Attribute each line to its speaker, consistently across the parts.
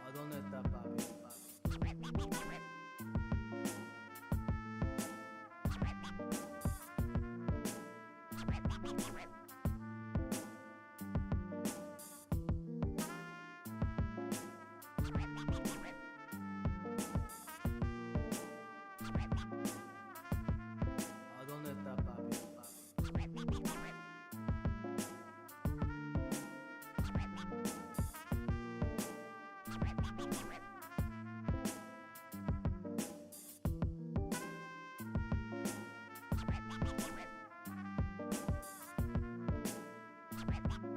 Speaker 1: ¿A dónde está papi? ¿A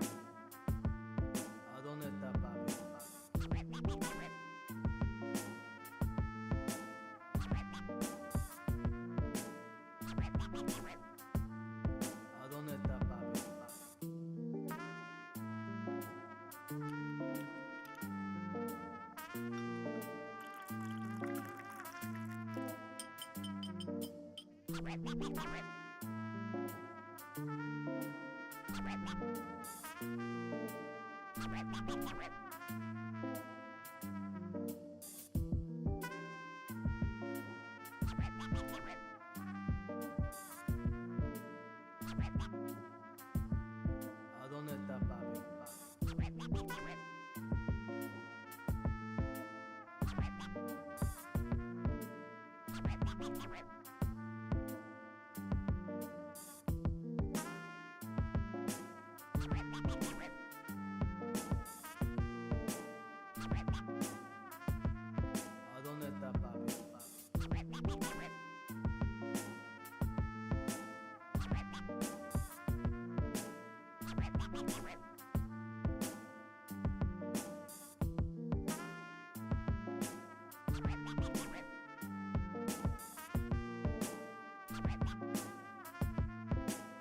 Speaker 1: dónde está papi? ¿A dónde está papi? ¿A dónde está papi? ¿A dónde está papi? ¿A dónde está papi?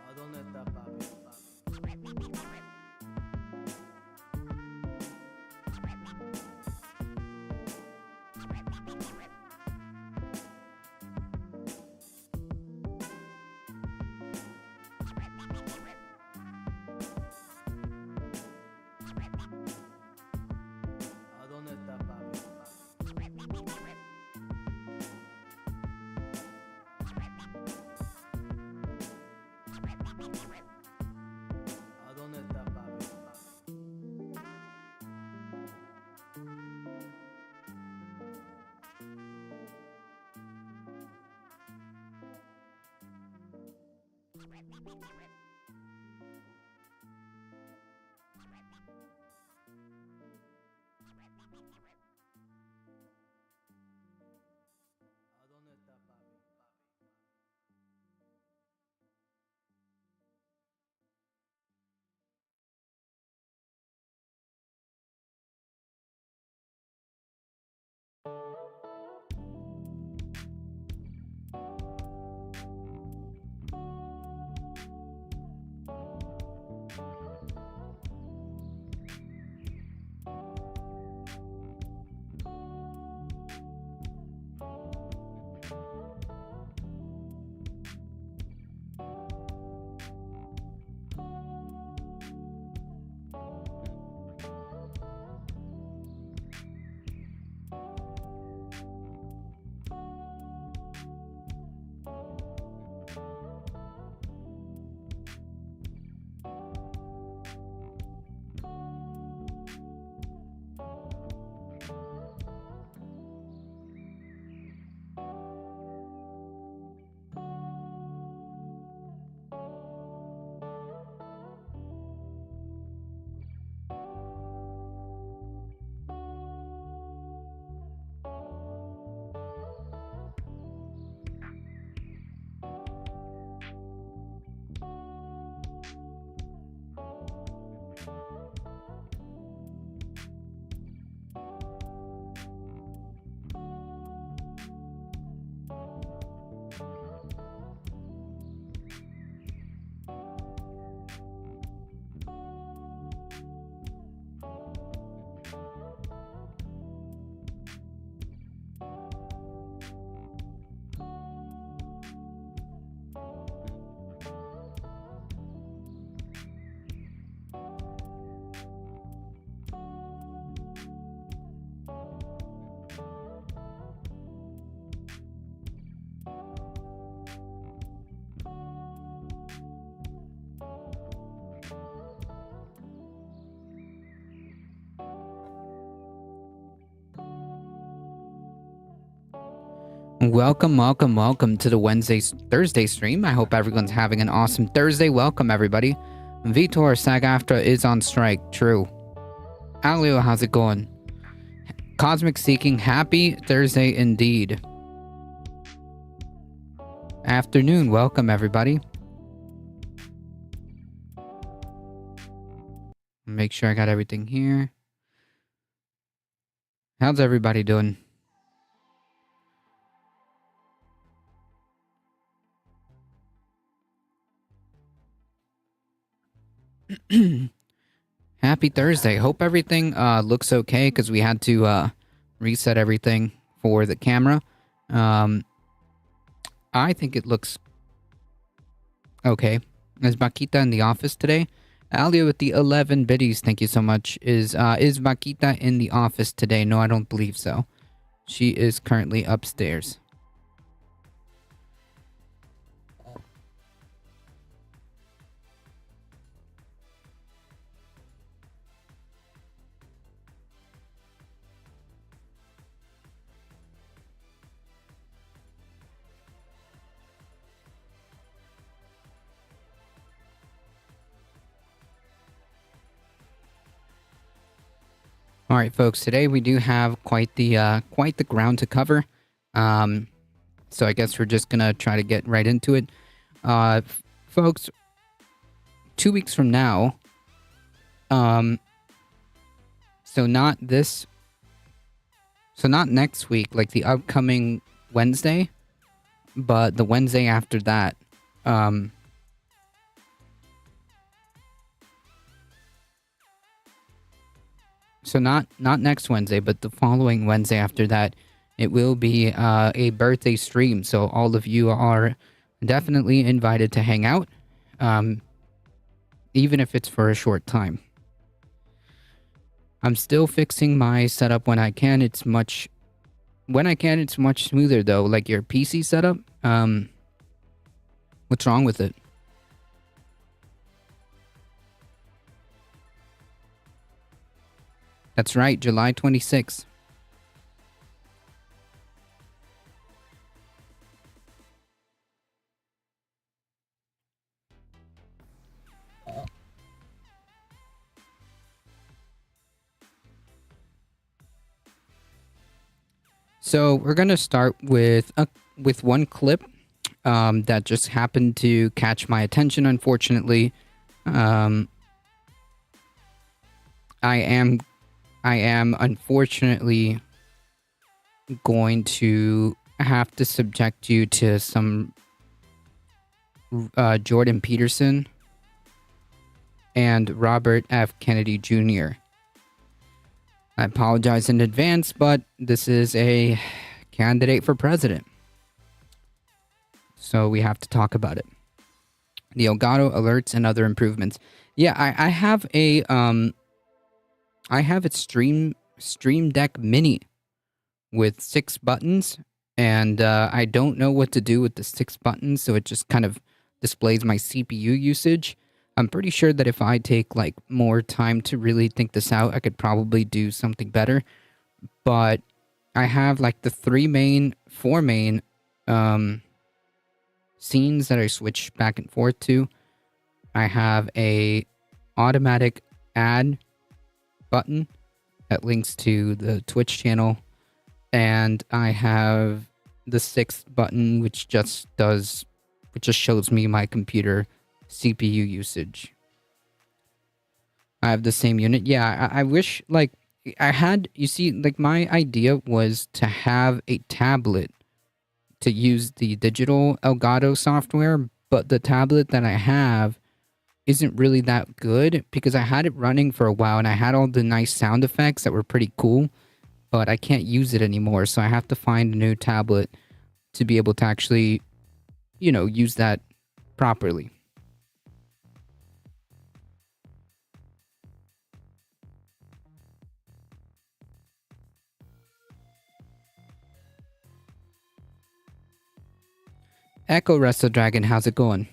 Speaker 1: ¿A dónde está papi? ¿A dónde está papi? ¿A dónde está papi? ¿A dónde está papi?
Speaker 2: Welcome to the Thursday stream. I hope everyone's having an awesome Thursday. Welcome, everybody. Vitor SAG-AFTRA is on strike. True. Alio, how's it going? Cosmic Seeking, happy Thursday indeed. Afternoon. Welcome, everybody. Make sure I got everything here. How's everybody doing? Happy Thursday. Hope everything looks okay because we had to reset everything for the camera. I think it looks okay. Is Bakita in the office today? Alio with the 11 biddies, thank you so much. Is Bakita in the office today? No, I don't believe so. She is currently upstairs. All right, folks. Today we do have quite the ground to cover. So I guess we're just gonna try to get right into it. Folks, 2 weeks from now. So not next week, like the upcoming Wednesday, but the Wednesday after that. So not next Wednesday, but the following Wednesday after that, it will be a birthday stream. So all of you are definitely invited to hang out, even if it's for a short time. I'm still fixing my setup when I can. It's much smoother though. Like your PC setup. What's wrong with it? That's right, July 26th. So we're gonna start with one clip that just happened to catch my attention. Unfortunately, I am unfortunately going to have to subject you to some Jordan Peterson and Robert F. Kennedy Jr. I apologize in advance, but this is a candidate for president. So we have to talk about it. The Elgato alerts and other improvements. Yeah, I have a Stream Deck Mini with 6 buttons, and I don't know what to do with the 6 buttons, so it just kind of displays my CPU usage. I'm pretty sure that if I take like more time to really think this out, I could probably do something better. But I have like the 4 main scenes that I switch back and forth to. I have a automatic add button that links to the Twitch channel, and I have the 6th button which just shows me my computer CPU usage. I have the same unit. Yeah, I wish like I had, you see, like my idea was to have a tablet to use the digital Elgato software, but the tablet that I have isn't really that good because I had it running for a while and I had all the nice sound effects that were pretty cool, but I can't use it anymore. So I have to find a new tablet to be able to actually, use that properly. Echo Resto Dragon, how's it going?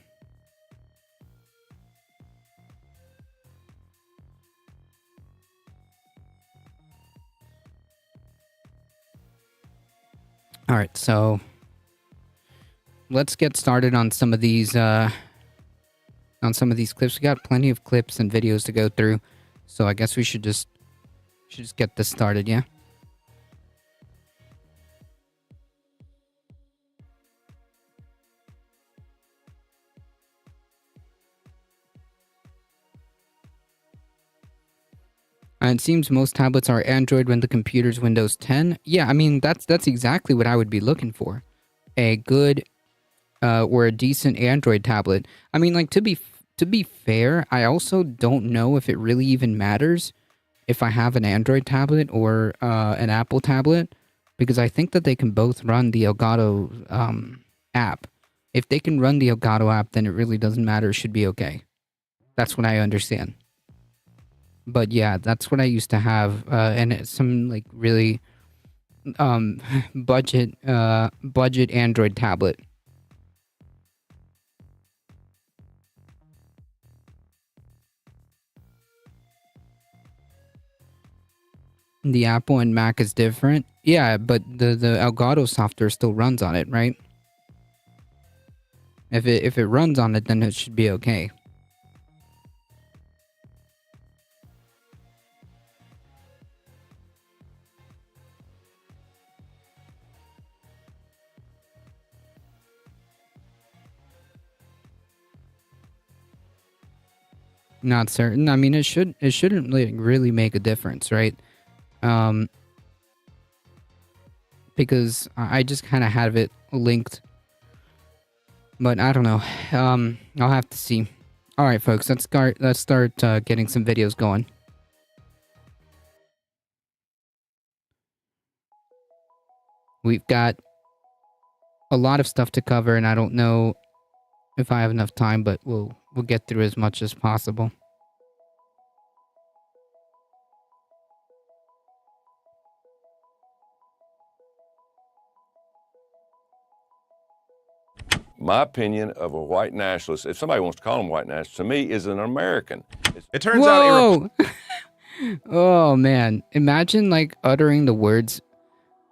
Speaker 2: All right, so let's get started on some of these clips. We got plenty of clips and videos to go through, so I guess we should just get this started, yeah? And it seems most tablets are Android when the computer's Windows 10. Yeah, I mean that's exactly what I would be looking for. A good or a decent Android tablet. I mean, like, to be fair, I also don't know if it really even matters if I have an Android tablet or an Apple tablet, because I think that they can both run the Elgato app. If they can run the Elgato app, then it really doesn't matter. It should be okay. That's what I understand. But yeah, that's what I used to have, and it's some like really budget Android tablet. The Apple and Mac is different. Yeah, but the Elgato software still runs on it, right? If it runs on it, then it should be okay. Not certain. I mean, it shouldn't really make a difference, right? Because I just kind of have it linked, but I don't know. I'll have to see. All right, folks, let's start getting some videos going. We've got a lot of stuff to cover, and I don't know if I have enough time, but we'll get through as much as possible.
Speaker 3: My opinion of a white nationalist, if somebody wants to call him white nationalist, to me is an American.
Speaker 4: It turns out.
Speaker 2: Oh man! Imagine like uttering the words,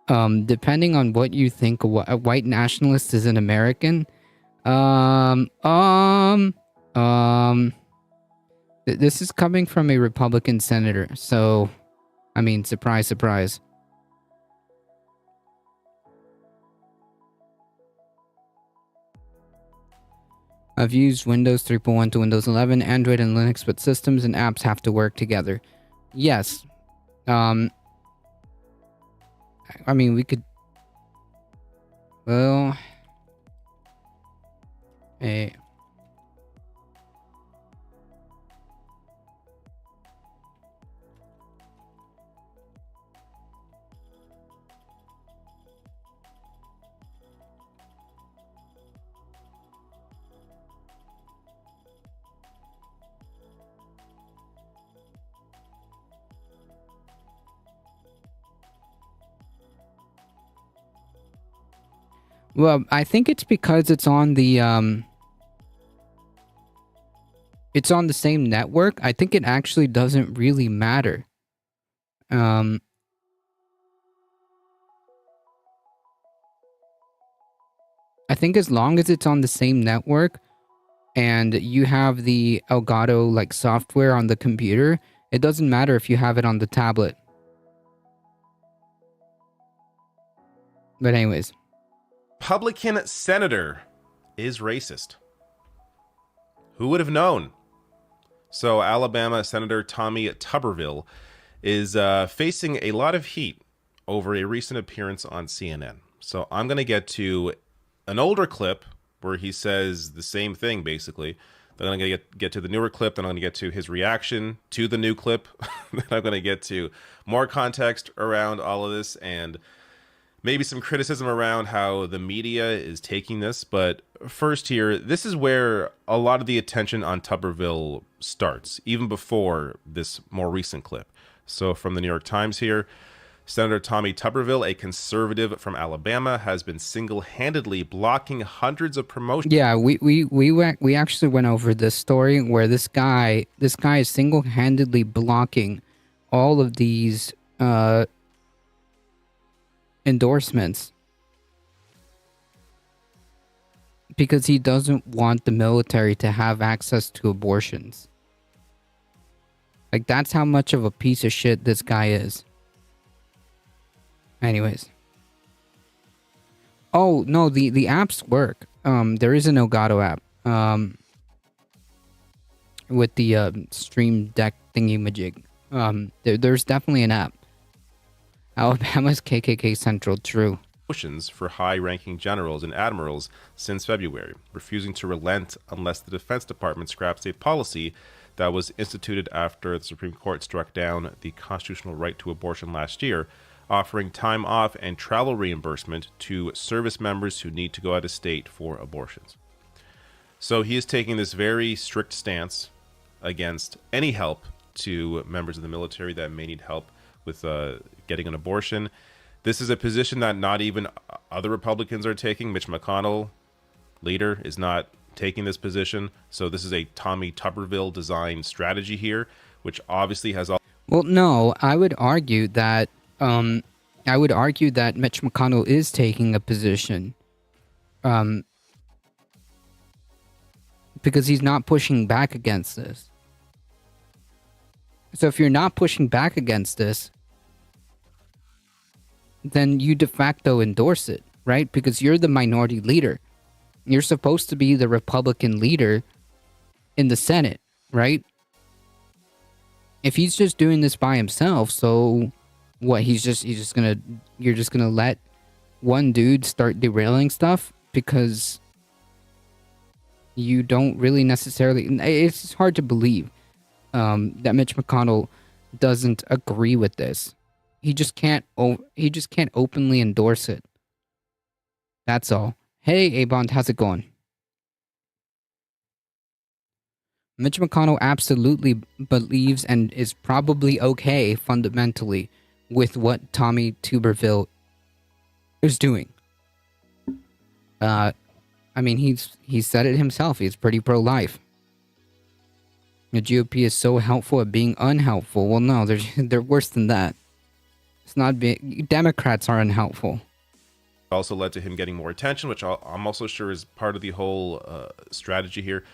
Speaker 2: depending on what you think a white nationalist is an American. This is coming from a Republican senator, so I mean, surprise, surprise. I've used Windows 3.1 to Windows 11, Android and Linux, but systems and apps have to work together. Yes. I mean, we could... Well... Hey... Well, I think it's because it's on the same network. I think it actually doesn't really matter. I think as long as it's on the same network and you have the Elgato like software on the computer, it doesn't matter if you have it on the tablet. But anyways.
Speaker 4: Republican senator is racist. Who would have known? So Alabama Senator Tommy Tuberville is facing a lot of heat over a recent appearance on CNN. So I'm going to get to an older clip where he says the same thing, basically. Then I'm going to get to the newer clip. Then I'm going to get to his reaction to the new clip. Then I'm going to get to more context around all of this and maybe some criticism around how the media is taking this. But first here, this is where a lot of the attention on Tuberville starts, even before this more recent clip. So from the New York Times here, Senator Tommy Tuberville, a conservative from Alabama, has been single-handedly blocking hundreds of promotions.
Speaker 2: Yeah, we actually went over this story where this guy is single-handedly blocking all of these endorsements. Because he doesn't want the military to have access to abortions. Like, that's how much of a piece of shit this guy is. Anyways. Oh, no, the apps work. There is an Elgato app. With the Stream Deck thingy-majig. There's definitely an app. Alabama's KKK Central, true.
Speaker 4: Motions for high-ranking generals and admirals since February, refusing to relent unless the Defense Department scraps a policy that was instituted after the Supreme Court struck down the constitutional right to abortion last year, offering time off and travel reimbursement to service members who need to go out of state for abortions. So he is taking this very strict stance against any help to members of the military that may need help with getting an abortion. This is a position that not even other Republicans are taking. Mitch McConnell, leader, is not taking this position. So this is a Tommy Tuberville designed strategy here, which obviously has all.
Speaker 2: Well, no, I would argue that Mitch McConnell is taking a position, because he's not pushing back against this. So if you're not pushing back against this, then you de facto endorse it, right? Because you're the minority leader. You're supposed to be the Republican leader in the Senate, right? If he's just doing this by himself, so what? You're just gonna let one dude start derailing stuff because you don't really necessarily. It's hard to believe that Mitch McConnell doesn't agree with this. He just can't openly endorse it. That's all. Hey, A-Bond, how's it going? Mitch McConnell absolutely believes and is probably okay fundamentally with what Tommy Tuberville is doing. I mean, he said it himself. He's pretty pro-life. The GOP is so helpful at being unhelpful. Well, no, they're worse than that. It's not being. Democrats are unhelpful.
Speaker 4: Also led to him getting more attention, which I'm also sure is part of the whole strategy here.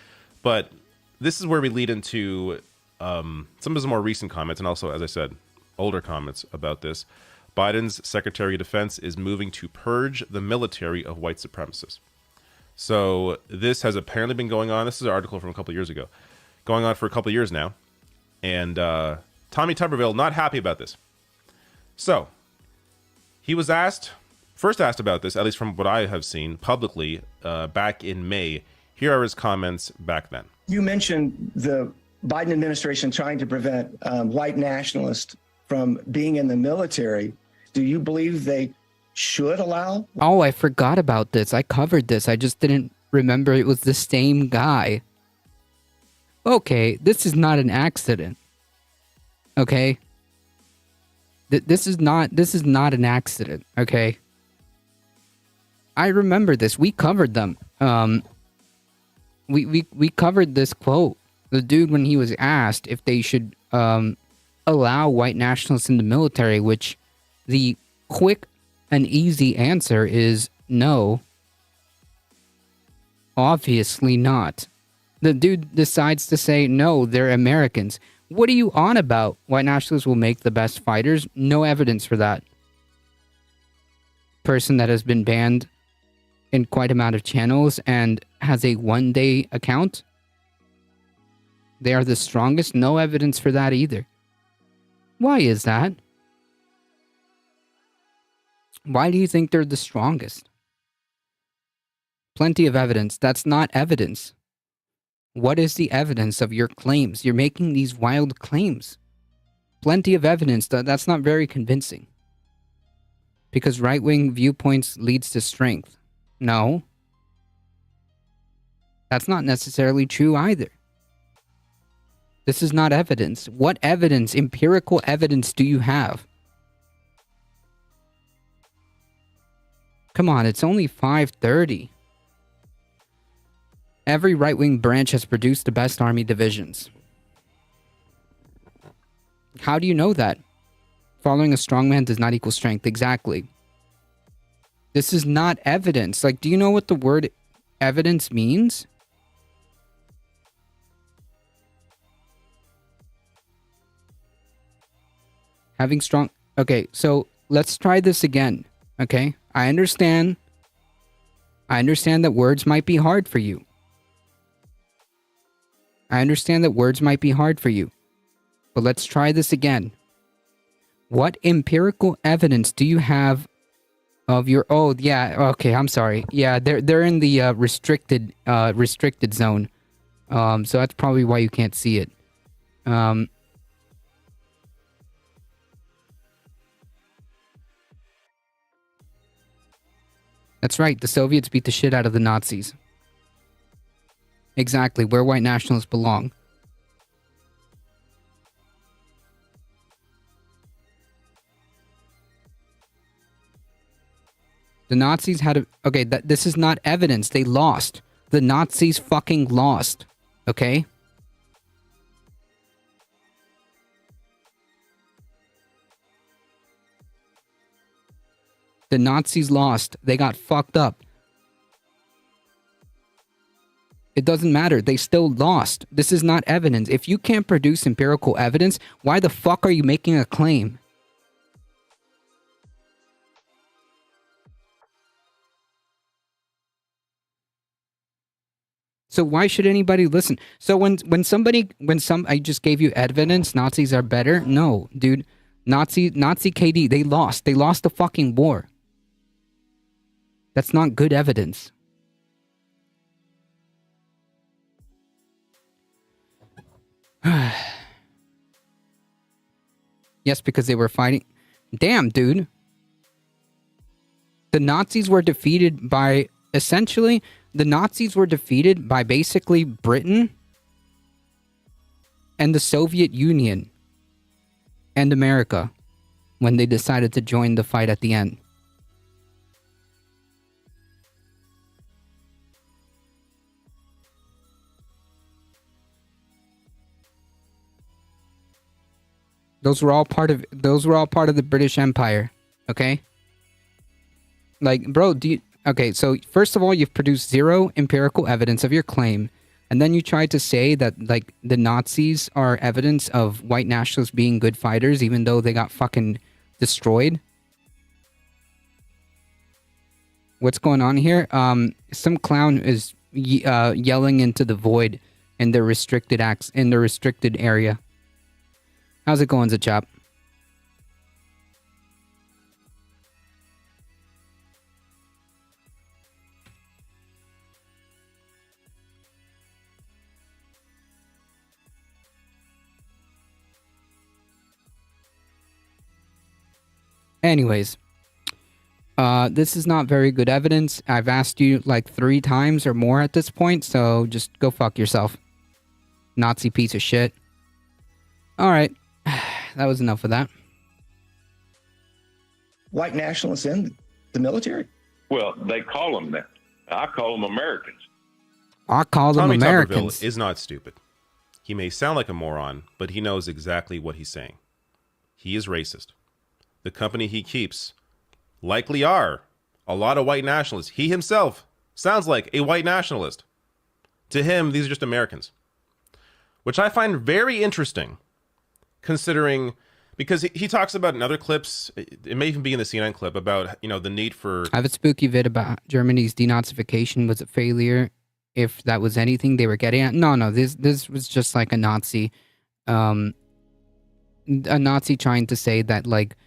Speaker 4: But this is where we lead into some of his more recent comments, and also, as I said, older comments about this. Biden's Secretary of Defense is moving to purge the military of white supremacists. So this has apparently been going on. This is an article from a couple of years ago. Going on for a couple of years now. And Tommy Tuberville not happy about this. So he was first asked about this, at least from what I have seen publicly, back in May. Here are his comments back then.
Speaker 5: You mentioned the Biden administration trying to prevent white nationalists from being in the military. Do you believe they should allow?
Speaker 2: Oh, I forgot about this. I covered this. I just didn't remember it was the same guy. Okay, this is not an accident. Okay? This is not an accident, okay? I remember this. We covered them. We covered this quote. The dude, when he was asked if they should allow white nationalists in the military, which the quick and easy answer is no. Obviously not. The dude decides to say, no, they're Americans. What are you on about? White nationalists will make the best fighters? No evidence for that. Person that has been banned in quite amount of channels and has a one-day account. They are the strongest? No evidence for that either. Why is that? Why do you think they're the strongest? Plenty of evidence. That's not evidence. What is the evidence of your claims? You're making these wild claims. Plenty of evidence. That's not very convincing. Because right-wing viewpoints leads to strength. No. That's not necessarily true either. This is not evidence. What evidence, empirical evidence do you have? Come on, it's only 5:30. Every right-wing branch has produced the best army divisions. How do you know that? Following a strongman does not equal strength. Exactly. This is not evidence. Like, do you know what the word evidence means? Having strong... Okay, so let's try this again, okay? I understand that words might be hard for you. I understand that words might be hard for you. But let's try this again. What empirical evidence do you have of your... Oh, yeah, okay, I'm sorry. Yeah, they're in the restricted zone. So that's probably why you can't see it. That's right, the Soviets beat the shit out of the Nazis. Exactly, where white nationalists belong. The Nazis had a... Okay, this is not evidence. They lost. The Nazis fucking lost. Okay? The Nazis lost. They got fucked up. It doesn't matter. They still lost. This is not evidence. If you can't produce empirical evidence, why the fuck are you making a claim? So why should anybody listen? So when I just gave you evidence, Nazis are better? No, dude. Nazi KD, they lost. They lost the fucking war. That's not good evidence. Yes, because they were fighting. Damn, dude. The Nazis were defeated by... Essentially, the Nazis were defeated by basically Britain and the Soviet Union and America when they decided to join the fight at the end. Those were all part of the British Empire, okay? Like, bro, okay, so first of all, you've produced zero empirical evidence of your claim, and then you tried to say that, like, the Nazis are evidence of white nationalists being good fighters, even though they got fucking destroyed. What's going on here? Some clown is yelling into the void in the restricted area. How's it going, Zachop? Anyways, this is not very good evidence. I've asked you like 3 times or more at this point, so just go fuck yourself. Nazi piece of shit. Alright, that was enough of that.
Speaker 5: White nationalists in the military?
Speaker 3: Well, they call them that. I call them Americans.
Speaker 2: I call them
Speaker 4: Tommy
Speaker 2: Americans.
Speaker 4: Tuberville is not stupid. He may sound like a moron, but he knows exactly what he's saying. He is racist. The company he keeps likely are a lot of white nationalists. He himself sounds like a white nationalist. To him, these are just Americans. Which I find very interesting, considering, because he talks about in other clips, it may even be in the CNN clip, about, you know, the need for...
Speaker 2: I have a spooky vid about Germany's denazification was a failure. If that was anything they were getting at. No, this was just like a Nazi trying to say that, like,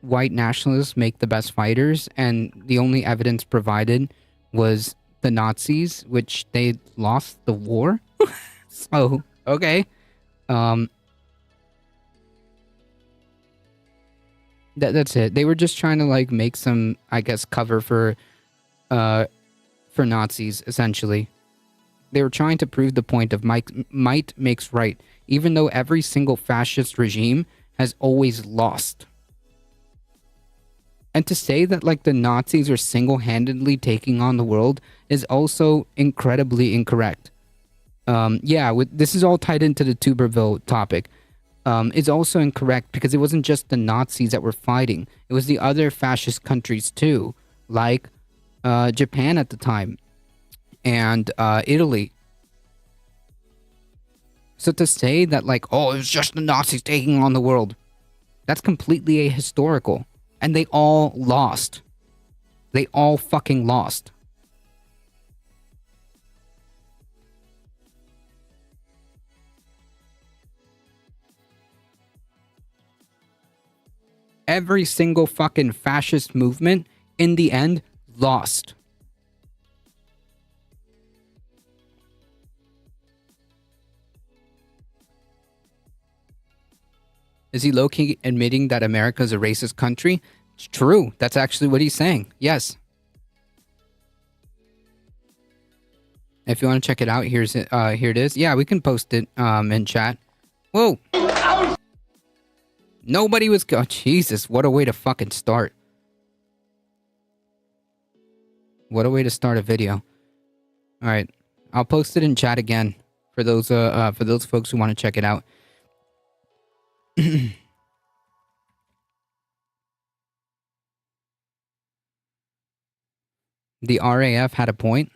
Speaker 2: white nationalists make the best fighters, and the only evidence provided was the Nazis, which they lost the war. So, okay. That's it. They were just trying to, like, make some, I guess, cover for Nazis, essentially. They were trying to prove the point of might makes right, even though every single fascist regime has always lost. And to say that, like, the Nazis are single-handedly taking on the world is also incredibly incorrect. This is all tied into the Tuberville topic. It's also incorrect because it wasn't just the Nazis that were fighting. It was the other fascist countries too, like Japan at the time, and Italy. So to say that, like, oh, it was just the Nazis taking on the world, that's completely ahistorical. And they all lost. They all fucking lost. Every single fucking fascist movement, in the end, lost. Is he low-key admitting that America is a racist country? It's true. That's actually what he's saying. Yes. If you want to check it out, here it is. Yeah, we can post it in chat. Whoa. Nobody was Jesus, what a way to fucking start. What a way to start a video. All right. I'll post it in chat again for those folks who want to check it out. The RAF had a point.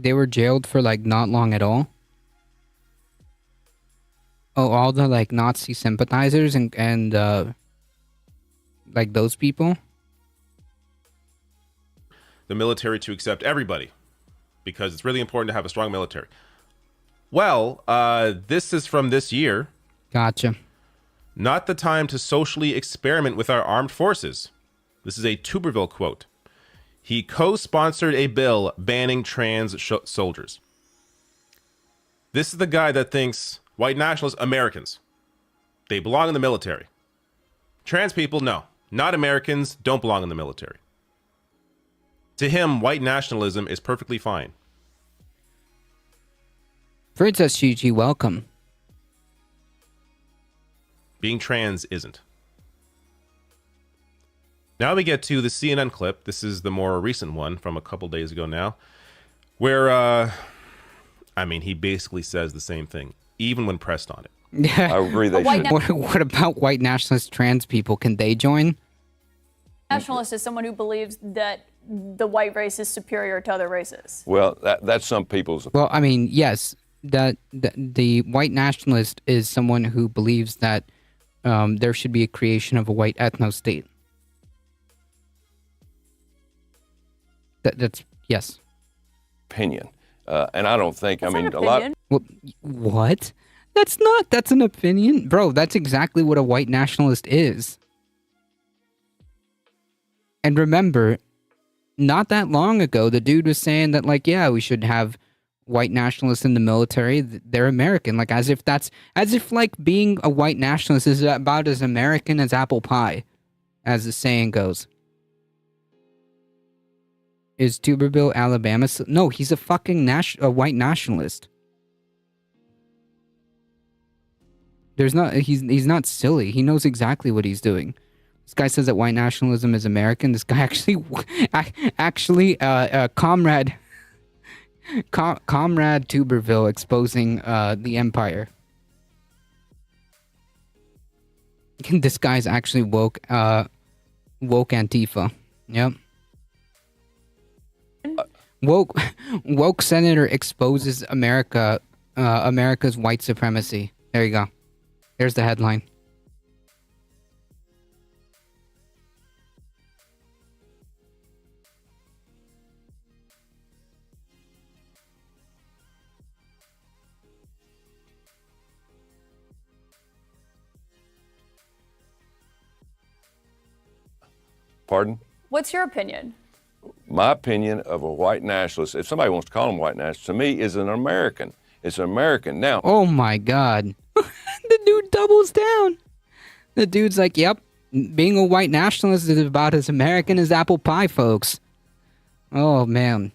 Speaker 2: They were jailed for like not long at all. Oh, all the like Nazi sympathizers and like those people.
Speaker 4: The military to accept everybody because it's really important to have a strong military. Well, this is from this year.
Speaker 2: Gotcha.
Speaker 4: Not the time to socially experiment with our armed forces. This is a Tuberville quote. He co-sponsored a bill banning trans soldiers. This is the guy that thinks white nationalists, Americans, they belong in the military. Trans people, no. Not Americans, don't belong in the military. To him, white nationalism is perfectly fine.
Speaker 2: Princess Gigi, welcome.
Speaker 4: Being trans isn't. Now we get to the CNN clip. This is the more recent one from a couple days ago now, where, I mean, he basically says the same thing, even when pressed on it.
Speaker 2: Yeah.
Speaker 3: I agree they should.
Speaker 2: What about white nationalist trans people? Can they join?
Speaker 6: Nationalist is someone who believes that the white race is superior to other races.
Speaker 3: Well, that's some people's.
Speaker 2: Well, I mean, yes, that the white nationalist is someone who believes that there should be a creation of a white ethno state. That's yes.
Speaker 3: Opinion. And I don't think,
Speaker 6: That's
Speaker 3: I mean,
Speaker 6: not
Speaker 3: a lot.
Speaker 6: opinion.
Speaker 2: Well, what? That's an opinion. Bro, that's exactly what a white nationalist is. And remember, not that long ago, the dude was saying that, like, yeah, we should have white nationalists in the military. They're American. Like, as if like being a white nationalist is about as American as apple pie, as the saying goes. Is Tuberville, Alabama? No, he's a fucking a white nationalist. He's not silly. He knows exactly what he's doing. This guy says that white nationalism is American. This guy actually, comrade Tuberville exposing the empire. This guy's actually woke Antifa. Yep. Woke senator exposes America's white supremacy. There you go. There's the headline.
Speaker 3: Pardon?
Speaker 6: What's your opinion?
Speaker 3: My opinion of a white nationalist, if somebody wants to call him white nationalist, to me is an American. It's an American. Now,
Speaker 2: Oh my god. The dude doubles down. The dude's like, yep, being a white nationalist is about as American as apple pie, folks. Oh, man.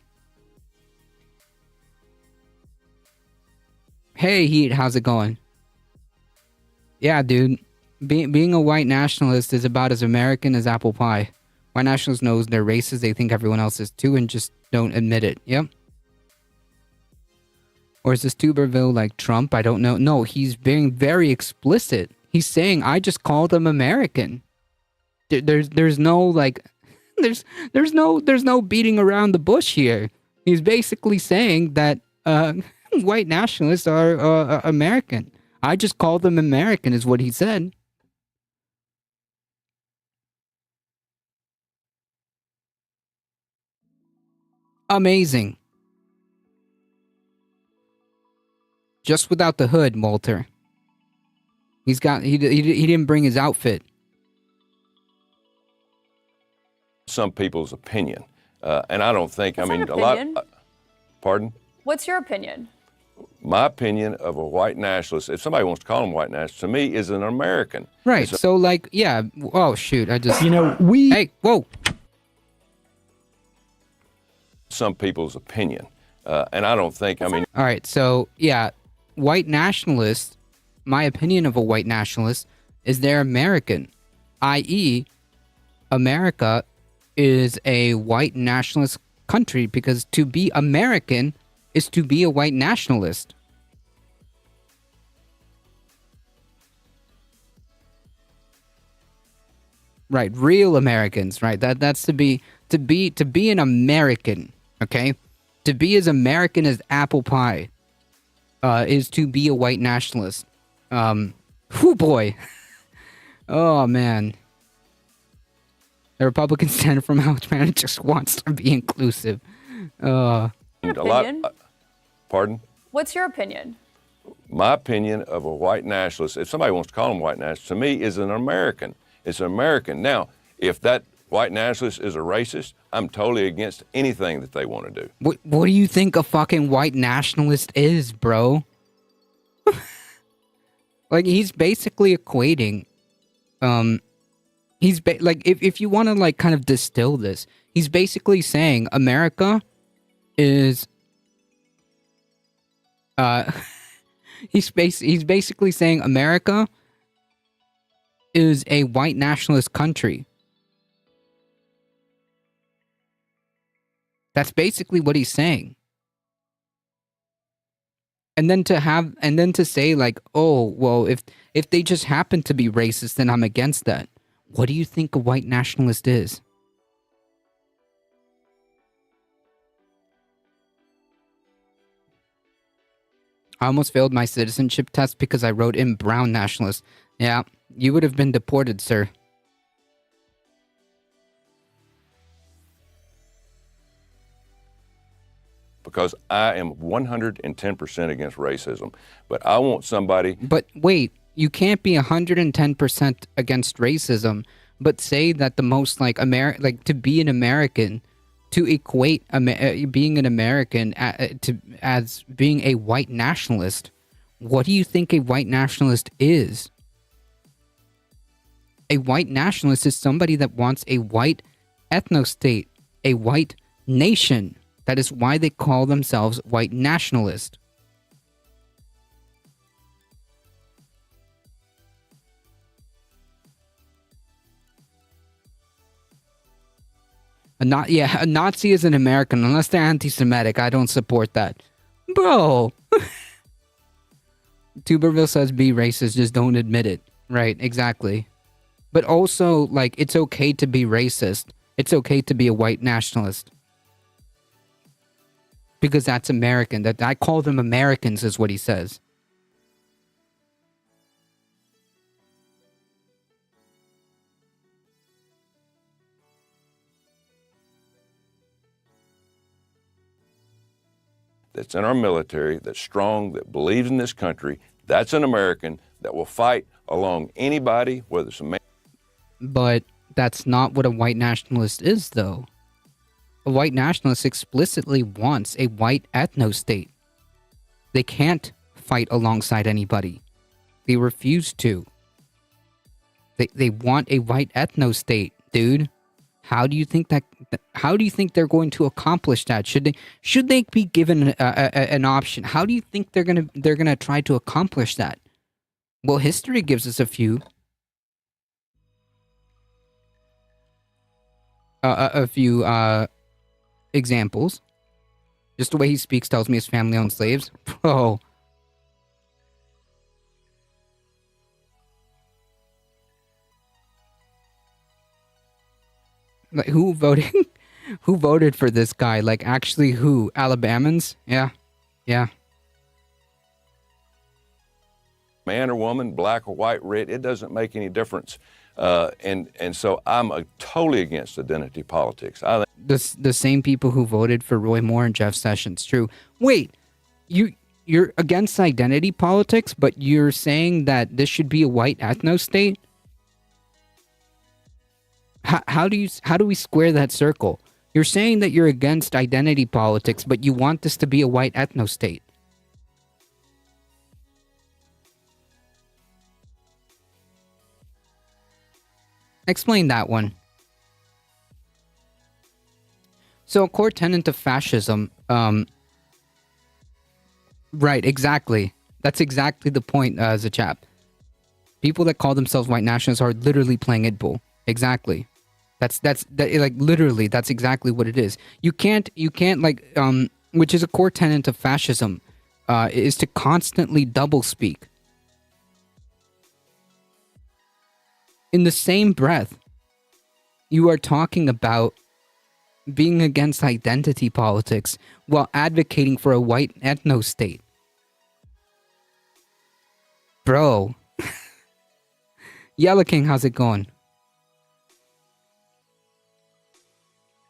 Speaker 2: Hey, Heat, how's it going? Yeah, dude. Being a white nationalist is about as American as apple pie. White nationalists knows they're racist. They think everyone else is too and just don't admit it. Yep. Or is this Tuberville like Trump? I don't know. No, he's being very explicit. He's saying, I just called them American. There's no like, there's no beating around the bush here. He's basically saying that white nationalists are American. I just called them American is what he said. Amazing. Just without the hood, Walter. He didn't bring his outfit.
Speaker 3: Some people's opinion. And I don't think,
Speaker 6: What's
Speaker 3: I mean,
Speaker 6: our
Speaker 3: a lot.
Speaker 6: opinion?
Speaker 3: Pardon?
Speaker 6: What's your opinion?
Speaker 3: My opinion of a white nationalist, if somebody wants to call them white nationalist, to me is an American.
Speaker 2: Right. So, like, yeah. Oh, shoot. I just.
Speaker 7: You know, we.
Speaker 2: Hey, whoa.
Speaker 3: Some people's opinion. And I don't think, I mean.
Speaker 2: All right. So, yeah. White nationalists, my opinion of a white nationalist is they're American, i.e., America is a white nationalist country because to be American is to be a white nationalist. Right, real Americans, right? That's to be an American, okay? To be as American as apple pie is to be a white nationalist. Whoo boy. Oh man. The Republican Senator from Alabama just wants to be inclusive.
Speaker 6: Your
Speaker 3: A lot.
Speaker 6: opinion?
Speaker 3: Pardon?
Speaker 6: What's your opinion?
Speaker 3: My opinion of a white nationalist, if somebody wants to call them white nationalist, to me is an American. It's an American. Now, if that white nationalist is a racist, I'm totally against anything that they want to do.
Speaker 2: What do you think a fucking white nationalist is, bro? Like, he's basically equating, like, if you want to, like, kind of distill this, he's basically saying America is, he's basically saying America is a white nationalist country. That's basically what he's saying. And then to say like, oh, well, if they just happen to be racist, then I'm against that. What do you think a white nationalist is? I almost failed my citizenship test because I wrote in brown nationalist. Yeah, you would have been deported, sir.
Speaker 3: Because I am 110% against racism. But I want somebody.
Speaker 2: But wait, you can't be 110% against racism, but say that the most like to be an American, to equate being an American as being a white nationalist. What do you think a white nationalist is? A white nationalist is somebody that wants a white ethno-state, a white nation. That is why they call themselves white nationalist. A Nazi is an American unless they're anti-Semitic. I don't support that, bro. Tuberville says be racist, just don't admit it. Right, exactly. But also, like, it's okay to be racist. It's okay to be a white nationalist. Because that's American. That I call them Americans is what he says.
Speaker 3: That's in our military, that's strong, that believes in this country, that's an American that will fight along anybody, whether it's a man.
Speaker 2: But that's not what a white nationalist is, though. A white nationalist explicitly wants a white ethno-state. They can't fight alongside anybody. They refuse to. They want a white ethno-state, dude. How do you think they're going to accomplish that? Should they be given an option? How do you think they're gonna try to accomplish that? Well, history gives us a few. a few examples. Just the way he speaks tells me his family owned slaves. Bro. Like, who voted? Who voted for this guy? Like, actually, who? Alabamans? Yeah. Yeah.
Speaker 3: Man or woman, black or white, red, it doesn't make any difference. And so I'm totally against identity politics. I think
Speaker 2: The same people who voted for Roy Moore and Jeff Sessions. True. Wait, you're against identity politics, but you're saying that this should be a white ethno state? How do we square that circle? You're saying that you're against identity politics, but you want this to be a white ethno state. Explain that one. So a core tenet of fascism, right, exactly. That's exactly the point, Zachap. People that call themselves white nationalists are literally playing Idbull. Exactly. Like literally, that's exactly what it is. You can't like, which is a core tenet of fascism, is to constantly double speak. In the same breath, you are talking about being against identity politics while advocating for a white ethno state. Bro. Yellow King, how's it going?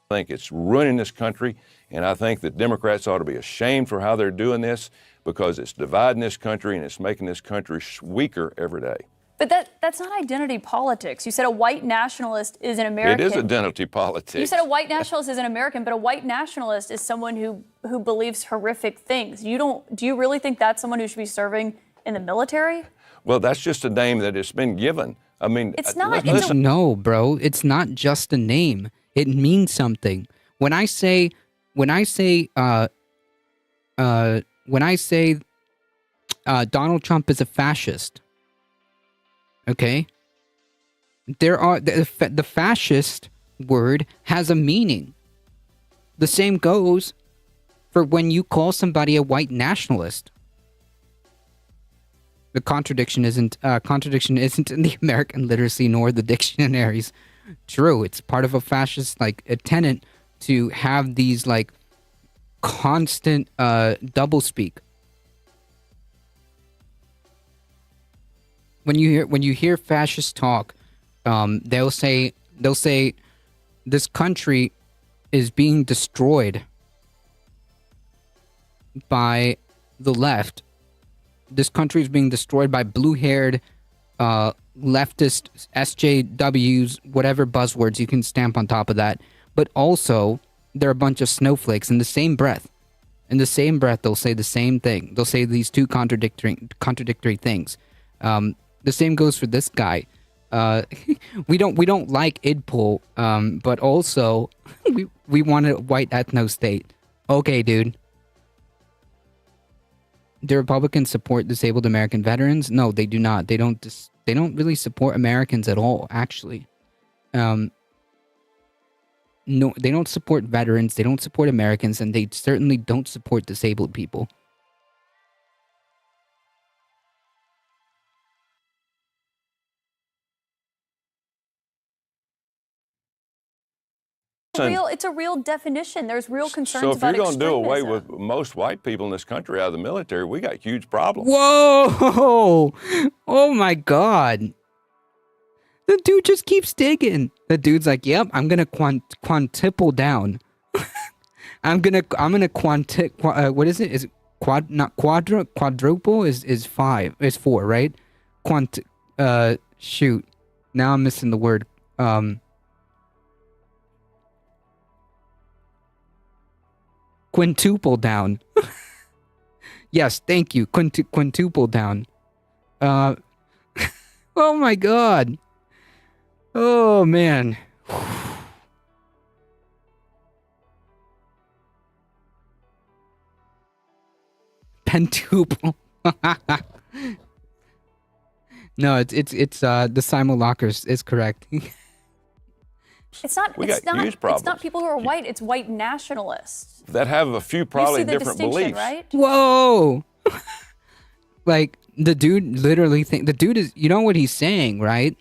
Speaker 3: I think it's ruining this country, and I think that Democrats ought to be ashamed for how they're doing this, because it's dividing this country and it's making this country weaker every day.
Speaker 6: But that's not identity politics. You said a white nationalist is an American.
Speaker 3: It is identity politics.
Speaker 6: You said a white nationalist is an American, but a white nationalist is someone who believes horrific things. Do you really think that's someone who should be serving in the military?
Speaker 3: Well, that's just a name that has been given. I mean,
Speaker 6: It's not.
Speaker 3: Listen,
Speaker 2: No, bro. It's not just a name. It means something. When I say Donald Trump is a fascist, okay? There are the fascist word has a meaning. The same goes for when you call somebody a white nationalist. The contradiction isn't in the American literacy nor the dictionaries. True, it's part of a fascist like a tenet to have these like constant doublespeak. When you hear fascists talk, they'll say this country is being destroyed by the left. This country is being destroyed by blue-haired leftist SJWs, whatever buzzwords you can stamp on top of that. But also, they're a bunch of snowflakes in the same breath. In the same breath, they'll say the same thing. They'll say these two contradictory things. The same goes for this guy. We don't like Idpol, but also we want a white ethno state. Okay, dude. Do Republicans support disabled American veterans? No, they do not. They don't really support Americans at all, actually. No, they don't support veterans, they don't support Americans, and they certainly don't support disabled people.
Speaker 6: It's a real definition. There's real concerns
Speaker 3: so if
Speaker 6: about
Speaker 3: you're going to do away
Speaker 6: extremism.
Speaker 3: with most white people in this country out of the military, we got huge problems.
Speaker 2: Whoa! Oh my god. The dude just keeps digging. The dude's like, "Yep, I'm gonna quintuple down. I'm gonna what is it? Is it quadruple is 5 is 4, right? Shoot. Now I'm missing the word. Quintuple down. Yes, thank you. Quintuple down. Oh my god. Oh man. Pentuple. No, it's the simulacrus is correct.
Speaker 6: It's not.
Speaker 3: We
Speaker 6: It's
Speaker 3: got
Speaker 6: not.
Speaker 3: huge
Speaker 6: It's
Speaker 3: problems.
Speaker 6: not people who are white. It's white nationalists.
Speaker 3: that have a few
Speaker 6: You
Speaker 3: probably
Speaker 6: see the
Speaker 3: different
Speaker 6: distinction,
Speaker 3: beliefs.
Speaker 6: right?
Speaker 2: Whoa! Like, the dude literally the dude is, you know what he's saying, right?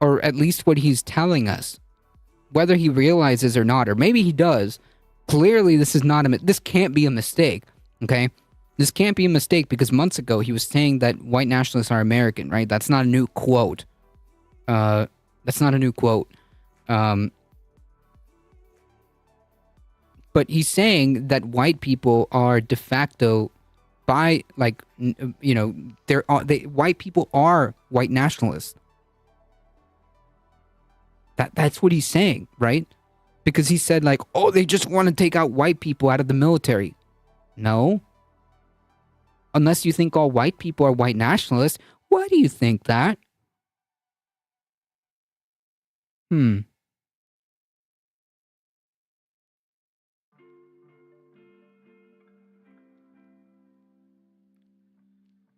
Speaker 2: Or at least what he's telling us. Whether he realizes or not, or maybe he does. Clearly, this is not this can't be a mistake, okay? This can't be a mistake because months ago he was saying that white nationalists are American, right? That's not a new quote. That's not a new quote. But he's saying that white people are de facto by, like, you know, white people are white nationalists. That's what he's saying, right? Because he said, like, oh, they just want to take out white people out of the military. No. Unless you think all white people are white nationalists. Why do you think that?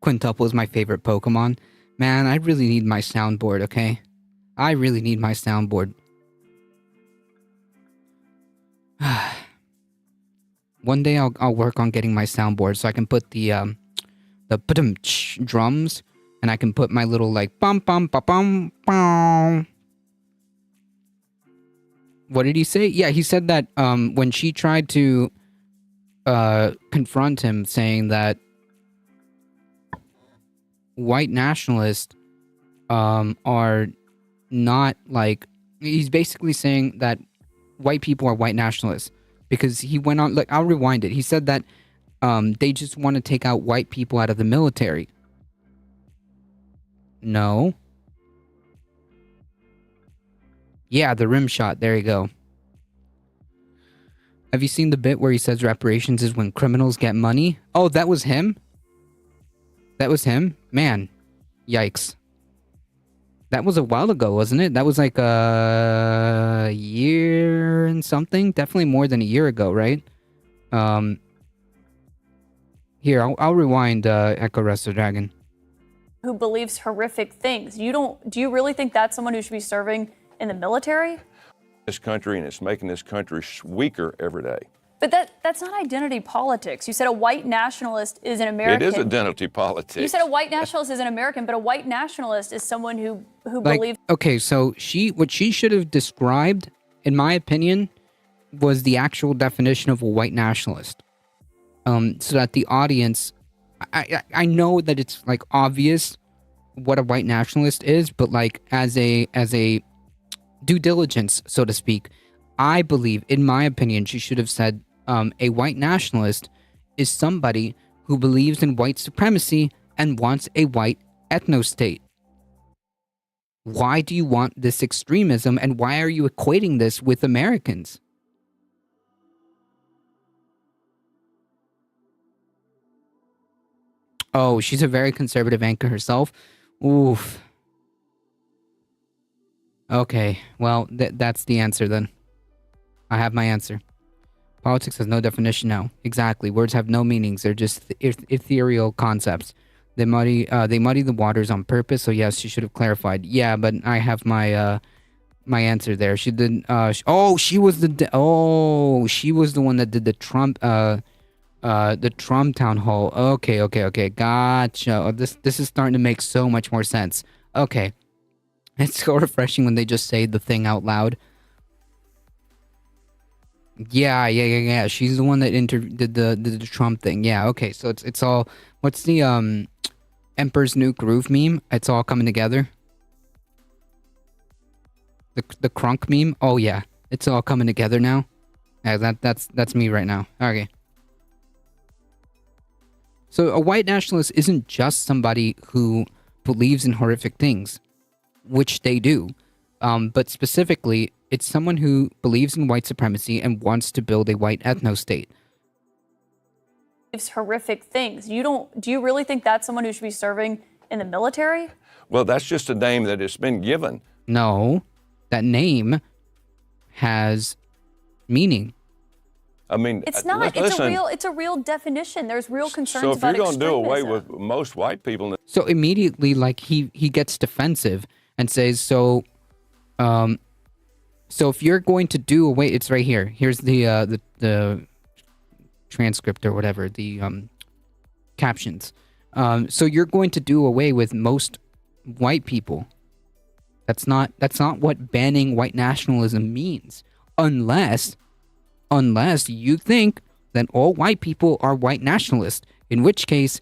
Speaker 2: Quintuple is my favorite Pokemon. Man, I really need my soundboard, okay? I really need my soundboard. One day I'll work on getting my soundboard so I can put the drums, and I can put my little, like, bum bum ba bum bum. What did he say? Yeah, he said that when she tried to confront him, saying that white nationalists are not, like, he's basically saying that white people are white nationalists, because he went on, like, I'll rewind it. He said that they just want to take out white people out of the military. No. Yeah, the rim shot. There you go. Have you seen the bit where he says reparations is when criminals get money? Oh, that was him? That was him? Man. Yikes. That was a while ago, wasn't it? That was like a year and something. Definitely more than a year ago, right? Here, I'll rewind Echo Wrestler Dragon.
Speaker 6: Who believes horrific things. Do you really think that's someone who should be serving in the military?
Speaker 3: This country, and it's making this country weaker every day.
Speaker 6: But that's not identity politics. You said a white nationalist is an American.
Speaker 3: It is identity politics.
Speaker 6: You said a white nationalist is an American, but a white nationalist is someone who
Speaker 2: Like,
Speaker 6: believes.
Speaker 2: okay, so what she should have described, in my opinion, was the actual definition of a white nationalist. So that the audience, I know that it's, like, obvious what a white nationalist is, but, like, as a due diligence, so to speak, I believe, in my opinion, she should have said a white nationalist is somebody who believes in white supremacy and wants a white ethno-state. Why do you want this extremism, and why are you equating this with Americans? Oh, she's a very conservative anchor herself. Oof. Okay, well, that's the answer then. I have my answer. Politics has no definition now. Exactly. Words have no meanings. They're just ethereal concepts. They muddy the waters on purpose. So yes, she should have clarified. Yeah, but I have my my answer there. She didn't. She was the one that did the Trump town hall. Okay. Gotcha. Oh, this is starting to make so much more sense. Okay. It's so refreshing when they just say the thing out loud. Yeah. She's the one that did the Trump thing. Yeah, okay. So it's all, what's the Emperor's New Groove meme? It's all coming together. The crunk meme? Oh yeah. It's all coming together now. Yeah, that's me right now. Okay. So a white nationalist isn't just somebody who believes in horrific things, which they do, but specifically, it's someone who believes in white supremacy and wants to build a white ethno-state.
Speaker 6: Horrific things. Do you really think that's someone who should be serving in the military?
Speaker 3: Well, that's just a name that has been given.
Speaker 2: No, that name has meaning.
Speaker 3: I mean,
Speaker 6: it's not. It's a real definition. There's real concerns about extremism.
Speaker 3: So if you're going to do away with most white people,
Speaker 2: so immediately, like, he gets defensive and says, so So if you're going to do away, it's right here. Here's the transcript or whatever, the captions. So you're going to do away with most white people. That's not what banning white nationalism means, unless you think that all white people are white nationalists, in which case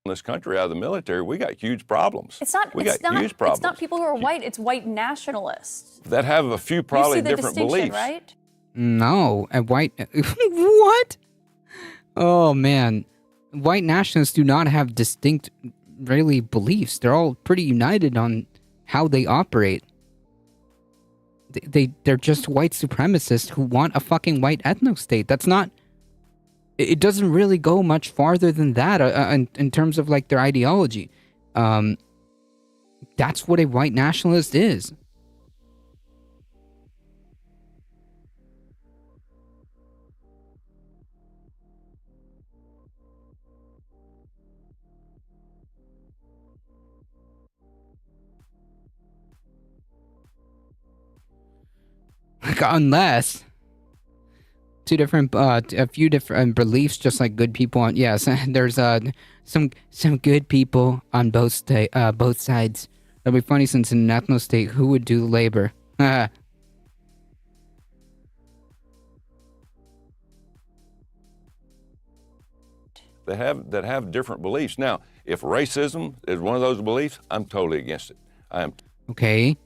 Speaker 3: this country out of the military, we got huge problems.
Speaker 6: It's not.
Speaker 3: We
Speaker 6: It's
Speaker 3: got
Speaker 6: not.
Speaker 3: huge problems.
Speaker 6: It's not people who are white. It's white nationalists.
Speaker 3: that have a few
Speaker 6: You
Speaker 3: probably
Speaker 6: see the
Speaker 3: different
Speaker 6: distinction,
Speaker 3: beliefs.
Speaker 6: right?
Speaker 2: no, a white what? Oh man, white nationalists do not have distinct, really beliefs. They're all pretty united on how they operate. They're just white supremacists who want a fucking white ethno state. That's not. It doesn't really go much farther than that in terms of like their ideology. That's what a white nationalist is. Like, unless a few different beliefs, just like good people on. Yes, there's some good people on both sides. That'd be funny since in an ethno state, who would do labor?
Speaker 3: That have different beliefs. Now, if racism is one of those beliefs, I'm totally against it. I am.
Speaker 2: Okay.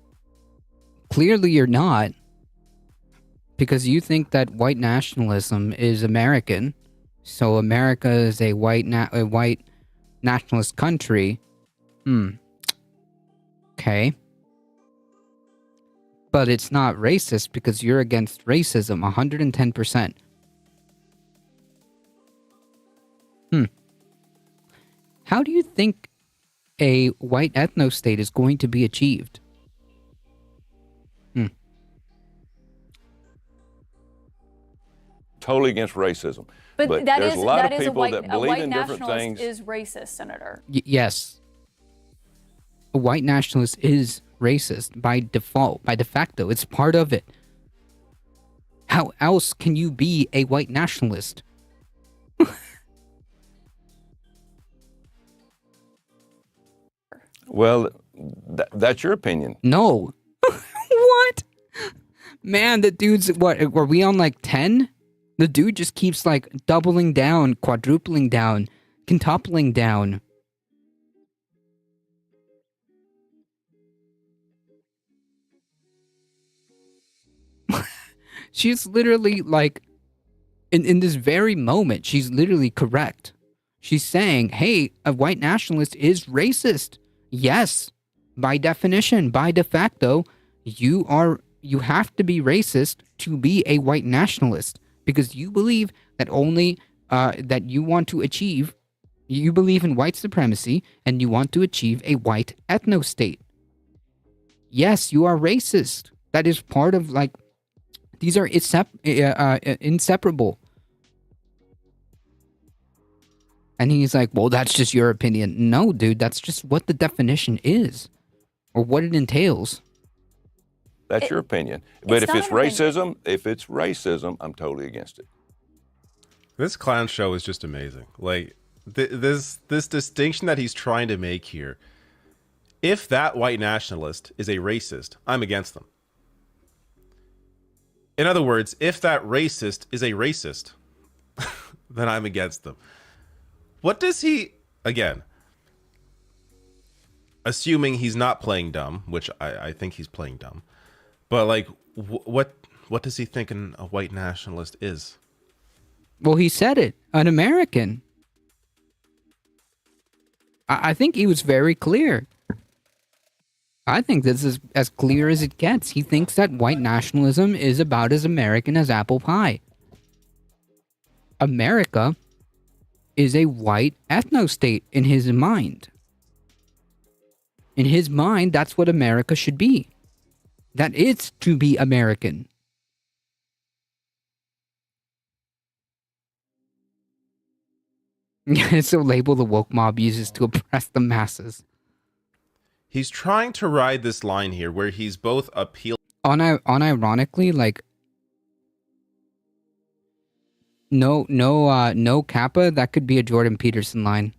Speaker 2: Clearly, you're not. Because you think that white nationalism is American, so America is a white nationalist country. Okay. But it's not racist because you're against racism 110%. How do you think a white ethno state is going to be achieved?
Speaker 3: Totally against racism.
Speaker 6: But that
Speaker 3: there's
Speaker 6: is
Speaker 3: a lot
Speaker 6: that
Speaker 3: of
Speaker 6: is a
Speaker 3: people
Speaker 6: white
Speaker 3: that
Speaker 6: a
Speaker 3: believe
Speaker 6: white
Speaker 3: in different
Speaker 6: nationalist
Speaker 3: things.
Speaker 6: is racist, Senator.
Speaker 2: Yes. A white nationalist is racist by default, by de facto. It's part of it. How else can you be a white nationalist?
Speaker 3: Well, that's your opinion.
Speaker 2: No. What? Man, the dude's, what, were we on like 10? The dude just keeps like doubling down, quadrupling down, quintupling down. She's literally like, in this very moment, she's literally correct. She's saying, hey, a white nationalist is racist. Yes, by definition, by de facto, you have to be racist to be a white nationalist because you believe that only that you want to achieve, you believe in white supremacy and you want to achieve a white ethno state. Yes, you are racist. That is part of like, these are inseparable. And he's like, well, that's just your opinion. No, dude, that's just what the definition is or what it entails.
Speaker 3: That's your opinion. But if
Speaker 6: not
Speaker 3: it's
Speaker 6: an opinion.
Speaker 3: racism, I'm totally against it.
Speaker 4: This clown show is just amazing. Like this distinction that he's trying to make here. If that white nationalist is a racist, I'm against them. In other words, if that racist is a racist, then I'm against them. What does he, again, assuming he's not playing dumb, which I think he's playing dumb, but like, what does he think a white nationalist is?
Speaker 2: Well, he said it, an American. I think he was very clear. I think this is as clear as it gets. He thinks that white nationalism is about as American as apple pie. America is a white ethno state in his mind. In his mind, that's what America should be. That it's to be American. It's a label the woke mob uses to oppress the masses.
Speaker 4: He's trying to ride this line here where he's both appealing.
Speaker 2: Unironically, like no Kappa, that could be a Jordan Peterson line.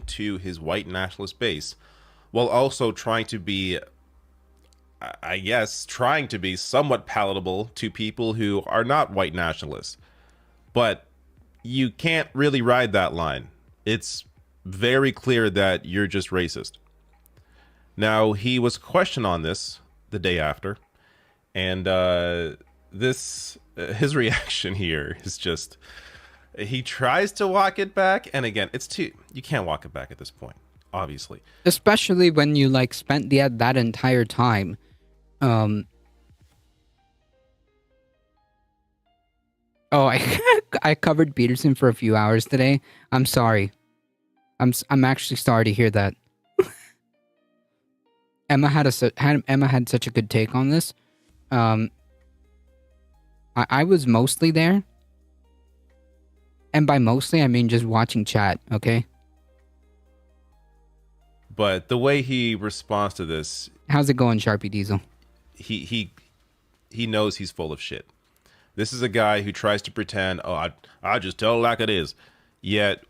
Speaker 4: To his white nationalist base while also trying to be, I guess, trying to be somewhat palatable to people who are not white nationalists. But you can't really ride that line. It's very clear that you're just racist. Now, he was questioned on this the day after, and his reaction here is just, he tries to walk it back, and again, you can't walk it back at this point, obviously.
Speaker 2: Especially when you like spent that entire time oh, I covered Peterson for a few hours today. I'm sorry. I'm actually sorry to hear that. Emma had such a good take on this. I was mostly there. And by mostly, I mean just watching chat, okay?
Speaker 4: But the way he responds to this...
Speaker 2: How's it going, Sharpie Diesel?
Speaker 4: He knows he's full of shit. This is a guy who tries to pretend, oh, I just tell it like it is. Yet,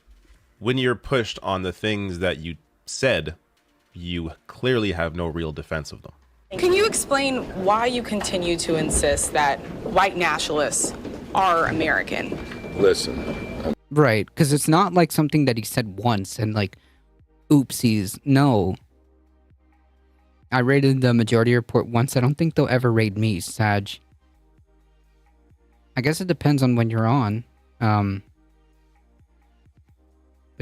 Speaker 4: when you're pushed on the things that you said, you clearly have no real defense of them.
Speaker 7: Can you explain why you continue to insist that white nationalists are American?
Speaker 3: Listen,
Speaker 2: Right, because it's not like something that he said once and like, oopsies. No. I raided the Majority Report once. I don't think they'll ever raid me, Sag. I guess it depends on when you're on. But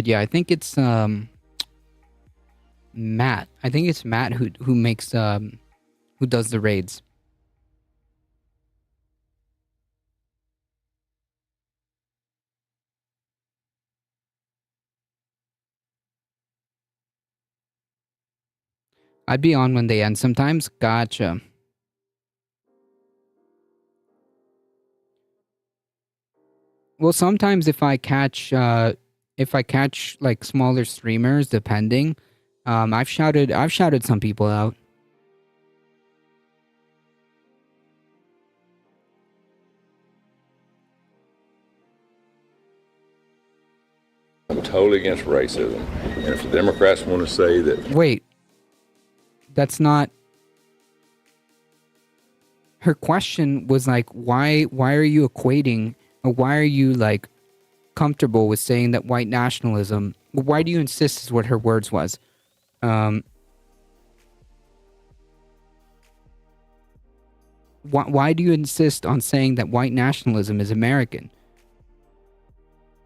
Speaker 2: yeah, I think it's Matt. I think it's Matt who makes who does the raids. I'd be on when they end sometimes. Gotcha. Well, sometimes if I catch like smaller streamers, depending, I've shouted some people out.
Speaker 3: I'm totally against racism. And if the Democrats want to say that...
Speaker 2: Wait. That's not... Her question was like, why are you equating, or why are you like comfortable with saying that white nationalism, why do you insist is what her words was. Why do you insist on saying that white nationalism is American?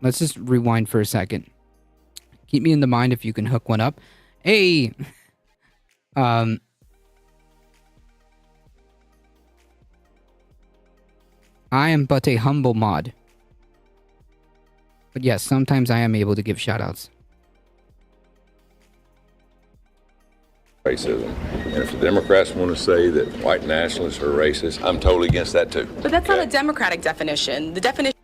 Speaker 2: Let's just rewind for a second. Keep me in the mind if you can hook one up. Hey! I am but a humble mod. But yes, sometimes I am able to give shoutouts.
Speaker 3: Racism. And if the Democrats want to say that white nationalists are racist, I'm totally against that too.
Speaker 7: But that's not a democratic definition. The definition...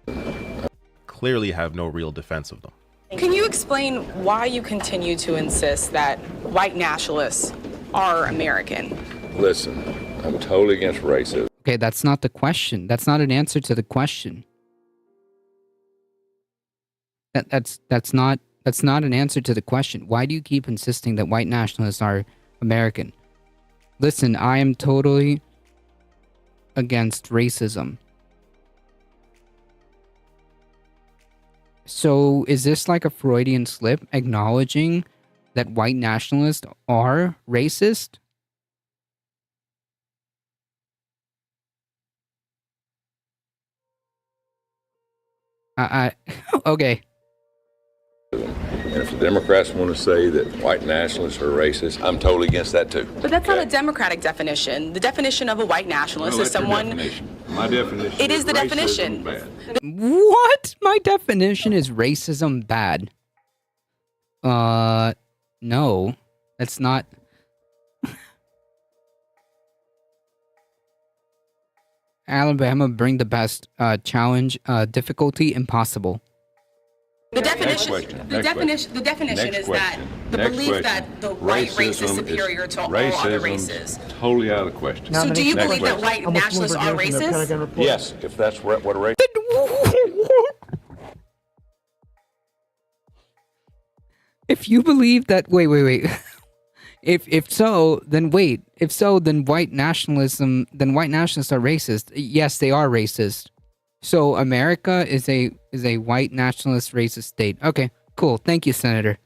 Speaker 4: Clearly have no real defense of them.
Speaker 7: Can you explain why you continue to insist that white nationalists are American?
Speaker 3: Listen, I'm totally against racism.
Speaker 2: Okay, that's not the question. That's not an answer to the question. That's not an answer to the question. Why do you keep insisting that white nationalists are American? Listen, I am totally against racism. So, is this like a Freudian slip acknowledging that white nationalists are racist? Okay.
Speaker 3: And if the Democrats want to say that white nationalists are racist, I'm totally against that too.
Speaker 7: But that's not a democratic definition. The definition of a white nationalist is someone...
Speaker 3: My definition
Speaker 7: It is the definition.
Speaker 3: bad.
Speaker 2: What? My definition is racism bad. No. That's not... Alabama bring the best challenge difficulty impossible.
Speaker 7: The definition,
Speaker 3: question.
Speaker 7: the
Speaker 3: Next
Speaker 7: definition, the definition
Speaker 3: Next
Speaker 7: is that
Speaker 3: question.
Speaker 7: the
Speaker 3: Next
Speaker 7: belief
Speaker 3: question.
Speaker 7: that the white race is
Speaker 3: Racism
Speaker 7: superior to all
Speaker 3: racism
Speaker 7: other races.
Speaker 3: Totally out of the question.
Speaker 7: So do you
Speaker 3: Next
Speaker 7: believe that
Speaker 3: question.
Speaker 7: white nationalists are racist?
Speaker 3: Yes, if that's what a race.
Speaker 2: If you believe that, wait. If so, then wait. If so, then white nationalists are racist. Yes, they are racist. So America is a white nationalist racist state. Okay, cool. Thank you, Senator.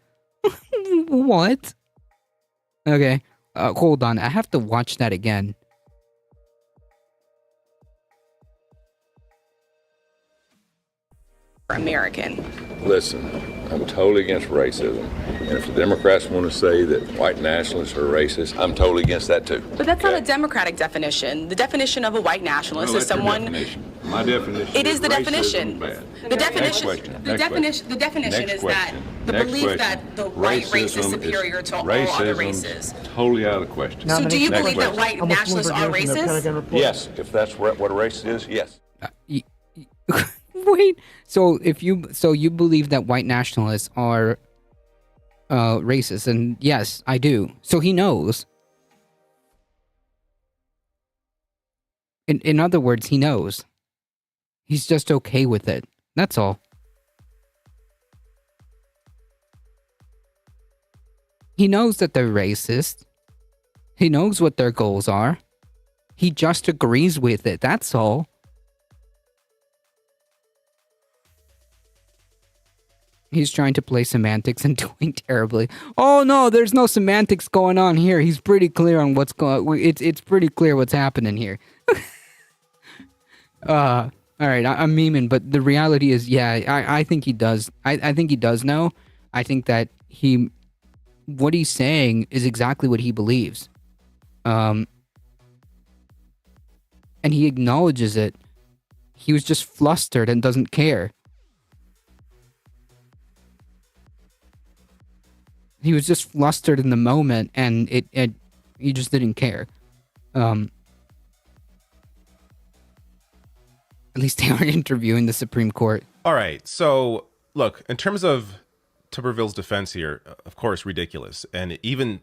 Speaker 2: What? Okay. Hold on. I have to watch that again.
Speaker 7: American.
Speaker 3: Listen, I'm totally against racism. And if the Democrats want to say that white nationalists are racist, I'm totally against that too.
Speaker 7: But that's not a
Speaker 3: Okay?
Speaker 7: democratic definition. The definition of a white nationalist
Speaker 3: Well,
Speaker 7: is
Speaker 3: that's your
Speaker 7: someone.
Speaker 3: definition. My definition.
Speaker 7: It is the
Speaker 3: racism
Speaker 7: definition.
Speaker 3: bad.
Speaker 7: The definition.
Speaker 3: question.
Speaker 7: The
Speaker 3: Next
Speaker 7: definition.
Speaker 3: question.
Speaker 7: The definition
Speaker 3: Next
Speaker 7: is that
Speaker 3: question.
Speaker 7: the
Speaker 3: Next
Speaker 7: belief
Speaker 3: question.
Speaker 7: that the white race is
Speaker 3: Racism
Speaker 7: superior to all
Speaker 3: racism
Speaker 7: other races.
Speaker 3: Totally out of the question.
Speaker 7: So do you
Speaker 3: Next
Speaker 7: believe that
Speaker 3: question.
Speaker 7: white nationalists are racist?
Speaker 3: Yes, if that's what a race is, yes.
Speaker 2: Wait. So you believe that white nationalists are racist, and yes, I do. So he knows. In other words, he knows. He's just okay with it. That's all. He knows that they're racist. He knows what their goals are. He just agrees with it. That's all. He's trying to play semantics and doing terribly. Oh no, there's no semantics going on here. He's pretty clear on what's going. It's pretty clear what's happening here. All right, I'm memeing, but the reality is, yeah, I think he does. I think he does know. I think that what he's saying is exactly what he believes. And he acknowledges it. He was just flustered and doesn't care. He was just flustered in the moment, and he just didn't care. At least they are interviewing the Supreme Court.
Speaker 4: All right. So, look, in terms of Tuberville's defense here, of course, ridiculous. And even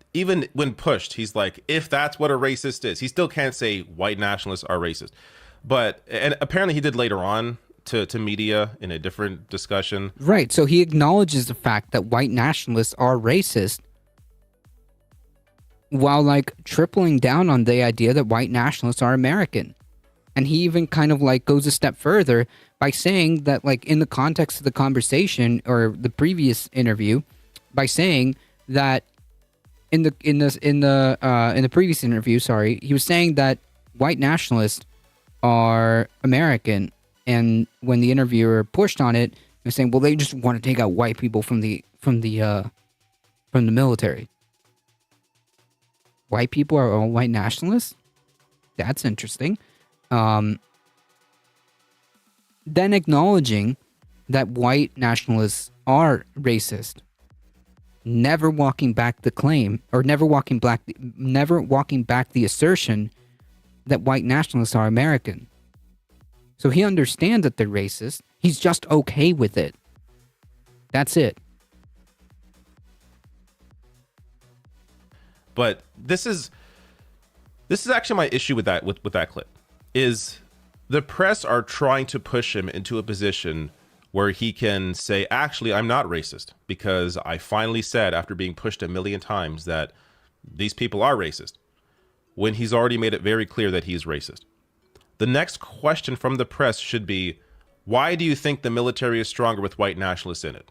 Speaker 4: when pushed, he's like, if that's what a racist is, he still can't say white nationalists are racist. And apparently he did later on to media in a different discussion.
Speaker 2: Right. So he acknowledges the fact that white nationalists are racist, while like tripling down on the idea that white nationalists are American. And he even kind of like goes a step further by saying that, like, in the context of the conversation or the previous interview, by saying that in the previous interview, he was saying that white nationalists are American. And when the interviewer pushed on it, he was saying, well, they just want to take out white people from the military. White people are all white nationalists? That's interesting. Then acknowledging that white nationalists are racist, never walking back the claim, or never walking back the assertion that white nationalists are American. So he understands that they're racist. He's just okay with it. That's it.
Speaker 4: But this is actually my issue with that clip. Is the press are trying to push him into a position where he can say, actually, I'm not racist, because I finally said, after being pushed a million times, that these people are racist, when he's already made it very clear that he's racist. The next question from the press should be, why do you think the military is stronger with white nationalists in it?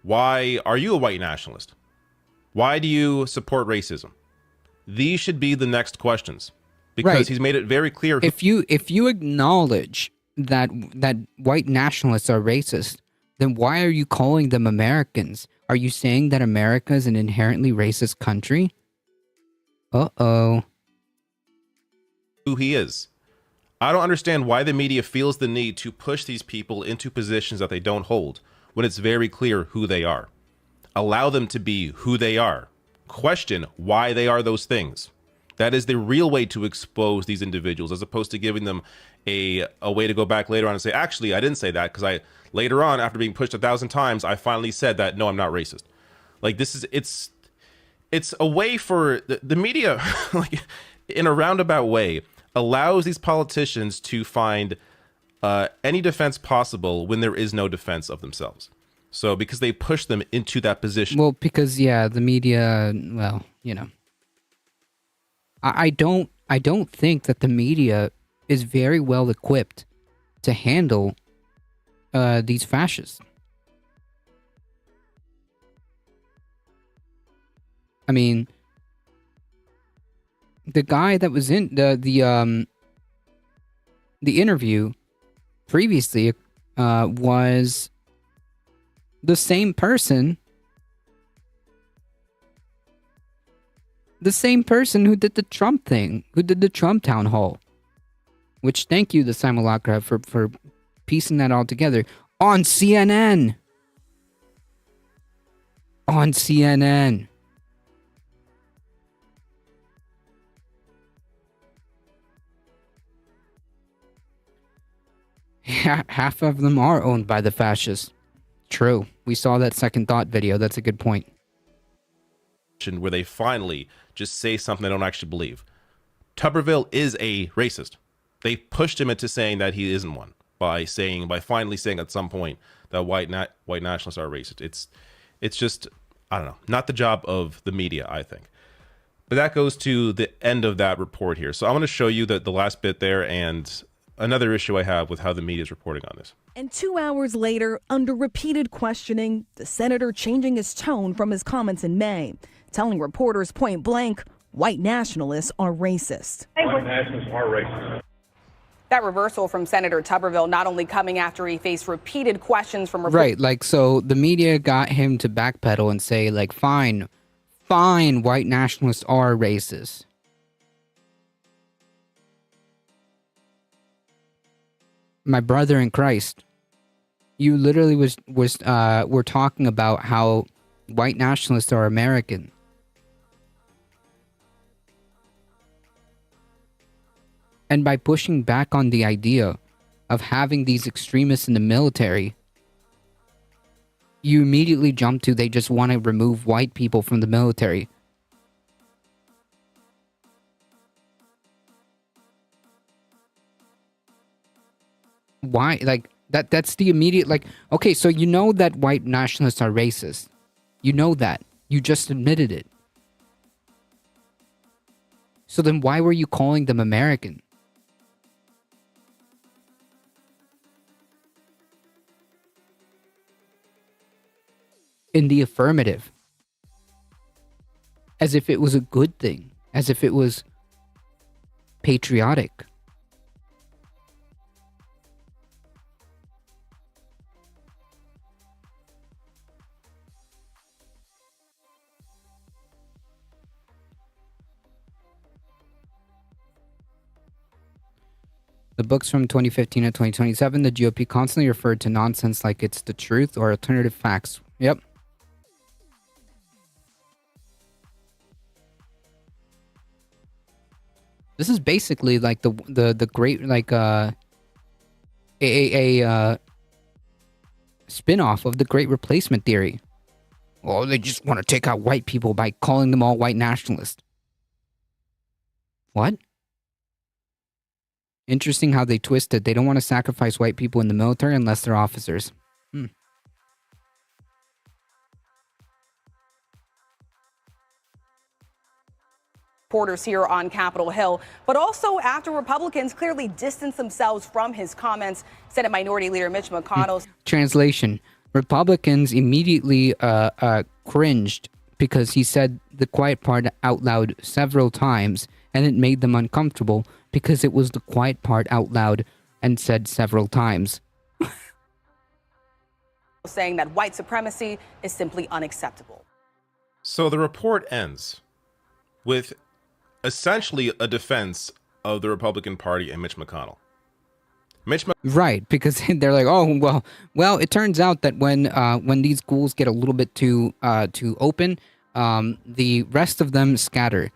Speaker 4: Why are you a white nationalist? Why do you support racism? These should be the next questions, because
Speaker 2: Right.
Speaker 4: he's made it very clear.
Speaker 2: If you acknowledge that white nationalists are racist, then why are you calling them Americans? Are you saying that America is an inherently racist country? Uh-oh.
Speaker 4: Who he is. I don't understand why the media feels the need to push these people into positions that they don't hold when it's very clear who they are. Allow them to be who they are. Question why they are those things. That is the real way to expose these individuals, as opposed to giving them a way to go back later on and say, actually, I didn't say that, because I later on, after being pushed 1,000 times, I finally said that, no, I'm not racist. Like, this is, it's a way for the media, like, in a roundabout way, allows these politicians to find any defense possible when there is no defense of themselves. So because they push them into that position.
Speaker 2: Well, because the media, well, I don't think that the media is very well equipped to handle these fascists. I mean, the guy that was in the interview previously was the same person who did the Trump thing, who did the Trump town hall. Which, thank you, the Simulacra, for piecing that all together on CNN. On CNN. Half of them are owned by the fascists. True. We saw that Second Thought video. That's a good point.
Speaker 4: Where they finally just say something they don't actually believe. Tuberville is a racist. They pushed him into saying that he isn't one by finally saying at some point that white nationalists are racist. It's just, I don't know, not the job of the media, I think. But that goes to the end of that report here. So I want to show you the last bit there and another issue I have with how the media is reporting on this.
Speaker 8: And 2 hours later, under repeated questioning, the senator changing his tone from his comments in May, telling reporters point blank, white nationalists are racist.
Speaker 9: White nationalists are racist.
Speaker 7: That reversal from Senator Tuberville not only coming after he faced repeated questions from reporters.
Speaker 2: Right, like, so the media got him to backpedal and say, like, fine, white nationalists are racist. My brother in Christ, you literally were talking about how white nationalists are American. And by pushing back on the idea of having these extremists in the military, you immediately jump to they just want to remove white people from the military. Why? Like, that's the immediate, like, okay, so you know that white nationalists are racist. You know that. You just admitted it. So then why were you calling them American? In the affirmative. As if it was a good thing. As if it was patriotic. The books from 2015 to 2027, the GOP constantly referred to nonsense like it's the truth or alternative facts. Yep. This is basically like the great, like, a spin-off of the Great Replacement Theory. Oh, they just want to take out white people by calling them all white nationalists. What? Interesting how they twist it. They don't want to sacrifice white people in the military unless they're officers.
Speaker 7: Reporters here on Capitol Hill, but also after Republicans clearly distanced themselves from his comments. Senate Minority Leader Mitch McConnell.
Speaker 2: Translation: Republicans immediately cringed because he said the quiet part out loud several times, and it made them uncomfortable because it was the quiet part out loud and said several times.
Speaker 7: Saying that white supremacy is simply unacceptable.
Speaker 4: So the report ends with essentially a defense of the Republican Party and Mitch McConnell.
Speaker 2: Right, because they're like, oh, well, it turns out that when these schools get a little bit too open, the rest of them scatter.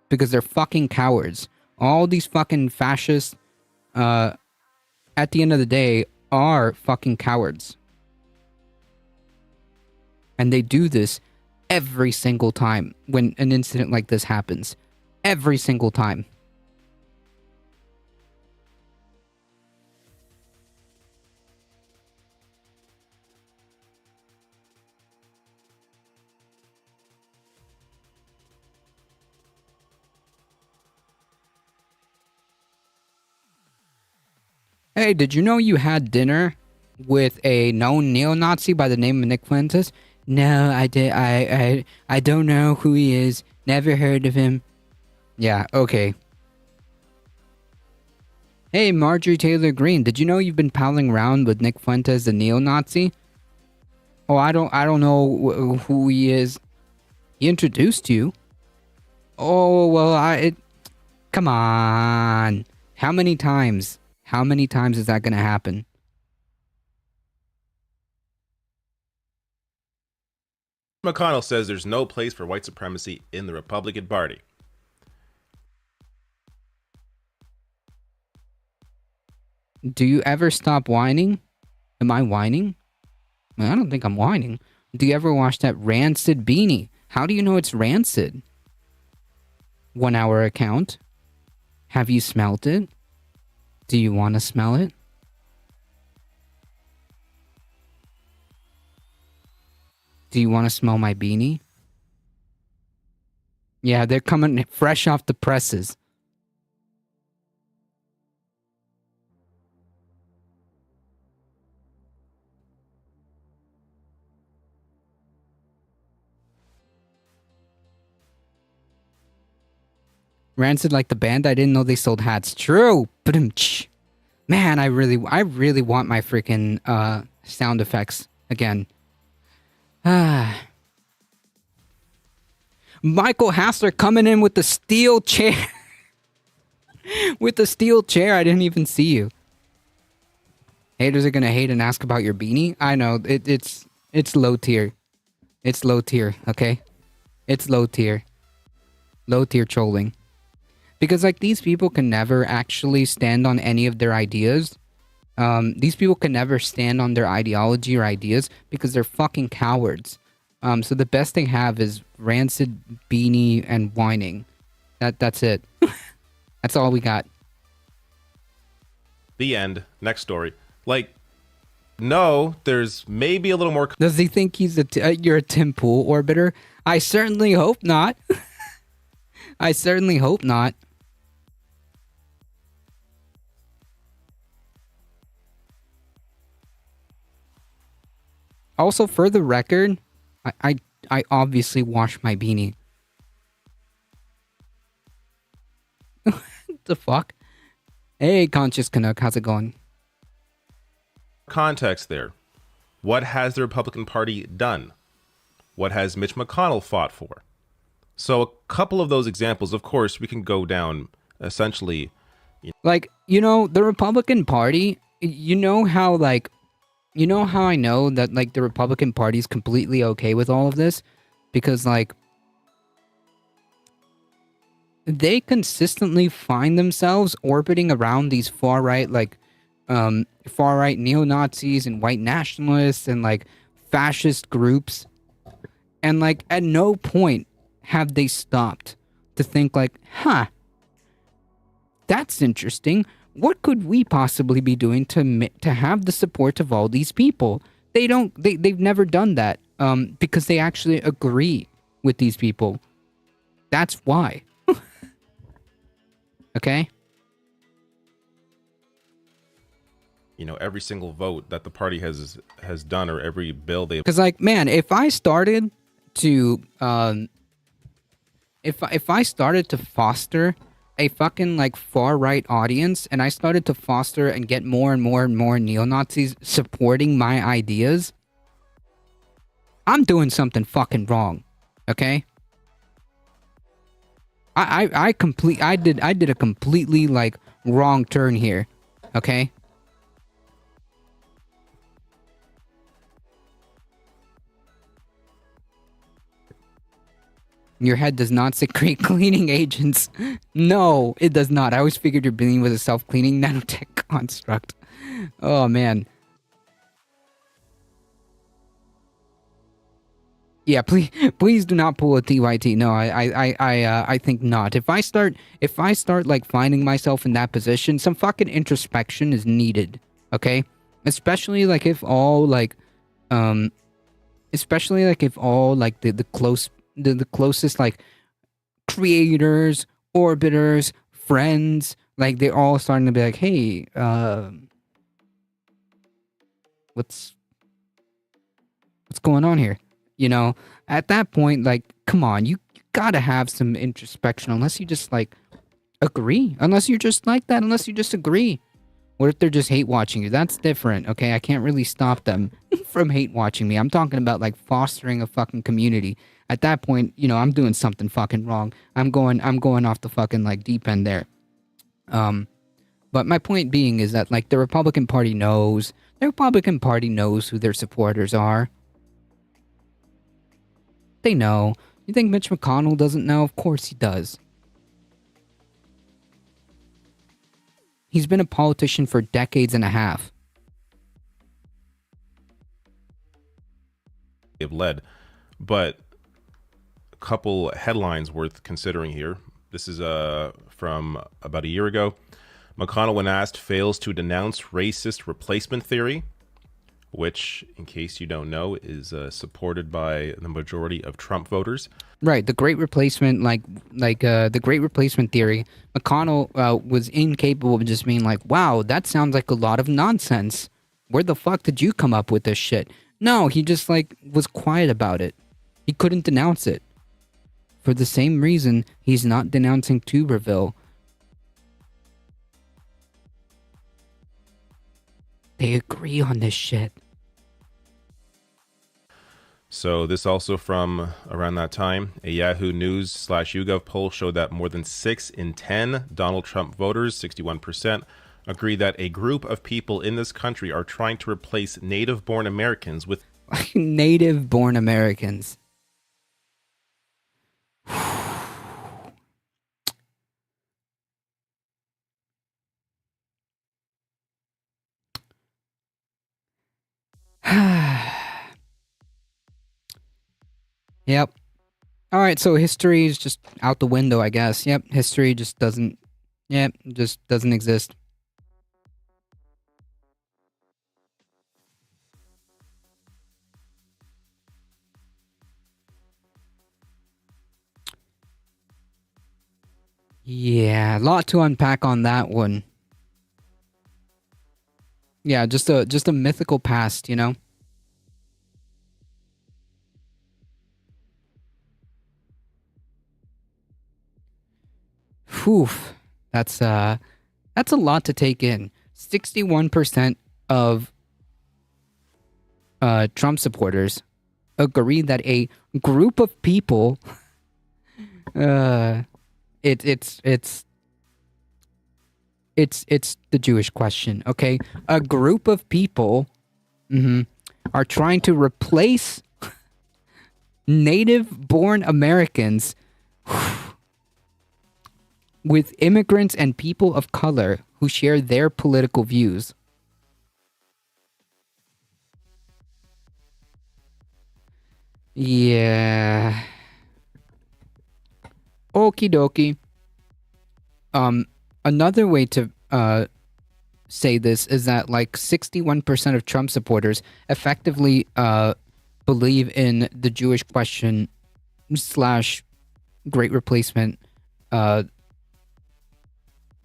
Speaker 2: because they're fucking cowards. All these fucking fascists, at the end of the day, are fucking cowards. And they do this every single time when an incident like this happens. Every single time. Hey, did you know you had dinner with a known neo-Nazi by the name of Nick Fuentes? No, I did. I don't know who he is. Never heard of him. Yeah, okay. Hey, Marjorie Taylor Greene, did you know you've been palling around with Nick Fuentes, the neo-Nazi? Oh, I don't know who he is. He introduced you. Oh, well, come on. How many times? How many times is that going to happen?
Speaker 4: McConnell says there's no place for white supremacy in the Republican Party.
Speaker 2: Do you ever stop whining? Am I whining? I don't think I'm whining. Do you ever watch that Rancid beanie? How do you know it's rancid? 1 hour account. Have you smelt it? Do you want to smell it? Do you want to smell my beanie? Yeah, they're coming fresh off the presses. Rancid like the band? I didn't know they sold hats. True. Man, I really want my freaking sound effects again. Michael Hassler coming in with the steel chair. With the steel chair, I didn't even see you. Haters are gonna hate and ask about your beanie. I know it's low tier. It's low tier, okay? It's low tier. Low tier trolling. Because like these people can never actually stand on any of their ideas. These people can never stand on their ideology or ideas because they're fucking cowards. So the best they have is rancid beanie and whining. That's it. That's all we got.
Speaker 4: The end. Next story. Like, no, there's maybe a little more.
Speaker 2: Does he think he's you're a Tim Pool orbiter? I certainly hope not. I certainly hope not. Also, for the record, I obviously wash my beanie. The fuck? Hey, Conscious Canuck, how's it going?
Speaker 4: Context there. What has the Republican Party done? What has Mitch McConnell fought for? So a couple of those examples, of course, we can go down essentially.
Speaker 2: Like, the Republican Party, you know how I know that, like, the Republican Party is completely okay with all of this? Because, like, they consistently find themselves orbiting around these far-right, far-right neo-Nazis and white nationalists and, like, fascist groups. And, like, at no point have they stopped to think, like, that's interesting. What could we possibly be doing to have the support of all these people? They've never done that because they actually agree with these people. That's why. Okay?
Speaker 4: Every single vote that the party has done, or every bill they...
Speaker 2: Because, like, man, if I started to if I started to foster a fucking, like, far-right audience, and I started to foster and get more and more and more neo-Nazis supporting my ideas, I'm doing something fucking wrong, okay? I did a completely, like, wrong turn here, okay? Your head does not secrete cleaning agents. No, it does not. I always figured your brain was a self-cleaning nanotech construct. Oh, man. Yeah, please do not pull a TYT. No, I think not. If I start like finding myself in that position, some fucking introspection is needed. Okay, especially like if all like, the closest like creators, orbiters, friends, like they're all starting to be like, hey, what's going on here? You know, at that point, like, come on, you gotta have some introspection, unless you just, like, agree. Unless you're just like that, unless you just agree. What if they're just hate watching you? That's different, okay? I can't really stop them from hate watching me. I'm talking about, like, fostering a fucking community. At that point, you know, I'm doing something fucking wrong. I'm going off the fucking, like, deep end there. But my point being is that, like, the Republican Party knows who their supporters are. They know. You think Mitch McConnell doesn't know? Of course he does. He's been a politician for decades and a half.
Speaker 4: They've led. But a couple headlines worth considering here. This is from about a year ago. McConnell, when asked, fails to denounce racist replacement theory, which, in case you don't know, is supported by the majority of Trump voters.
Speaker 2: Right, the Great Replacement, the Great Replacement theory. McConnell was incapable of just being like, "Wow, that sounds like a lot of nonsense. Where the fuck did you come up with this shit?" No, he just like was quiet about it. He couldn't denounce it. For the same reason, he's not denouncing Tuberville. They agree on this shit.
Speaker 4: So this also from around that time, a Yahoo News / YouGov poll showed that more than 6 in 10 Donald Trump voters, 61%, agree that a group of people in this country are trying to replace native-born Americans with
Speaker 2: native-born Americans. Yep. All right, so history is just out the window, I guess. Yep, history just doesn't exist. Yeah, a lot to unpack on that one. Yeah, just a mythical past, you know? Whew. That's a lot to take in. 61% of Trump supporters agree that a group of people it's the Jewish question, okay? A group of people are trying to replace native-born Americans with immigrants and people of color who share their political views. Yeah. Okie dokie. Another way to say this is that like 61% of Trump supporters effectively believe in the Jewish question / Great Replacement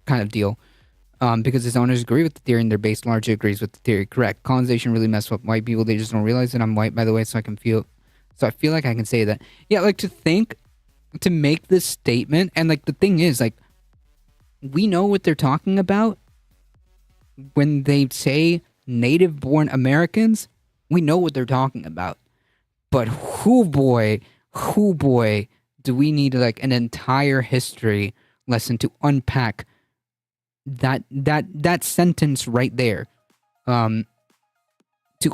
Speaker 2: kind of deal, because his owners agree with the theory and their base largely agrees with the theory. Correct. Colonization really messed up white people. They just don't realize that I'm white, by the way, so I feel like I can say that. Yeah, like to make this statement, and like the thing is, like, we know what they're talking about when they say native-born Americans. We know what they're talking about, but whoo boy, do we need like an entire history lesson to unpack that sentence right there, to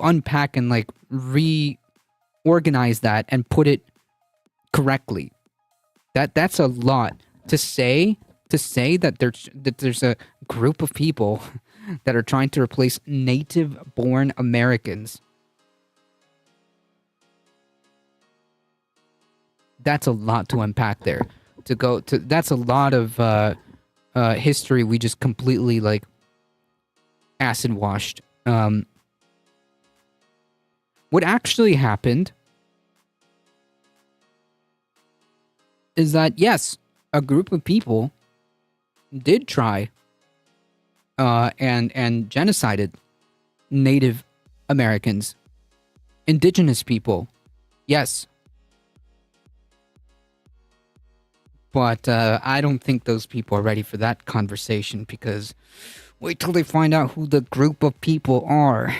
Speaker 2: unpack and like reorganize that and put it correctly. That's a lot to say. To say that there's a group of people that are trying to replace native-born Americans. That's a lot to unpack there. That's a lot of history we just completely like acid washed. What actually happened is that yes, a group of people did try and genocided Native Americans, indigenous people. Yes. But I don't think those people are ready for that conversation, because wait till they find out who the group of people are.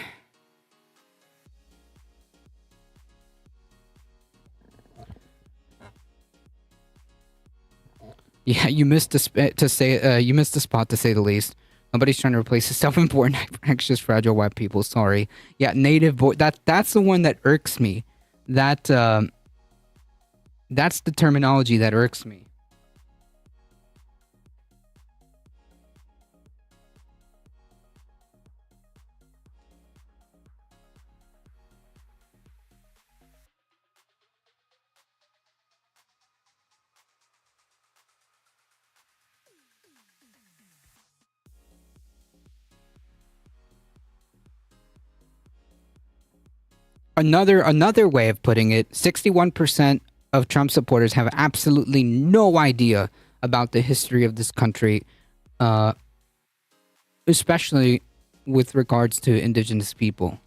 Speaker 2: Yeah, you missed a spot to say the least. Nobody's trying to replace the self-important, anxious, fragile white people. Sorry. Yeah, that's the one that irks me. That's the terminology that irks me. Another way of putting it, 61% of Trump supporters have absolutely no idea about the history of this country, especially with regards to indigenous people.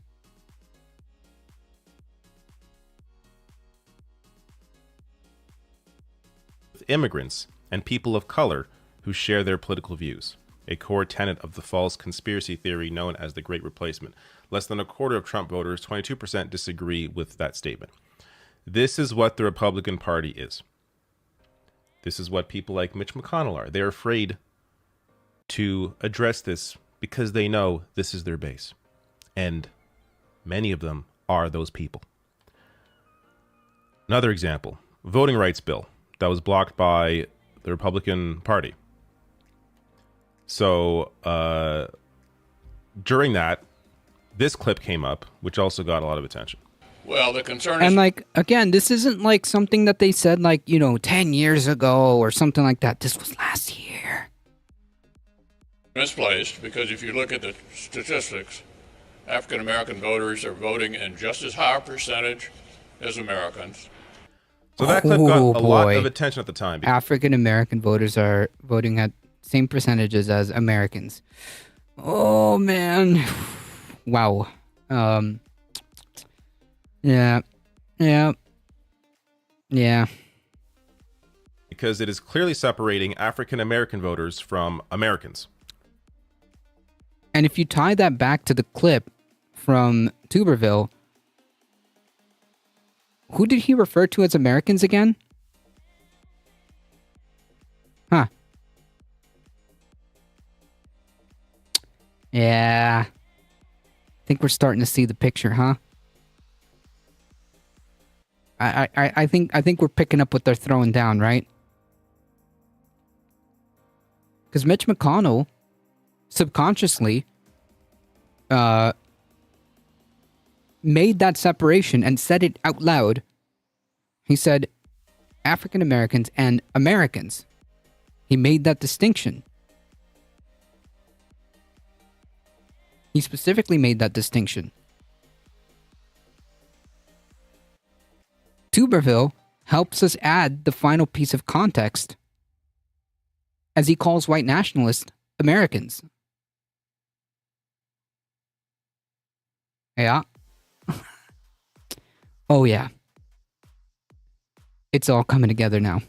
Speaker 4: Immigrants and people of color who share their political views, a core tenet of the false conspiracy theory known as the Great Replacement. Less than a quarter of Trump voters, 22%, disagree with that statement. This is what the Republican Party is. This is what people like Mitch McConnell are. They're afraid to address this because they know this is their base. And many of them are those people. Another example, voting rights bill that was blocked by the Republican Party. So during that, this clip came up, which also got a lot of attention.
Speaker 10: Well, the concern is...
Speaker 2: And like, again, this isn't like something that they said like, 10 years ago or something like that. This was last year.
Speaker 10: Misplaced, because if you look at the statistics, African American voters are voting in just as high a percentage as Americans.
Speaker 4: So that clip got a lot of attention at the time.
Speaker 2: African American voters are voting at same percentages as Americans. Oh man. Wow. Yeah.
Speaker 4: Because it is clearly separating African American voters from Americans.
Speaker 2: And if you tie that back to the clip from Tuberville, who did he refer to as Americans again? Huh. Yeah. I think we're starting to see the picture, huh? I think we're picking up what they're throwing down, right? Because Mitch McConnell subconsciously made that separation and said it out loud. He said African Americans and Americans. He made that distinction. He specifically made that distinction. Tuberville helps us add the final piece of context as he calls white nationalists Americans. Yeah. Oh yeah. It's all coming together now.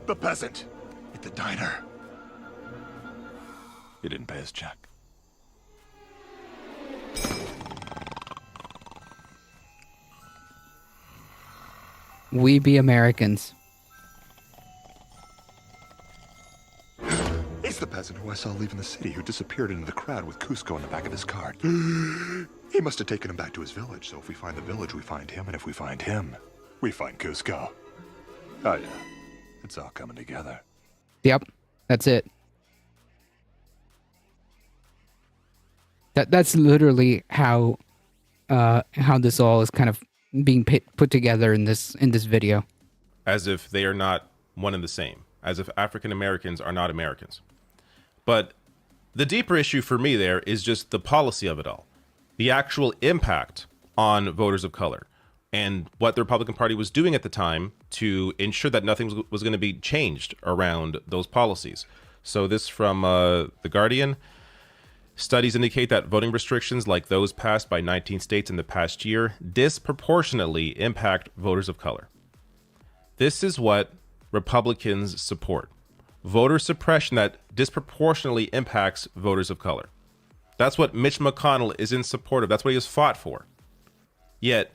Speaker 11: The peasant at the diner. He didn't pay his check.
Speaker 2: We be Americans.
Speaker 11: It's the peasant who I saw leaving the city who disappeared into the crowd with Cusco in the back of his cart. He must have taken him back to his village, so if we find the village, we find him, and if we find him, we find Cusco. Oh yeah, it's all coming together.
Speaker 2: Yep, that's it. That's literally how this all is kind of being put together in this video.
Speaker 4: As if they are not one and the same. As if African Americans are not Americans. But the deeper issue for me there is just the policy of it all. The actual impact on voters of color and what the Republican Party was doing at the time to ensure that nothing was going to be changed around those policies. So this from The Guardian. Studies indicate that voting restrictions like those passed by 19 states in the past year disproportionately impact voters of color. This is what Republicans support. Voter suppression that disproportionately impacts voters of color. That's what Mitch McConnell is in support of. That's what he has fought for. Yet,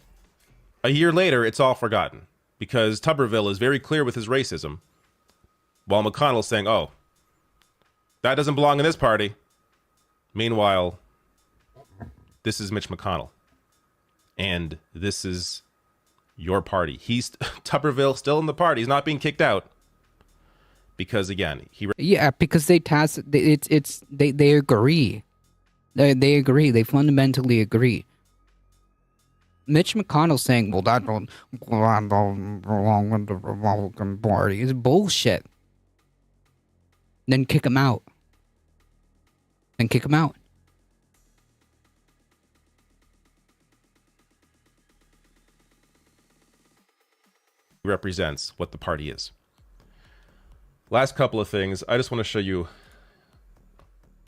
Speaker 4: a year later, it's all forgotten because Tuberville is very clear with his racism, while McConnell's saying, oh, that doesn't belong in this party. Meanwhile, this is Mitch McConnell, and this is your party. He's Tuberville still in the party. He's not being kicked out because again,
Speaker 2: because they they agree. They agree. They fundamentally agree. Mitch McConnell saying, "Well, that don't belong with the Republican Party," is bullshit. Then kick him out. Then kick him out.
Speaker 4: Represents what the party is. Last couple of things. I just want to show you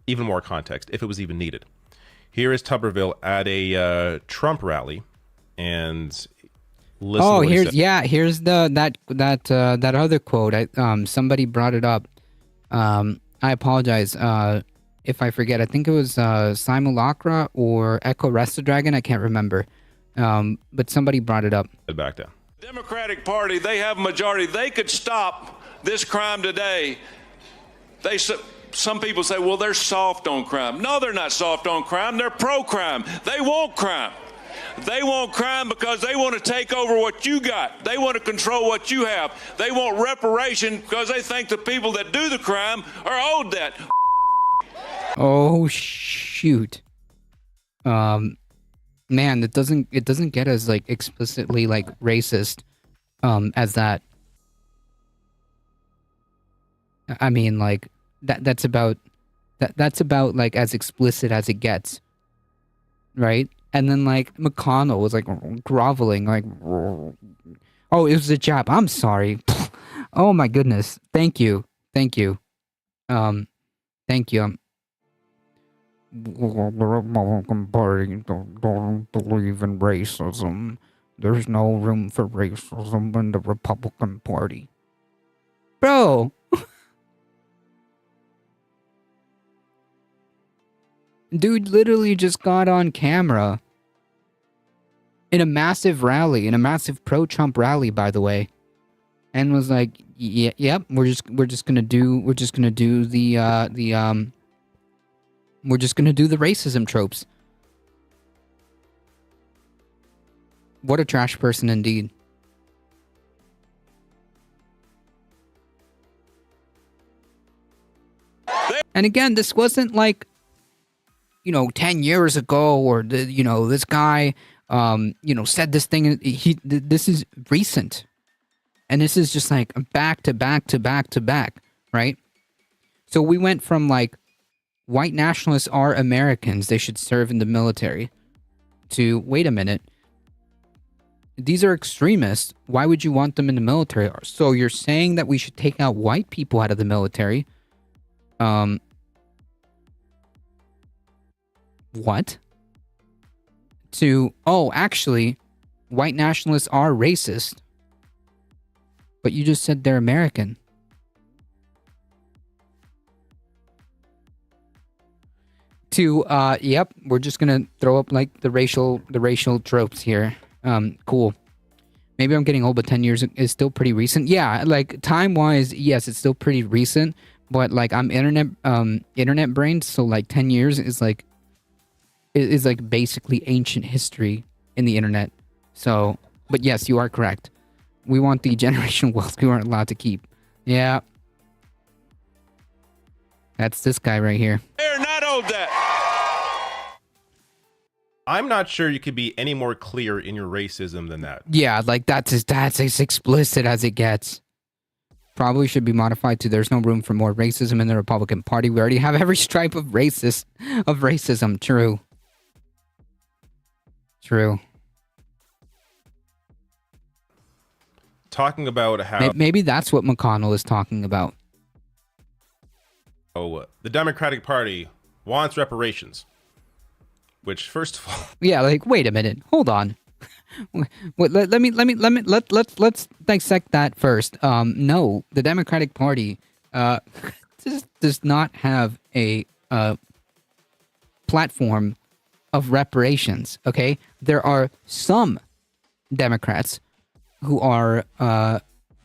Speaker 4: even more context, if it was even needed. Here is Tuberville at a Trump rally, and listen.
Speaker 2: Oh,
Speaker 4: to what he
Speaker 2: here's
Speaker 4: said.
Speaker 2: here's that other quote. Somebody brought it up. I apologize if I forget. I think it was Simulacra or Echo Resta Dragon. I can't remember. But somebody brought it up.
Speaker 4: Back down.
Speaker 3: Democratic Party, they have a majority. They could stop this crime today. Some people say, well, they're soft on crime. No, they're not soft on crime. They're pro-crime. They want crime. They want crime because they want to take over what you got. They want to control what you have. They want reparation because they think the people that do the crime are owed that.
Speaker 2: Oh shoot. Man, it doesn't get as like explicitly like racist as that. I mean, like that's about like as explicit as it gets. Right? And then like McConnell was like groveling like, oh, it was a jab. I'm sorry. Oh my goodness. Thank you. Thank you. Thank you. The Republican Party don't believe in racism. There's no room for racism in the Republican Party. Bro! Dude literally just got on camera in a massive rally, in a massive pro-Trump rally, by the way, and was like, "Yep, we're just gonna do the racism tropes." What a trash person indeed. And again, this wasn't like, 10 years ago, or this guy, said this thing. This is recent, and this is just like back to back to back to back, right? So we went from like, white nationalists are Americans, they should serve in the military, to, wait a minute, these are extremists, why would you want them in the military? So you're saying that we should take out white people out of the military? What? To, oh, actually, white nationalists are racist, but you just said they're American. to yep, we're just gonna throw up like the racial tropes here. Cool. Maybe I'm getting old, but 10 years is still pretty recent. Yeah, like time wise, yes, it's still pretty recent. But like I'm internet brained, so like 10 years is like basically ancient history in the internet. So, but yes, you are correct. We want the generational wealth we weren't allowed to keep. Yeah. That's this guy right here.
Speaker 3: They're not owed that.
Speaker 4: I'm not sure you could be any more clear in your racism than that.
Speaker 2: Yeah, like that's as explicit as it gets. Probably should be modified to there's no room for more racism in the Republican Party. We already have every stripe of racism. True.
Speaker 4: Talking about how
Speaker 2: maybe that's what McConnell is talking about.
Speaker 4: The Democratic Party wants reparations. Which, first of all,
Speaker 2: yeah, like wait a minute, hold on. Let's dissect that first. No, the Democratic Party does not have a platform of reparations. Okay, there are some Democrats who are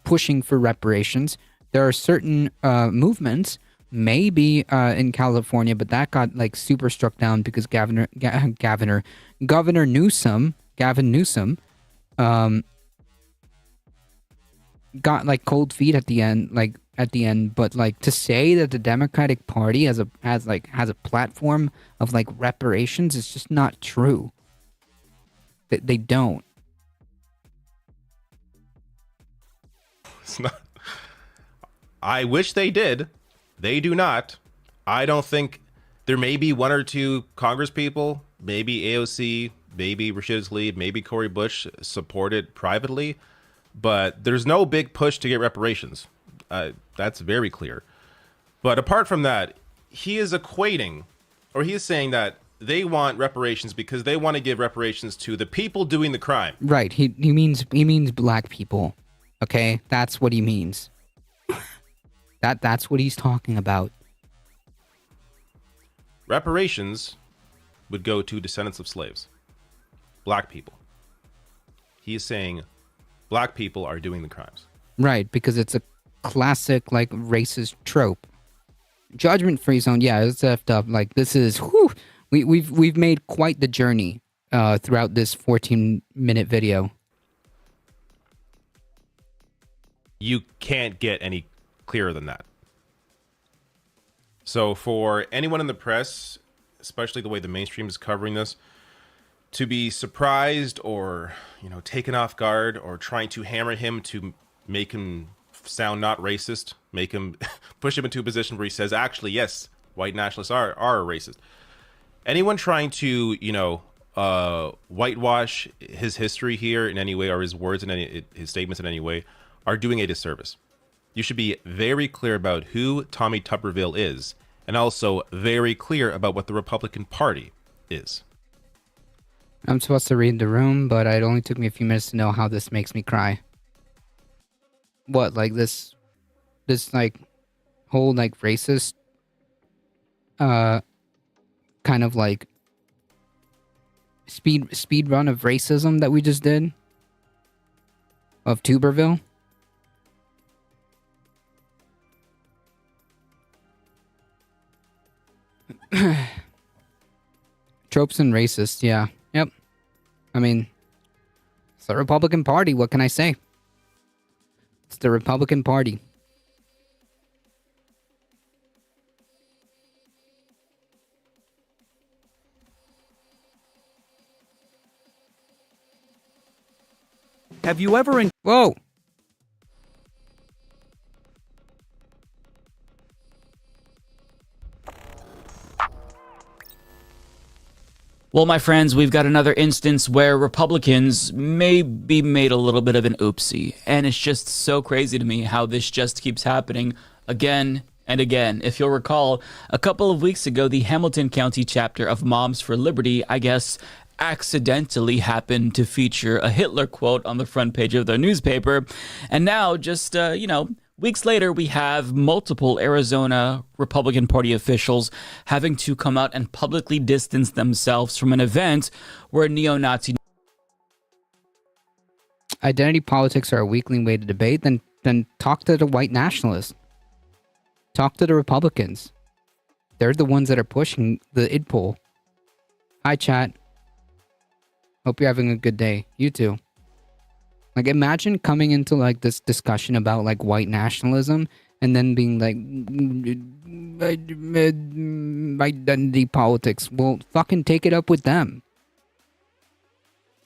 Speaker 2: pushing for reparations. There are certain movements, maybe in California, but that got like super struck down because Gavin Newsom, got like cold feet at the end. But like to say that the Democratic Party has a platform of like reparations is just not true. They don't.
Speaker 4: It's not. I wish they did. They do not. I don't think there may be one or two Congress people, maybe AOC, maybe Rashida Tlaib, maybe Cori Bush support it privately, but there's no big push to get reparations. That's very clear. But apart from that, he is equating, or he is saying that they want reparations because they want to give reparations to the people doing the crime.
Speaker 2: Right. He means black people. Okay, that's what he means. That's what he's talking about.
Speaker 4: Reparations would go to descendants of slaves, black people. He is saying black people are doing the crimes.
Speaker 2: Right, because it's a classic like racist trope. Judgment-free zone, yeah, it's effed up. Like this is, we've made quite the journey throughout this 14-minute video.
Speaker 4: You can't get any clearer than that. So for anyone in the press, especially the way the mainstream is covering this, to be surprised or, taken off guard or trying to hammer him to make him sound not racist, make him push him into a position where he says, actually, yes, white nationalists are racist. Anyone trying to, whitewash his history here in any way, or his words in his statements in any way, are doing a disservice. You should be very clear about who Tommy Tuberville is, and also very clear about what the Republican Party is.
Speaker 2: I'm supposed to read the room, but it only took me a few minutes to know how this makes me cry. What, like this like whole like racist kind of like speed run of racism that we just did of Tuberville? Tropes and racist, yeah. Yep. I mean, it's the Republican Party, what can I say? It's the Republican Party.
Speaker 12: Have you ever
Speaker 2: Whoa!
Speaker 13: Well, my friends, we've got another instance where Republicans may be made a little bit of an oopsie. And it's just so crazy to me how this just keeps happening again and again. If you'll recall, a couple of weeks ago, the Hamilton County chapter of Moms for Liberty, I guess, accidentally happened to feature a Hitler quote on the front page of their newspaper. And now, just, Weeks later, we have multiple Arizona Republican Party officials having to come out and publicly distance themselves from an event where neo-Nazi
Speaker 2: identity politics are a weakling way to debate, then talk to the white nationalists. Talk to the Republicans. They're the ones that are pushing the id poll. Hi, chat. Hope you're having a good day. You too. Like, imagine coming into like this discussion about like white nationalism and then being like identity politics. Well, fucking take it up with them.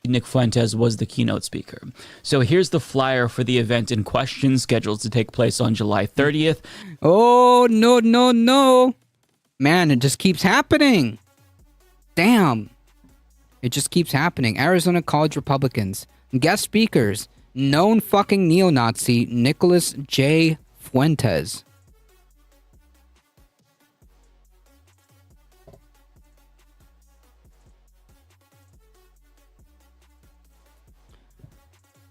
Speaker 13: Nick Fuentes was the keynote speaker. So here's the flyer for the event in question, scheduled to take place on July 30th.
Speaker 2: Oh, no. Man, it just keeps happening. Damn. It just keeps happening. Arizona College Republicans. Guest speakers. Known fucking neo-Nazi Nicholas J. Fuentes.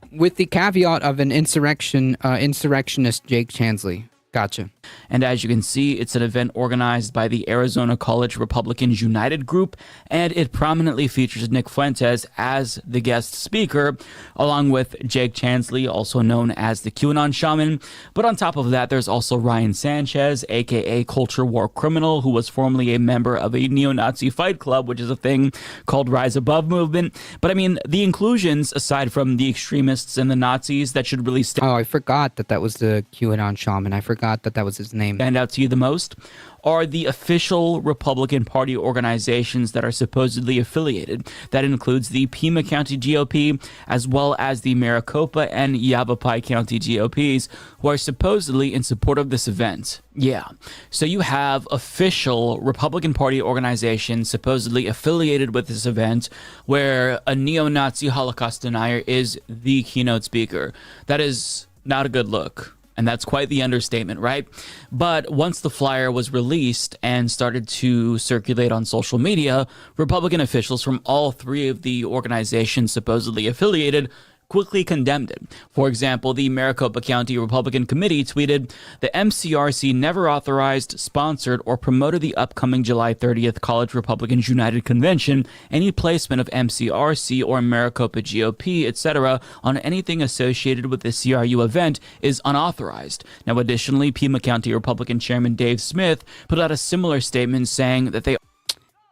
Speaker 2: With the caveat of an insurrectionist Jake Chansley. Gotcha.
Speaker 13: And as you can see, it's an event organized by the Arizona College Republicans United Group, and it prominently features Nick Fuentes as the guest speaker, along with Jake Chansley, also known as the QAnon Shaman. But on top of that, there's also Ryan Sanchez, aka Culture War Criminal, who was formerly a member of a neo-Nazi fight club, which is a thing called Rise Above movement. But I mean, the inclusions, aside from the extremists and the Nazis, that should really
Speaker 2: Oh, I forgot that was the QAnon Shaman. I forgot that was his name.
Speaker 13: Stand out to you the most are the official Republican Party organizations that are supposedly affiliated. That includes the Pima County GOP, as well as the Maricopa and Yavapai County GOPs, who are supposedly in support of this event. Yeah. So you have official Republican Party organizations supposedly affiliated with this event, where a neo-Nazi Holocaust denier is the keynote speaker. That is not a good look. And that's quite the understatement, right? But once the flyer was released and started to circulate on social media, Republican officials from all three of the organizations supposedly affiliated quickly condemned it. For example, the Maricopa County Republican Committee tweeted, "The MCRC never authorized, sponsored, or promoted the upcoming July 30th College Republicans United Convention. Any placement of MCRC or Maricopa GOP, etc. on anything associated with the CRU event is unauthorized." Now, additionally, Pima County Republican Chairman Dave Smith put out a similar statement saying that they...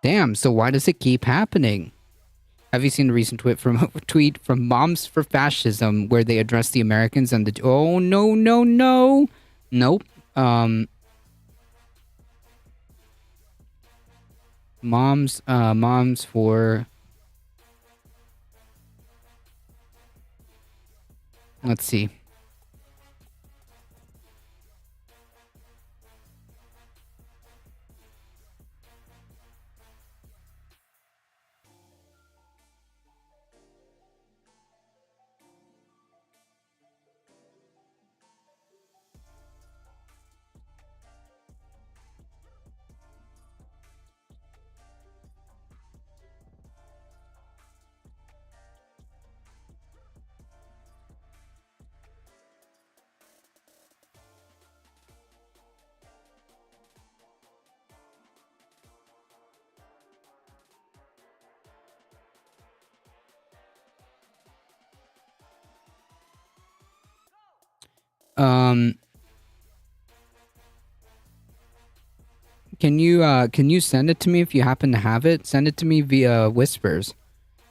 Speaker 2: Damn, so why does it keep happening? Have you seen the recent tweet from Moms for Fascism, where they address the Americans and the... Oh, no. Nope. Moms for... Let's see. Can you send it to me if you happen to have it? Send it to me via Whispers.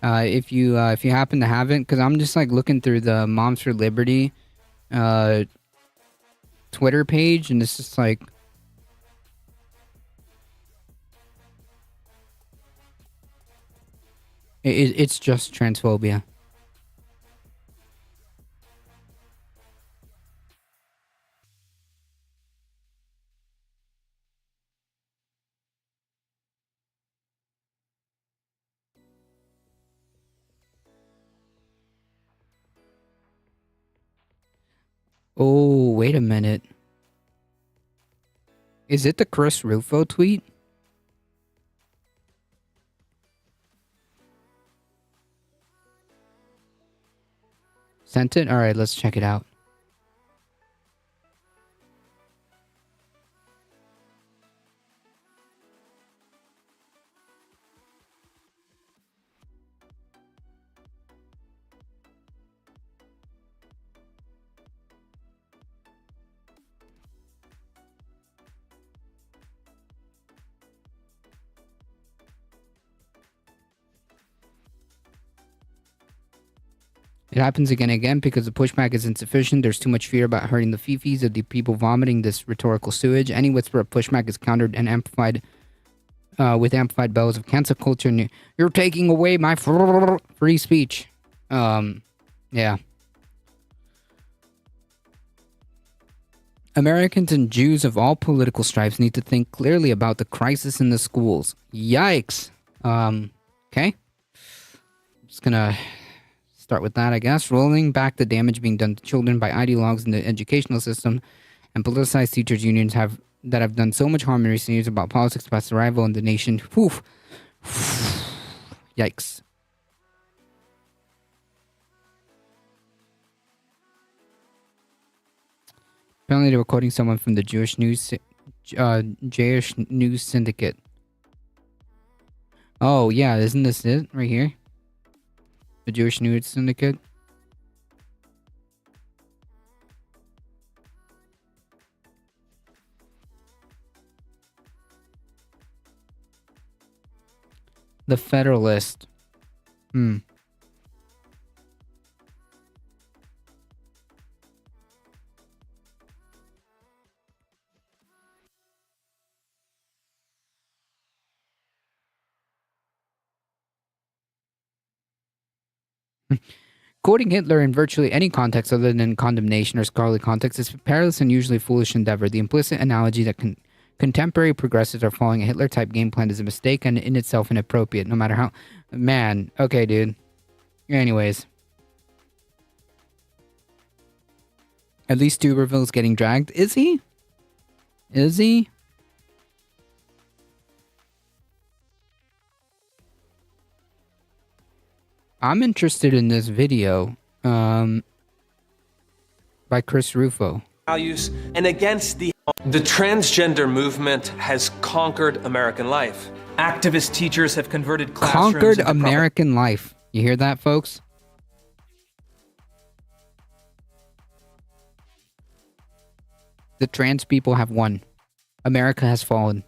Speaker 2: If you happen to have it, because I'm just like looking through the Moms for Liberty Twitter page, and it's just like it's just transphobia. Oh, wait a minute. Is it the Chris Rufo tweet? Sent it? Alright, let's check it out. It happens again and again because the pushback is insufficient. There's too much fear about hurting the fifis of the people vomiting this rhetorical sewage. Any whisper of pushback is countered and amplified with amplified bells of cancel culture. And you're taking away my free speech. Yeah. Americans and Jews of all political stripes need to think clearly about the crisis in the schools. Yikes. Okay. Just gonna start with that, I guess. Rolling back the damage being done to children by ideologues in the educational system and politicized teachers unions have done so much harm in recent years about politics past arrival in the nation. Whew. Yikes. Apparently they were quoting someone from the Jewish News Syndicate. Oh yeah, isn't this it right here? The Jewish News Syndicate. The Federalist. Quoting Hitler in virtually any context other than condemnation or scholarly context is a perilous and usually foolish endeavor. The implicit analogy that contemporary progressives are following a Hitler-type game plan is a mistake and in itself inappropriate, no matter how... Man, okay, dude. Anyways. At least Tuberville's getting dragged. Is he? Is he? I'm interested in this video by Chris Rufo.
Speaker 14: Values and against the transgender movement has conquered American life. Activist teachers have converted classrooms
Speaker 2: Conquered American life. You hear that, folks? The trans people have won. America has fallen.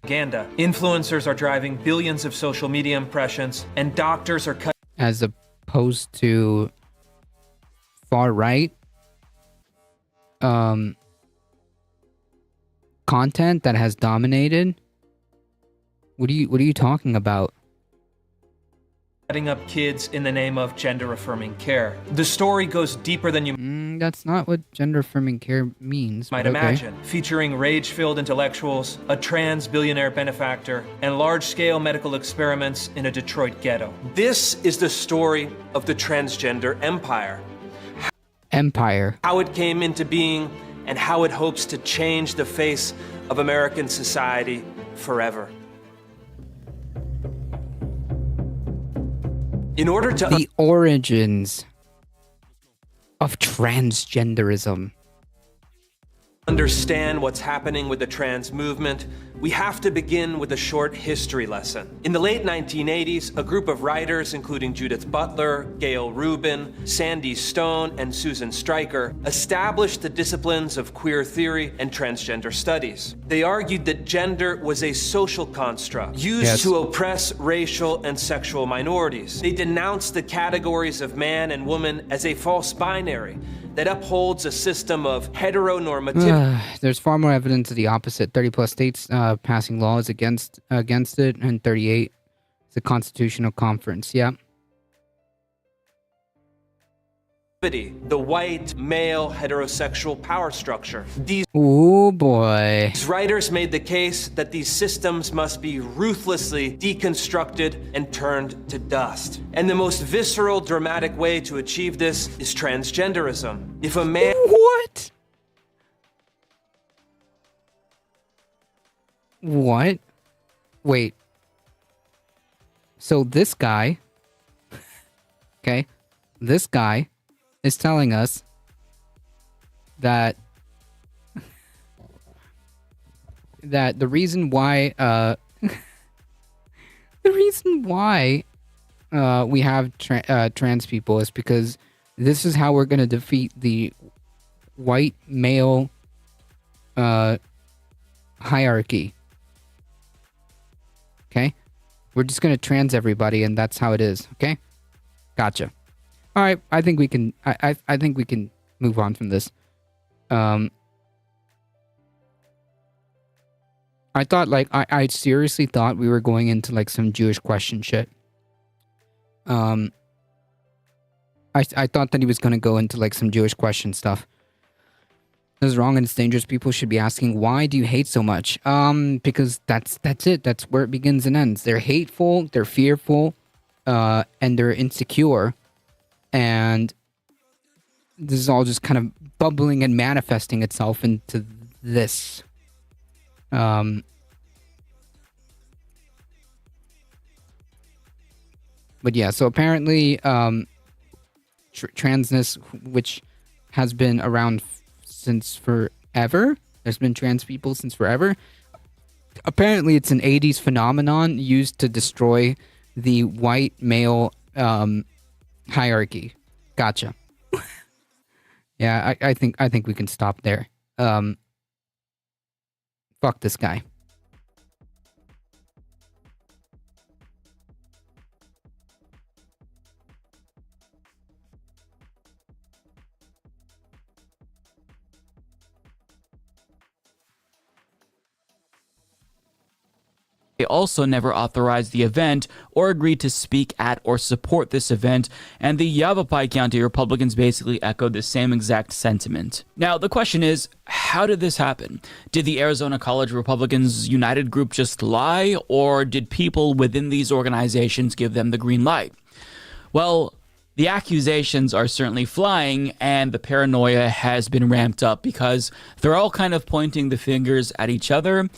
Speaker 14: Propaganda. Influencers are driving billions of social media impressions, and doctors are cutting.
Speaker 2: As opposed to far right content that has dominated. What are you talking about?
Speaker 14: Setting up kids in the name of gender-affirming care. The story goes deeper than you
Speaker 2: that's not what gender-affirming care means.
Speaker 14: might imagine. Featuring rage-filled intellectuals, a trans billionaire benefactor, and large-scale medical experiments in a Detroit ghetto. This is the story of the transgender empire. How it came into being and how it hopes to change the face of American society forever. In order to
Speaker 2: the origins of transgenderism.
Speaker 14: Understand what's happening with the trans movement, we have to begin with a short history lesson. In the late 1980s, a group of writers, including Judith Butler, Gail Rubin, Sandy Stone, and Susan Stryker, established the disciplines of queer theory and transgender studies. They argued that gender was a social construct used to oppress racial and sexual minorities. They denounced the categories of man and woman as a false binary that upholds a system of heteronormativity.
Speaker 2: There's far more evidence of the opposite. 30 plus states passing laws against it, and 38 is a constitutional conference. Yeah.
Speaker 14: The white, male, heterosexual power structure.
Speaker 2: Oh boy.
Speaker 14: These writers made the case that these systems must be ruthlessly deconstructed and turned to dust. And the most visceral, dramatic way to achieve this is transgenderism. If a man...
Speaker 2: What? What? Wait. So this guy... Okay. This guy is telling us that the reason why we have trans people is because this is how we're going to defeat the white male hierarchy. Okay? We're just going to trans everybody and that's how it is, okay? Gotcha. All right, I think we can. I think we can move on from this. I thought I seriously thought we were going into like some Jewish question shit. I thought that he was going to go into like some Jewish question stuff. This is wrong and it's dangerous. People should be asking, why do you hate so much? Because that's it. That's where it begins and ends. They're hateful, they're fearful, and they're insecure. And this is all just kind of bubbling and manifesting itself into this. But yeah, so apparently, transness, which has been around since forever. There's been trans people since forever. Apparently, it's an 80s phenomenon used to destroy the white male hierarchy. Gotcha. Yeah, I think we can stop there. Fuck this guy.
Speaker 13: They also never authorized the event or agreed to speak at or support this event, and the Yavapai County Republicans basically echoed the same exact sentiment. Now, the question is, how did this happen? Did the Arizona College Republicans United group just lie, or did people within these organizations give them the green light? Well, the accusations are certainly flying, and the paranoia has been ramped up because they're all kind of pointing the fingers at each other.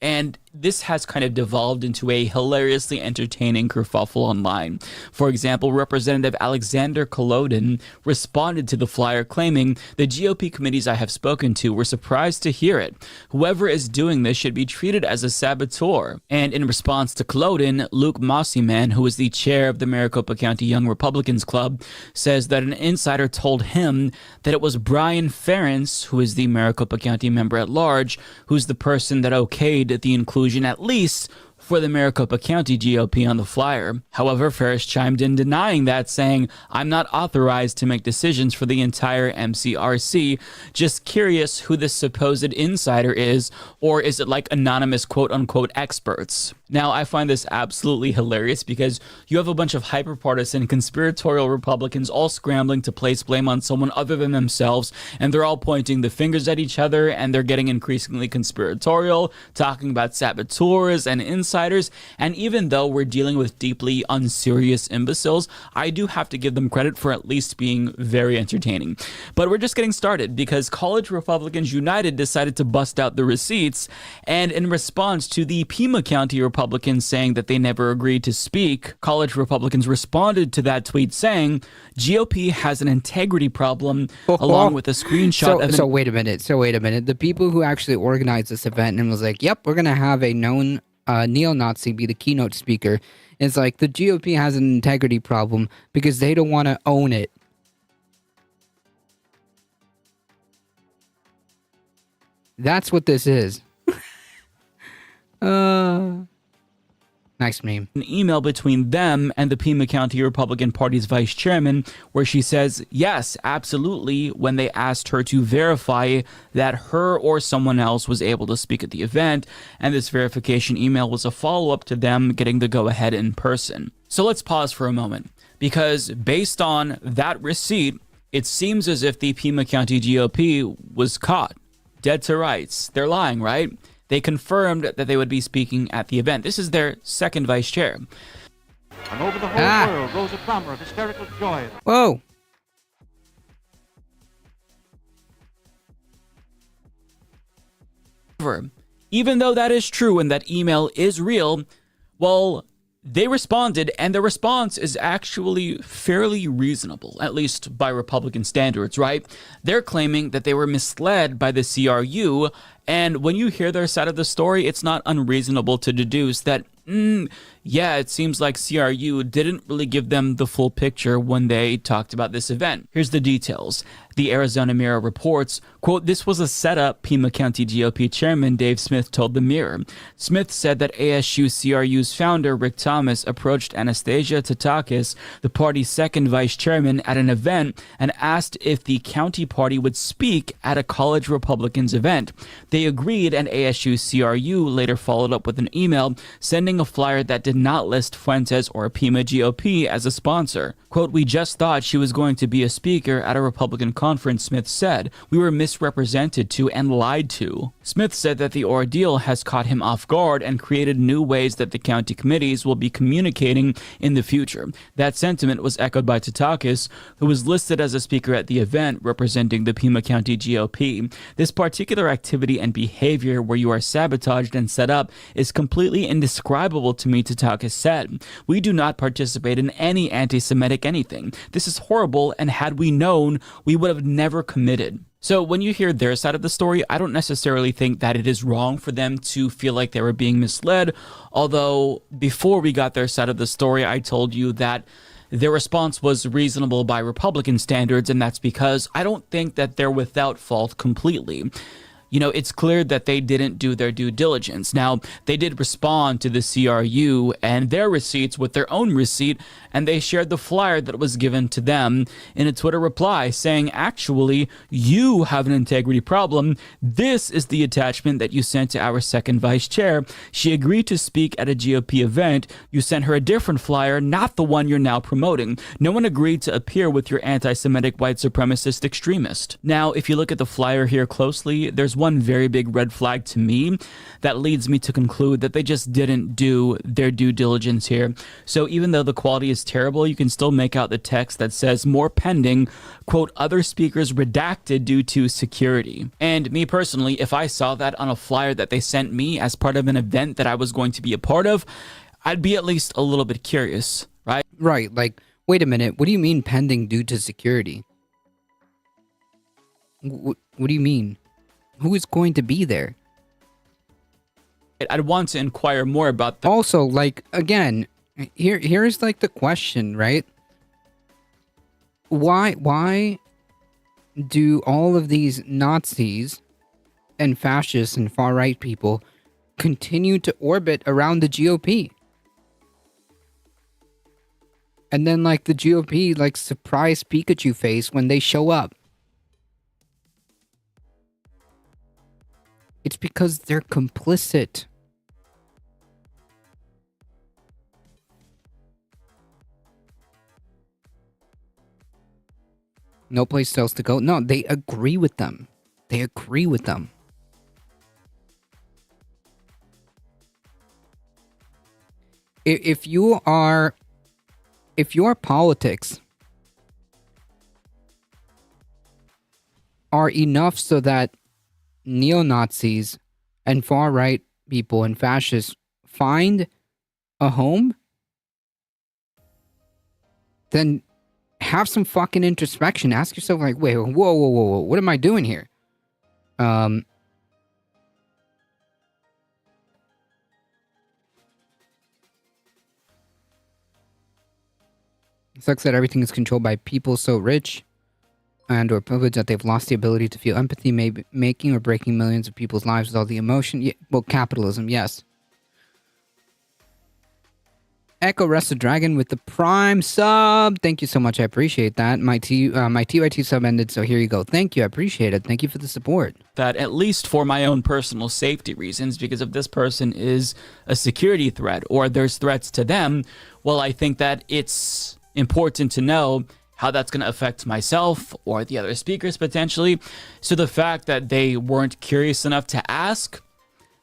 Speaker 13: And this has kind of devolved into a hilariously entertaining kerfuffle online. For example, Representative Alexander Kolodin responded to the flyer claiming, "The GOP committees I have spoken to were surprised to hear it. Whoever is doing this should be treated as a saboteur." And in response to Kolodin, Luke Mossyman, who is the chair of the Maricopa County Young Republicans Club, says that an insider told him that it was Brian Ferentz, who is the Maricopa County member at large, who's the person that okayed the inclusion, at least for the Maricopa County GOP on the flyer. However, Ferris chimed in denying that, saying, "I'm not authorized to make decisions for the entire MCRC. Just curious who this supposed insider is, or is it like anonymous quote-unquote experts?" Now, I find this absolutely hilarious because you have a bunch of hyper-partisan conspiratorial Republicans all scrambling to place blame on someone other than themselves, and they're all pointing the fingers at each other, and they're getting increasingly conspiratorial, talking about saboteurs and insiders. And even though we're dealing with deeply unserious imbeciles, I do have to give them credit for at least being very entertaining. But we're just getting started because College Republicans United decided to bust out the receipts, and in response to the Pima County Republicans saying that they never agreed to speak, College Republicans responded to that tweet saying, "GOP has an integrity problem," along with a screenshot of
Speaker 2: So wait a minute. The people who actually organized this event and was like, "Yep, we're gonna have a known neo-Nazi be the keynote speaker," it's like the GOP has an integrity problem because they don't want to own it. That's what this is. Nice meme.
Speaker 13: An email between them and the Pima County Republican Party's vice chairman, where she says, yes, absolutely, when they asked her to verify that her or someone else was able to speak at the event, and this verification email was a follow-up to them getting the go-ahead in person. So let's pause for a moment, because based on that receipt, it seems as if the Pima County GOP was caught. Dead to rights. They're lying, right? They confirmed that they would be speaking at the event. This is their second vice chair.
Speaker 15: And over the whole world rose a clamor of hysterical joy.
Speaker 2: Whoa.
Speaker 13: Even though that is true and that email is real, well, they responded, and the response is actually fairly reasonable, at least by Republican standards, right? They're claiming that they were misled by the CRU, and when you hear their side of the story, it's not unreasonable to deduce that, yeah, it seems like CRU didn't really give them the full picture when they talked about this event. Here's the details. The Arizona Mirror reports, quote, "This was a setup," Pima County GOP Chairman Dave Smith told the Mirror. Smith said that ASU-CRU's founder, Rick Thomas, approached Anastasia Tatakis, the party's second vice chairman, at an event and asked if the county party would speak at a college Republicans event. They agreed, and ASU-CRU later followed up with an email sending a flyer that did not list Fuentes or Pima GOP as a sponsor. Quote, "We just thought she was going to be a speaker at a Republican conference," Smith said. "We were misrepresented to and lied to." Smith said that the ordeal has caught him off guard and created new ways that the county committees will be communicating in the future. That sentiment was echoed by Tatakis, who was listed as a speaker at the event representing the Pima County GOP. "This particular activity and behavior where you are sabotaged and set up is completely indescribable to me," Tatakis said. "We do not participate in any anti-Semitic anything. This is horrible, and had we known, we would have never committed." So when you hear their side of the story, I don't necessarily think that it is wrong for them to feel like they were being misled. Although before we got their side of the story, I told you that their response was reasonable by Republican standards, and that's because I don't think that they're without fault completely. You know, it's clear that they didn't do their due diligence. Now, they did respond to the CRU and their receipts with their own receipt, and they shared the flyer that was given to them in a Twitter reply saying, "Actually, you have an integrity problem. This is the attachment that you sent to our second vice chair. She agreed to speak at a GOP event. You sent her a different flyer, not the one you're now promoting. No one agreed to appear with your anti-Semitic white supremacist extremist." Now, if you look at the flyer here closely, there's one very big red flag to me that leads me to conclude that they just didn't do their due diligence here. So even though the quality is terrible, you can still make out the text that says "more pending," quote, "other speakers redacted due to security." And me personally, if I saw that on a flyer that they sent me as part of an event that I was going to be a part of, I'd be at least a little bit curious, right?
Speaker 2: Right, like, wait a minute, what do you mean pending due to security? What do you mean? Who is going to be there?
Speaker 13: I'd want to inquire more about that.
Speaker 2: Also, like, again, here's like the question, right? Why do all of these Nazis and fascists and far-right people continue to orbit around the GOP? And then, like, the GOP, like, surprise Pikachu face when they show up. It's because they're complicit. No place else to go. No, they agree with them. They agree with them. If your politics are enough so that neo-Nazis and far-right people and fascists find a home, then have some fucking introspection. Ask yourself, like, wait, whoa, what am I doing here? It sucks that everything is controlled by people so rich and or privileged that they've lost the ability to feel empathy, making or breaking millions of people's lives with all the emotion. Yeah, well, capitalism, yes. Echo Rest the Dragon with the Prime sub. Thank you so much. I appreciate that. My TYT sub ended, so here you go. Thank you. I appreciate it. Thank you for the support.
Speaker 13: That at least for my own personal safety reasons, because if this person is a security threat or there's threats to them, well, I think that it's important to know how that's going to affect myself or the other speakers potentially. So the fact that they weren't curious enough to ask,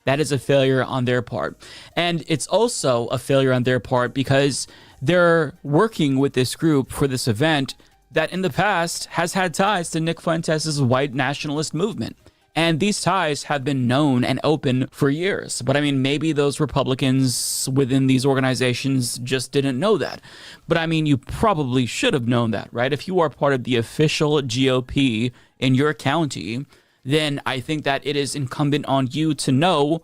Speaker 13: that is a failure on their part. And it's also a failure on their part because they're working with this group for this event that in the past has had ties to Nick Fuentes' white nationalist movement. And these ties have been known and open for years. But I mean, maybe those Republicans within these organizations just didn't know that. But I mean, you probably should have known that, right? If you are part of the official GOP in your county, then I think that it is incumbent on you to know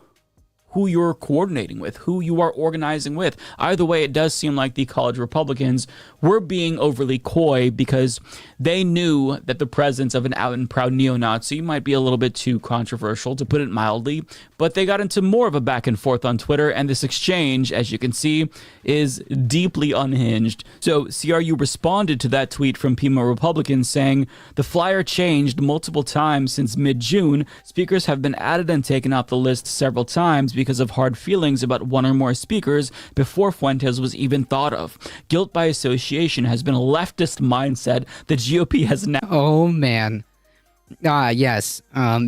Speaker 13: who you're coordinating with, who you are organizing with. Either way, it does seem like the college Republicans were being overly coy because they knew that the presence of an out and proud neo-Nazi might be a little bit too controversial, to put it mildly, but they got into more of a back and forth on Twitter, and this exchange, as you can see, is deeply unhinged. So CRU responded to that tweet from Pima Republicans saying, "The flyer changed multiple times since mid-June. Speakers have been added and taken off the list several times because of hard feelings about one or more speakers before Fuentes was even thought of. Guilt by association has been a leftist mindset the GOP has now."
Speaker 2: Oh man. Yes.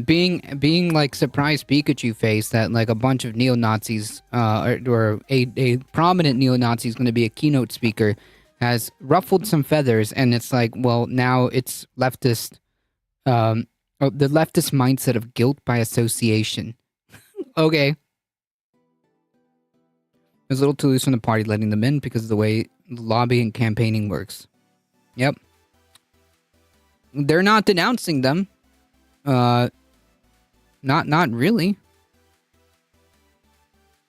Speaker 2: Being like surprised Pikachu face that like a bunch of neo-Nazis or a prominent neo-Nazi is going to be a keynote speaker has ruffled some feathers, and it's like, well, now it's leftist the leftist mindset of guilt by association. Okay. It was a little too loose from the party letting them in because of the way lobbying and campaigning works. Yep. They're not denouncing them. Not really.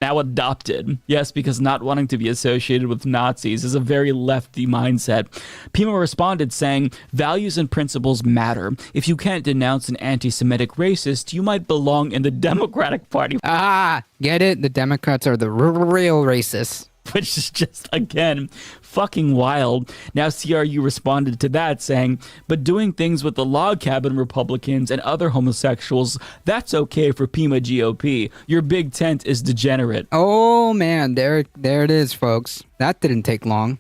Speaker 13: Now adopted. Yes, because not wanting to be associated with Nazis is a very lefty mindset. Pima responded saying, "Values and principles matter. If you can't denounce an anti-Semitic racist, you might belong in the Democratic Party."
Speaker 2: Get it? The Democrats are the real racists.
Speaker 13: Which is just, again, fucking wild. Now CRU responded to that saying, "But doing things with the log cabin Republicans and other homosexuals, that's okay for Pima GOP. Your big tent is degenerate."
Speaker 2: Oh man, there it is, folks. That didn't take long.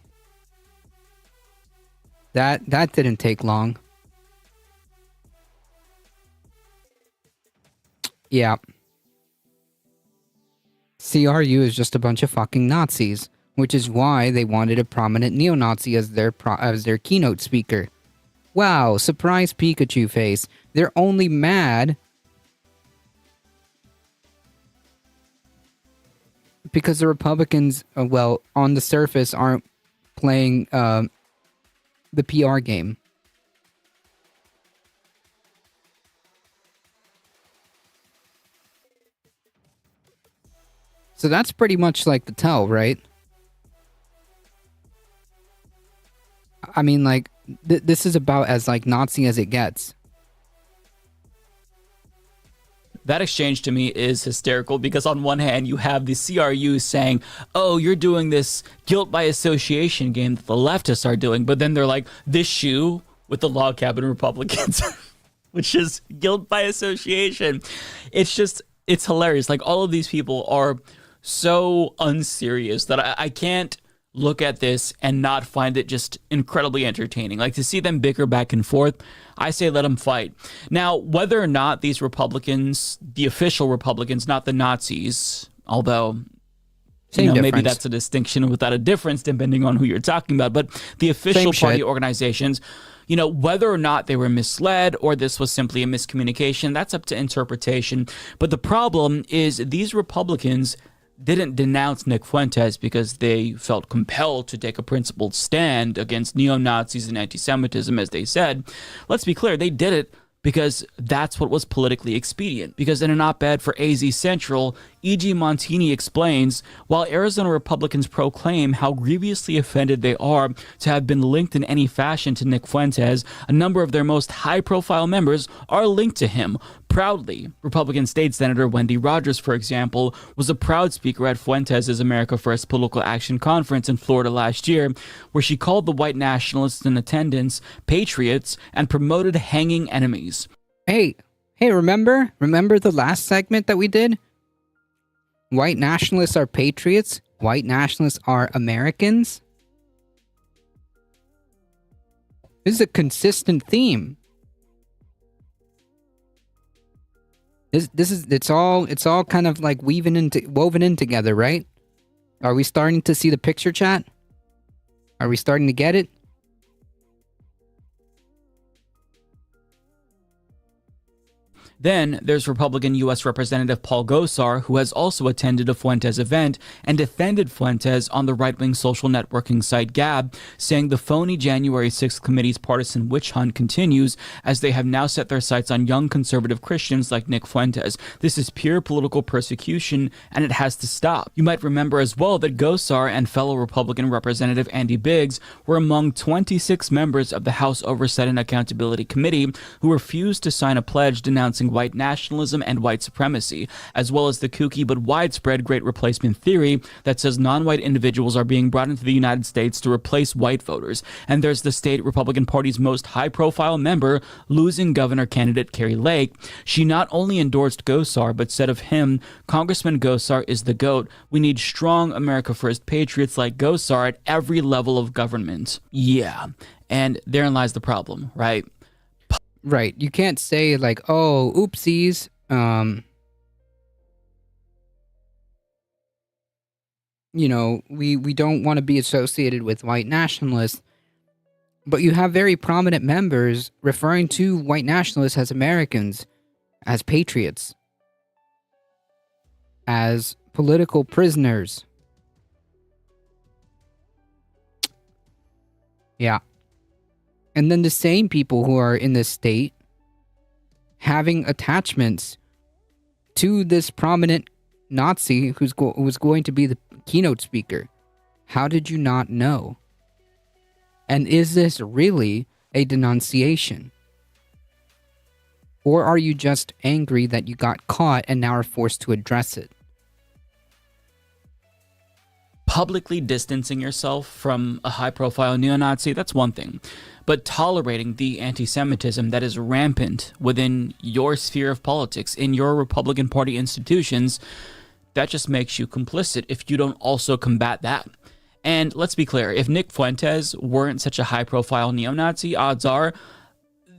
Speaker 2: That didn't take long. Yeah. CRU is just a bunch of fucking Nazis, which is why they wanted a prominent neo-Nazi as their keynote speaker. Wow, surprise Pikachu face. They're only mad because the Republicans, well, on the surface, aren't playing the PR game. So that's pretty much like the tell, right? I mean, like, this is about as, like, Nazi as it gets.
Speaker 13: That exchange to me is hysterical because on one hand you have the CRU saying, "Oh, you're doing this guilt by association game that the leftists are doing," but then they're like, "This shoe with the log cabin Republicans," which is guilt by association. It's hilarious. Like, all of these people are so unserious that I can't look at this and not find it just incredibly entertaining. Like, to see them bicker back and forth, I say let them fight. Now, whether or not these Republicans, the official Republicans, not the Nazis, although maybe that's a distinction without a difference depending on who you're talking about, but the official party organizations, whether or not they were misled or this was simply a miscommunication, that's up to interpretation. But the problem is these Republicans didn't denounce Nick Fuentes because they felt compelled to take a principled stand against neo-Nazis and anti-Semitism, as they said. Let's be clear, they did it because that's what was politically expedient. Because in an op-ed for AZ Central, E.G. Montini explains, while Arizona Republicans proclaim how grievously offended they are to have been linked in any fashion to Nick Fuentes, a number of their most high-profile members are linked to him proudly. Republican State Senator Wendy Rogers, for example, was a proud speaker at Fuentes' America First Political Action Conference in Florida last year, where she called the white nationalists in attendance patriots and promoted hanging enemies.
Speaker 2: Hey, remember the last segment that we did? White nationalists are patriots. White nationalists are Americans. This is a consistent theme. It's all kind of like woven in together, right? Are we starting to see the picture, chat? Are we starting to get it?
Speaker 13: Then there's Republican U.S. Representative Paul Gosar, who has also attended a Fuentes event and defended Fuentes on the right-wing social networking site Gab, saying the phony January 6th committee's partisan witch hunt continues as they have now set their sights on young conservative Christians like Nick Fuentes. This is pure political persecution, and it has to stop. You might remember as well that Gosar and fellow Republican Representative Andy Biggs were among 26 members of the House Oversight and Accountability Committee who refused to sign a pledge denouncing white nationalism and white supremacy, as well as the kooky but widespread Great Replacement theory that says non-white individuals are being brought into the United States to replace white voters. And there's the state Republican Party's most high-profile member, losing governor candidate Kari Lake. She not only endorsed Gosar, but said of him, "Congressman Gosar is the GOAT. We need strong America First patriots like Gosar at every level of government." Yeah, and therein lies the problem, right?
Speaker 2: Right. You can't say like, oh, oopsies. You know, we don't want to be associated with white nationalists. But you have very prominent members referring to white nationalists as Americans, as patriots, as political prisoners. Yeah. And then the same people who are in this state having attachments to this prominent Nazi who was going to be the keynote speaker. How did you not know? And is this really a denunciation? Or are you just angry that you got caught and now are forced to address it?
Speaker 13: Publicly distancing yourself from a high-profile neo-Nazi, that's one thing. But tolerating the anti-Semitism that is rampant within your sphere of politics, in your Republican Party institutions, that just makes you complicit if you don't also combat that. And let's be clear, if Nick Fuentes weren't such a high-profile neo-Nazi, odds are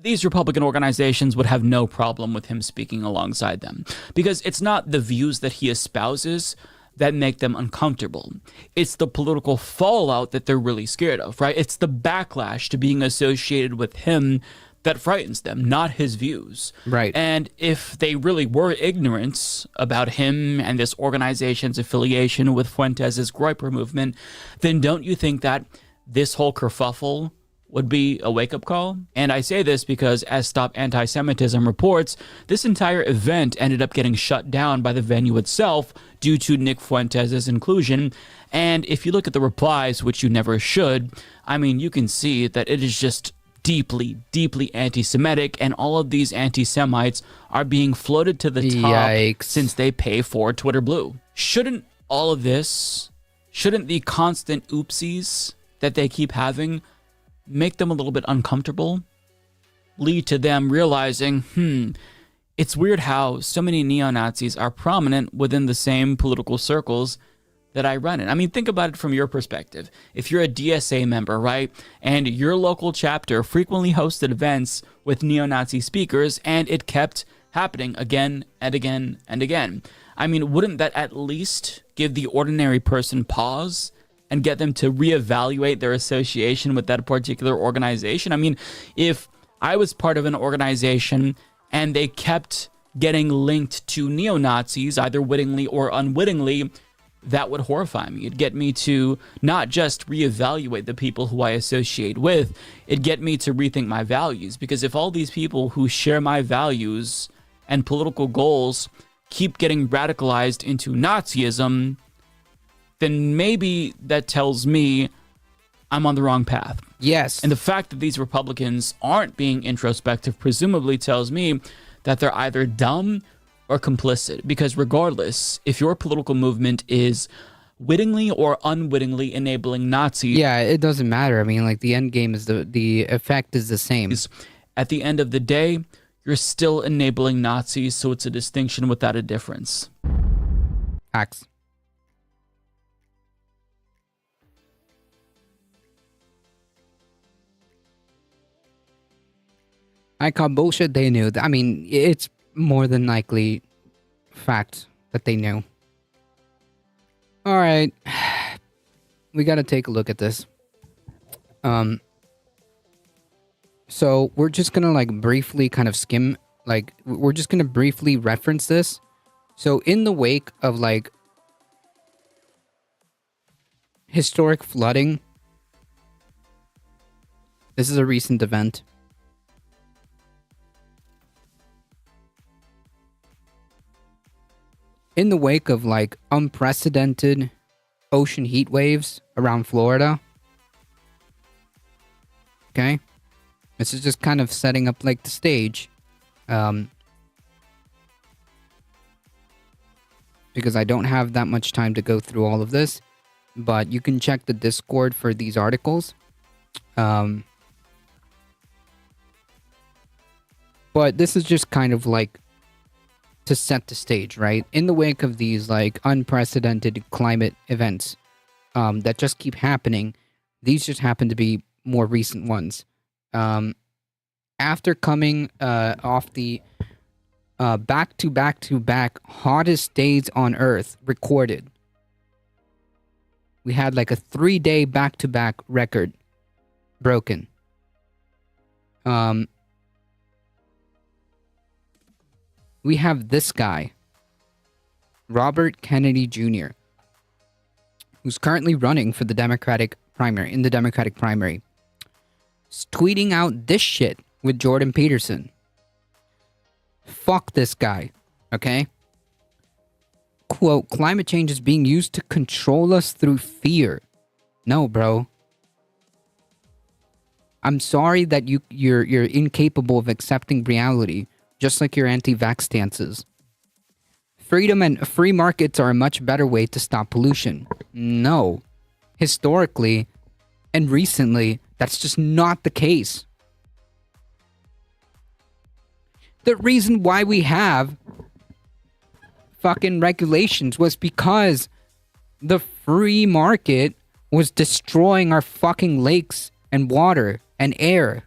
Speaker 13: these Republican organizations would have no problem with him speaking alongside them. Because it's not the views that he espouses that make them uncomfortable. It's the political fallout that they're really scared of, right? It's the backlash to being associated with him that frightens them, not his views.
Speaker 2: Right.
Speaker 13: And if they really were ignorant about him and this organization's affiliation with Fuentes' Groyper movement, then don't you think that this whole kerfuffle would be a wake-up call? And I say this because, as Stop Anti-Semitism reports, this entire event ended up getting shut down by the venue itself due to Nick Fuentes' inclusion. And if you look at the replies, which you never should, I mean, you can see that it is just deeply, deeply anti-Semitic, and all of these anti-Semites are being floated to the top.
Speaker 2: Yikes.
Speaker 13: Since they pay for Twitter Blue. Shouldn't all of this, shouldn't the constant oopsies that they keep having make them a little bit uncomfortable? Lead to them realizing, it's weird how so many neo-Nazis are prominent within the same political circles that I run in. I mean, think about it from your perspective. If you're a DSA member, right, and your local chapter frequently hosted events with neo-Nazi speakers, and it kept happening again and again and again, I mean, wouldn't that at least give the ordinary person pause and get them to reevaluate their association with that particular organization? I mean, if I was part of an organization and they kept getting linked to neo-Nazis, either wittingly or unwittingly, that would horrify me. It'd get me to not just reevaluate the people who I associate with, it'd get me to rethink my values. Because if all these people who share my values and political goals keep getting radicalized into Nazism, then maybe that tells me I'm on the wrong path.
Speaker 2: Yes.
Speaker 13: And the fact that these Republicans aren't being introspective presumably tells me that they're either dumb or complicit. Because regardless, if your political movement is wittingly or unwittingly enabling Nazis,
Speaker 2: yeah, it doesn't matter. I mean, like, the end game is the effect is the same.
Speaker 13: At the end of the day, you're still enabling Nazis, so it's a distinction without a difference.
Speaker 2: Facts. I call bullshit. They knew. I mean, it's more than likely fact that they knew. All right. We got to take a look at this. So we're just going to like briefly kind of skim like, we're just going to briefly reference this. So in the wake of, like, historic flooding, this is a recent event. In the wake of, like, unprecedented ocean heat waves around Florida. Okay? This is just kind of setting up, like, the stage. Because I don't have that much time to go through all of this. But you can check the Discord for these articles. But this is just kind of, like, to set the stage, right? In the wake of these, like, unprecedented climate events that just keep happening, these just happen to be more recent ones. After coming off the back-to-back-to-back hottest days on Earth recorded, we had like a 3-day back-to-back record broken. We have this guy, Robert Kennedy Jr., who's currently running for the Democratic primary, tweeting out this shit with Jordan Peterson. Fuck this guy, okay? Quote, climate change is being used to control us through fear. No, bro. I'm sorry that you're incapable of accepting reality, just like your anti-vax stances. Freedom and free markets are a much better way to stop pollution. No. Historically and recently, that's just not the case. The reason why we have fucking regulations was because the free market was destroying our fucking lakes and water and air.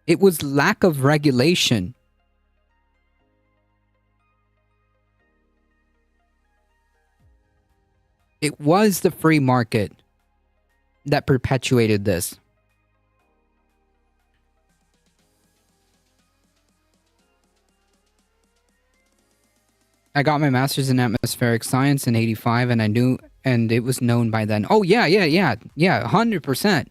Speaker 2: It was lack of regulation. It was the free market that perpetuated this. I got my master's in atmospheric science in '85, and I knew, and it was known by then. Oh, yeah, 100%.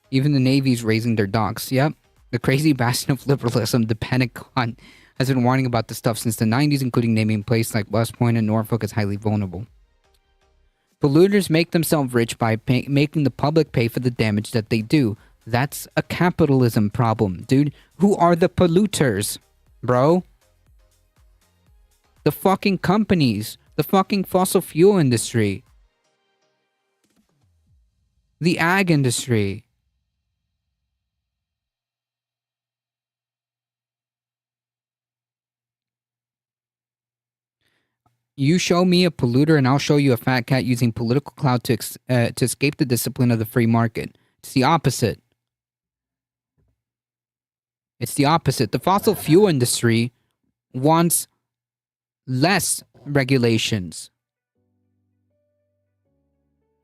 Speaker 2: Even the Navy's raising their docks, yep. The crazy bastion of liberalism, the Pentagon, has been warning about this stuff since the 90s, including naming places like West Point and Norfolk as highly vulnerable. Polluters make themselves rich by making the public pay for the damage that they do. That's a capitalism problem, dude. Who are the polluters, bro? The fucking companies. The fucking fossil fuel industry. The ag industry. You show me a polluter and I'll show you a fat cat using political clout to escape the discipline of the free market. It's the opposite. It's the opposite. The fossil fuel industry wants less regulations.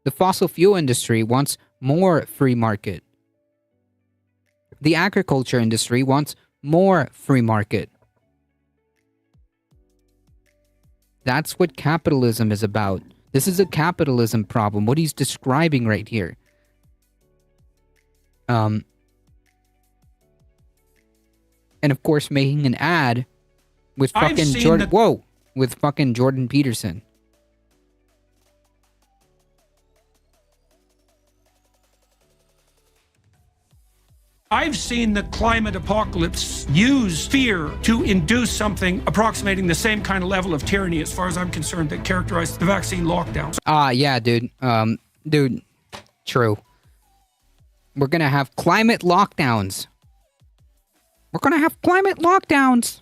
Speaker 2: The fossil fuel industry wants more free market. The agriculture industry wants more free market. That's what capitalism is about. This is a capitalism problem, what he's describing right here. And of course making an ad with fucking Jordan... Whoa! With fucking Jordan Peterson.
Speaker 16: I've seen the climate apocalypse use fear to induce something approximating the same kind of level of tyranny, as far as I'm concerned, that characterized the vaccine lockdowns.
Speaker 2: Yeah, dude. Dude, true. We're gonna have climate lockdowns. We're gonna have climate lockdowns.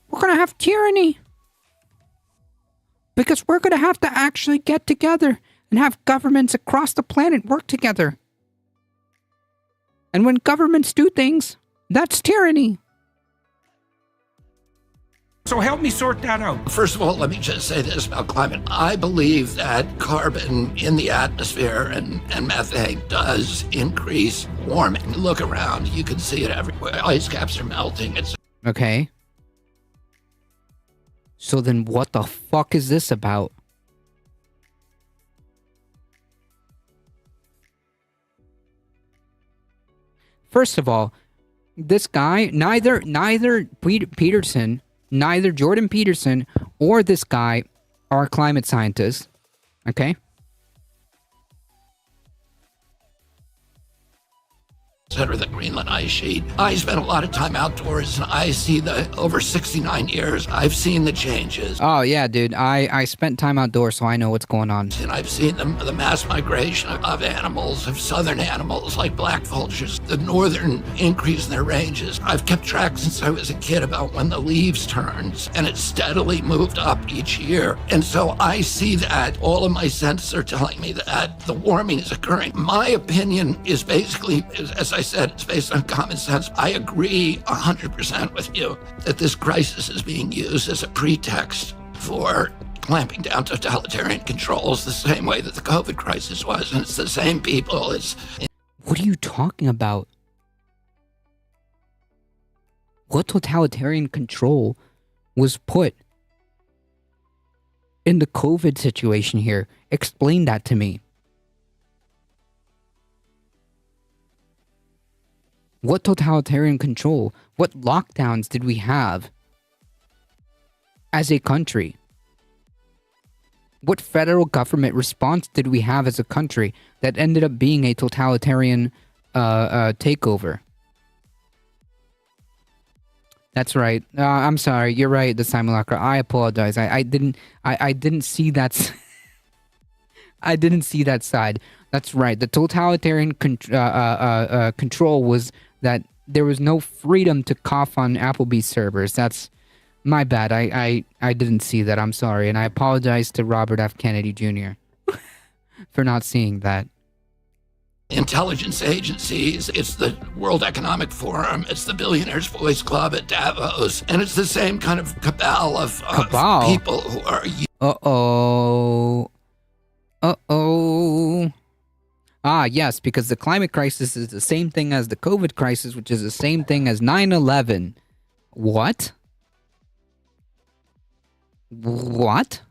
Speaker 2: We're gonna have tyranny. Because we're gonna have to actually get together and have governments across the planet work together. And when governments do things, that's tyranny.
Speaker 16: So help me sort that out.
Speaker 17: First of all, let me just say this about climate. I believe that carbon in the atmosphere and methane does increase warming. Look around, you can see it everywhere. Ice caps are melting. It's
Speaker 2: Okay. So then what the fuck is this about? First of all, this guy, neither Peterson, neither Jordan Peterson or this guy are climate scientists. Okay?
Speaker 17: center of the Greenland ice sheet. I spent a lot of time outdoors, and I see the over 69 years, I've seen the changes.
Speaker 2: Oh, yeah, dude. I spent time outdoors, so I know what's going on.
Speaker 17: And I've seen the mass migration of animals, of southern animals like black vultures, the northern increase in their ranges. I've kept track since I was a kid about when the leaves turns, and it's steadily moved up each year. And so I see that. All of my senses are telling me that the warming is occurring. My opinion is basically, as I said, it's based on common sense. I agree 100% with you that this crisis is being used as a pretext for clamping down totalitarian controls the same way that the COVID crisis was. And it's the same people.
Speaker 2: What are you talking about? What totalitarian control was put in the COVID situation here? Explain that to me. What totalitarian control? What lockdowns did we have as a country? What federal government response did we have as a country that ended up being a totalitarian takeover? That's right. I'm sorry. You're right, the simulacra. I apologize. I didn't see that. I didn't see that side. That's right. The totalitarian control was that there was no freedom to cough on Applebee's servers. That's my bad. I didn't see that. I'm sorry. And I apologize to Robert F. Kennedy Jr. for not seeing that.
Speaker 17: Intelligence agencies, it's the World Economic Forum, it's the Billionaires Voice Club at Davos, and it's the same kind of cabal of people who are...
Speaker 2: Uh-oh. Ah, yes, because the climate crisis is the same thing as the COVID crisis, which is the same thing as 9/11. What? What?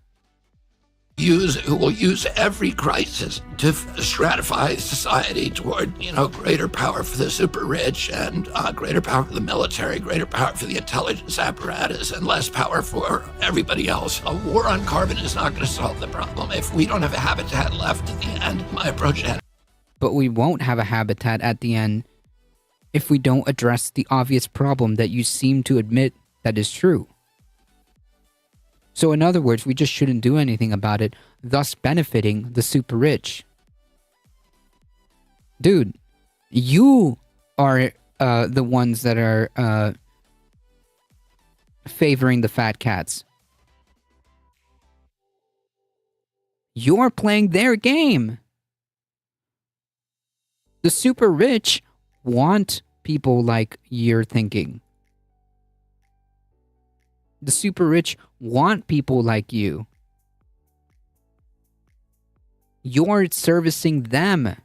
Speaker 17: Who will use every crisis to stratify society toward, greater power for the super rich and greater power for the military, greater power for the intelligence apparatus, and less power for everybody else. A war on carbon is not going to solve the problem. If we don't have a habitat left at the end, my approach to...
Speaker 2: But we won't have a habitat at the end if we don't address the obvious problem that you seem to admit that is true. So in other words, we just shouldn't do anything about it, thus benefiting the super rich. Dude, you are the ones that are favoring the fat cats. You're playing their game. The super rich want people like you're thinking. The super rich want people like you. You're servicing them.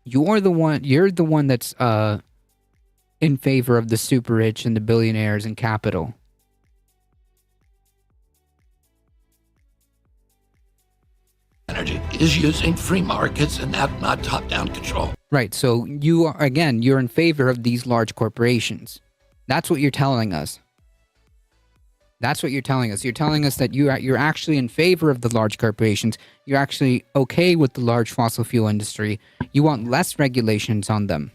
Speaker 2: You're the one that's in favor of the super rich and the billionaires and capital.
Speaker 17: Energy is using free markets and not top-down control.
Speaker 2: Right, so you're in favor of these large corporations. That's what you're telling us. That's what you're telling us. You're telling us that you're actually in favor of the large corporations. You're actually okay with the large fossil fuel industry. You want less regulations on them.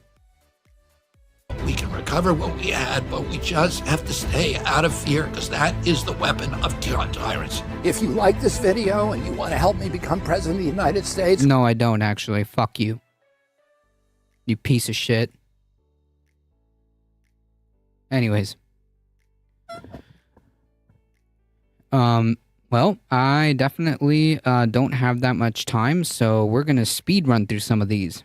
Speaker 17: We can recover what we had, but we just have to stay out of fear, because that is the weapon of tyrants. If you like this video and you want to help me become president of the United States...
Speaker 2: No, I don't, actually. Fuck you. You piece of shit. Anyways. Well, I definitely don't have that much time, so we're going to speed run through some of these.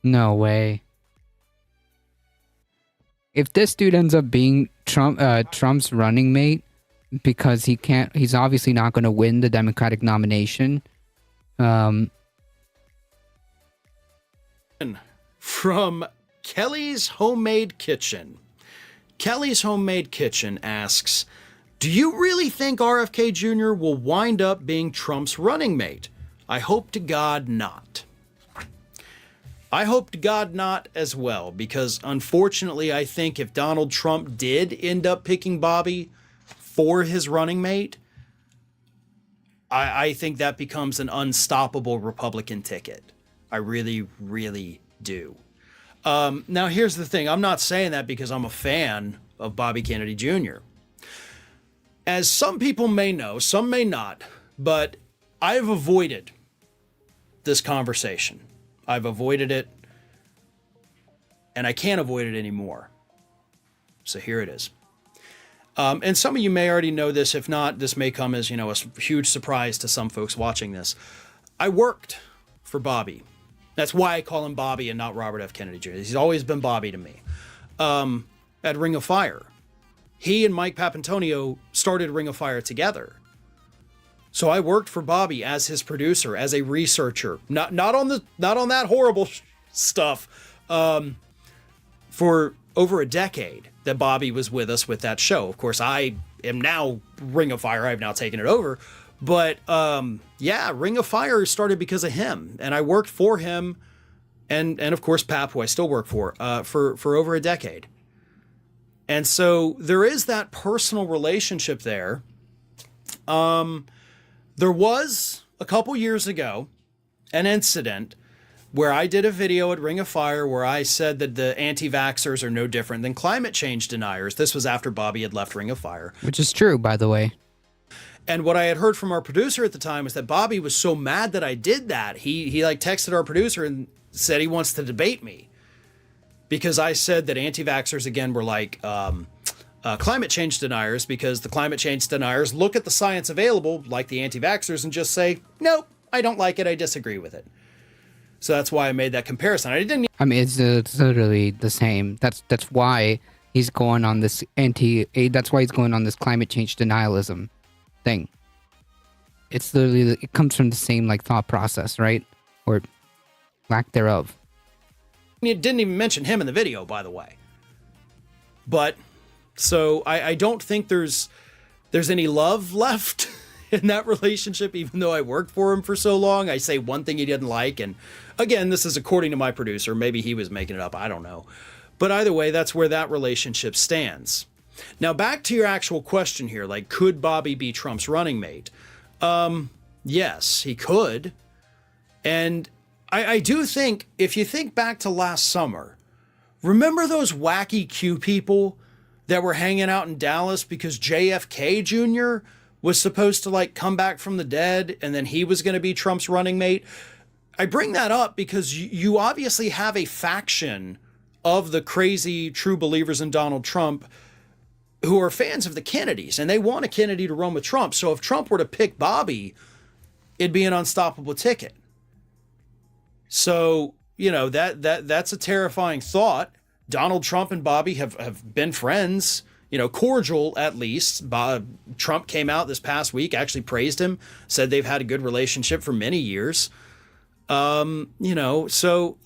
Speaker 2: No way. If this dude ends up being Trump's running mate, because he's obviously not going to win the Democratic nomination.
Speaker 18: From Kelly's Homemade Kitchen. Kelly's Homemade Kitchen asks, do you really think RFK Jr. will wind up being Trump's running mate? I hope to God not. I hope to God not as well, because unfortunately, I think if Donald Trump did end up picking Bobby for his running mate, I think that becomes an unstoppable Republican ticket. I really, really do. Now, here's the thing. I'm not saying that because I'm a fan of Bobby Kennedy Jr. As some people may know, some may not, but I've avoided this conversation. I've avoided it, and I can't avoid it anymore. So here it is. And some of you may already know this. If not, this may come as, a huge surprise to some folks watching this. I worked for Bobby. That's why I call him Bobby and not Robert F. Kennedy Jr. He's always been Bobby to me. At Ring of Fire. He and Mike Papantonio started Ring of Fire together. So I worked for Bobby as his producer, as a researcher, not on that horrible stuff, for over a decade that Bobby was with us with that show. Of course, I am now Ring of Fire. I've now taken it over. But Ring of Fire started because of him, and I worked for him, and of course Pap, who I still work for over a decade. And so there is that personal relationship there. There was a couple years ago an incident where I did a video at Ring of Fire where I said that the anti-vaxxers are no different than climate change deniers. This was after Bobby had left Ring of Fire.
Speaker 2: Which is true, by the way.
Speaker 18: And what I had heard from our producer at the time was that Bobby was so mad that I did that. He texted our producer and said he wants to debate me because I said that anti-vaxxers, again, were like climate change deniers, because the climate change deniers look at the science available, like the anti-vaxxers, and just say, nope, I don't like it, I disagree with it. So that's why I made that comparison.
Speaker 2: I mean, it's literally the same. That's why he's going on this that's why he's going on this climate change denialism thing. It's literally, it comes from the same thought process, right? Or lack thereof.
Speaker 18: It didn't even mention him in the video, by the way. But so I don't think there's any love left in that relationship, even though I worked for him for so long. I say one thing he didn't like, and again, this is according to my producer. Maybe he was making it up. I don't know. But either way, that's where that relationship stands. Now, back to your actual question here, could Bobby be Trump's running mate? Yes, he could. And I do think, if you think back to last summer, remember those wacky Q people that were hanging out in Dallas because JFK Jr. was supposed to come back from the dead, and then he was going to be Trump's running mate? I bring that up because you obviously have a faction of the crazy true believers in Donald Trump who are fans of the Kennedys, and they want a Kennedy to run with Trump. So if Trump were to pick Bobby, it'd be an unstoppable ticket. So, that's a terrifying thought. Donald Trump and Bobby have been friends, cordial at least. Trump came out this past week, actually praised him, said they've had a good relationship for many years. So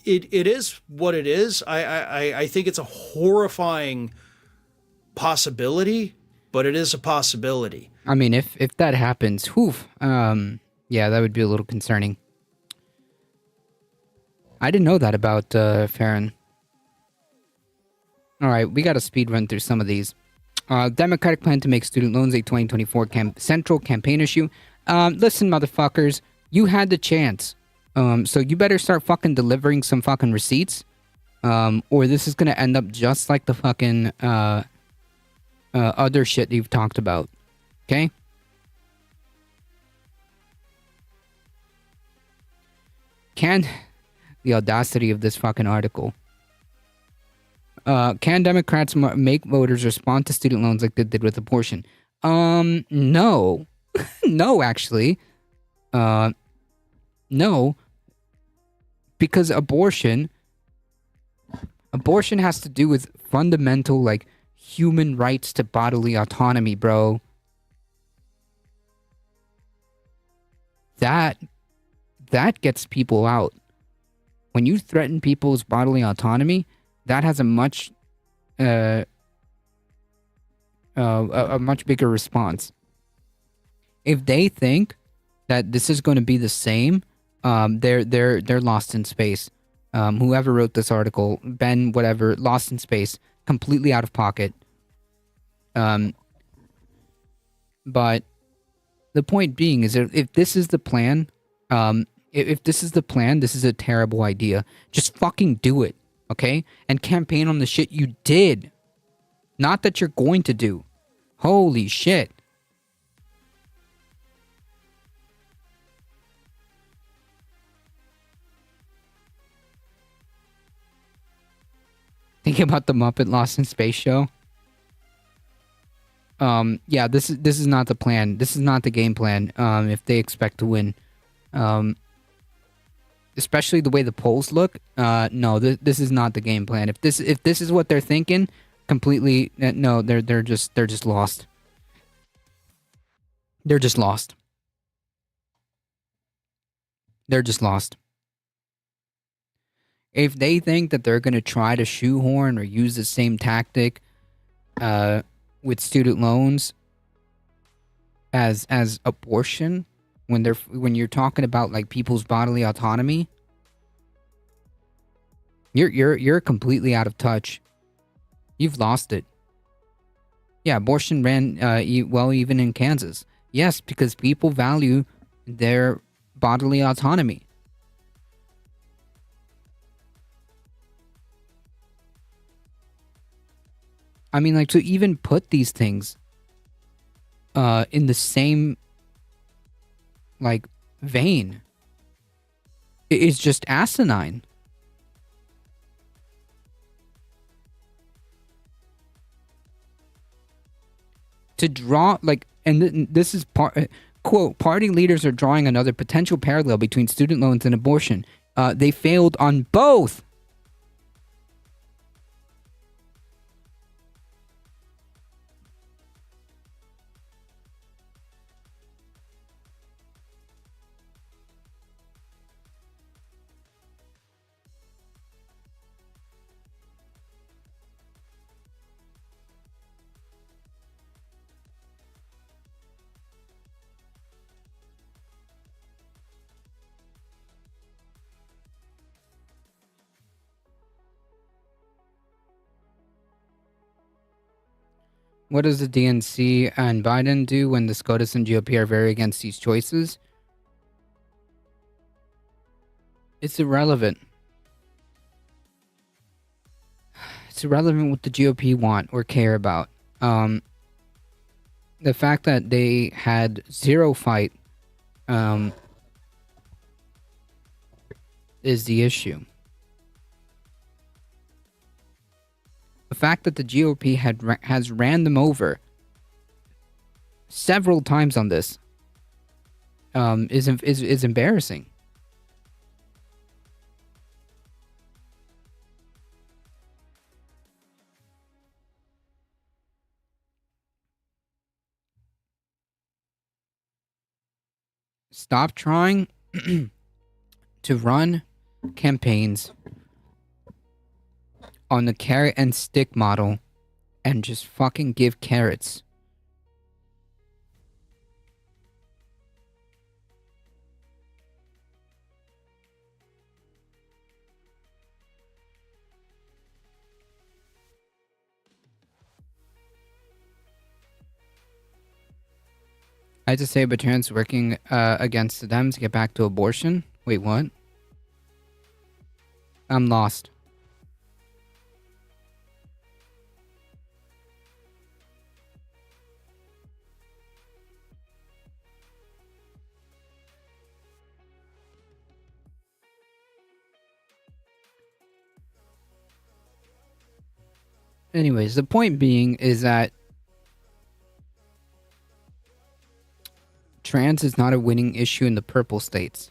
Speaker 18: it is what it is. I think it's a horrifying possibility, but it is a possibility.
Speaker 2: I mean, if that happens, yeah, that would be a little concerning. I didn't know that about Farron. All right, we got to speed run through some of these. Democratic plan to make student loans a 2024 central campaign issue. Listen, motherfuckers, you had the chance. So you better start fucking delivering some fucking receipts. Or this is going to end up just like the fucking other shit you've talked about. Okay? the audacity of this fucking article. Can Democrats make voters respond to student loans like they did with abortion? No. No, actually. No. Because abortion has to do with fundamental, like, human rights to bodily autonomy, bro. That gets people out. When you threaten people's bodily autonomy, that has a much bigger response. If they think that this is going to be the same, they're lost in space. Whoever wrote this article, Ben, whatever, lost in space, completely out of pocket. But the point being is that if this is the plan, if this is the plan, this is a terrible idea. Just fucking do it, okay? And campaign on the shit you did. Not that you're going to do. Holy shit. Think about the Muppet Lost in Space show. Yeah, this is not the plan. This is not the game plan. If they expect to win, especially the way the polls look. No, this is not the game plan. If this is what they're thinking, completely no, they're just lost. They're just lost. They're just lost. If they think that they're going to try to shoehorn or use the same tactic with student loans as abortion, when you're talking about like people's bodily autonomy, you're completely out of touch. You've lost it. Yeah, abortion ran well even in Kansas. Yes, because people value their bodily autonomy. I mean, like, to even put these things in the same, like, vein is just asinine. To draw, like, and this is quote, party leaders are drawing another potential parallel between student loans and abortion. They failed on both. What does the DNC and Biden do when the SCOTUS and GOP are very against these choices? It's irrelevant. It's irrelevant what the GOP want or care about. The fact that they had zero fight is the issue. The fact that the GOP has ran them over several times on this is embarrassing. Stop trying to run campaigns on the carrot and stick model and just fucking give carrots. I had to say Bertrand's working against the Dems to get back to abortion. Wait, what? I'm lost. Anyways, the point being is that trans is not a winning issue in the purple states.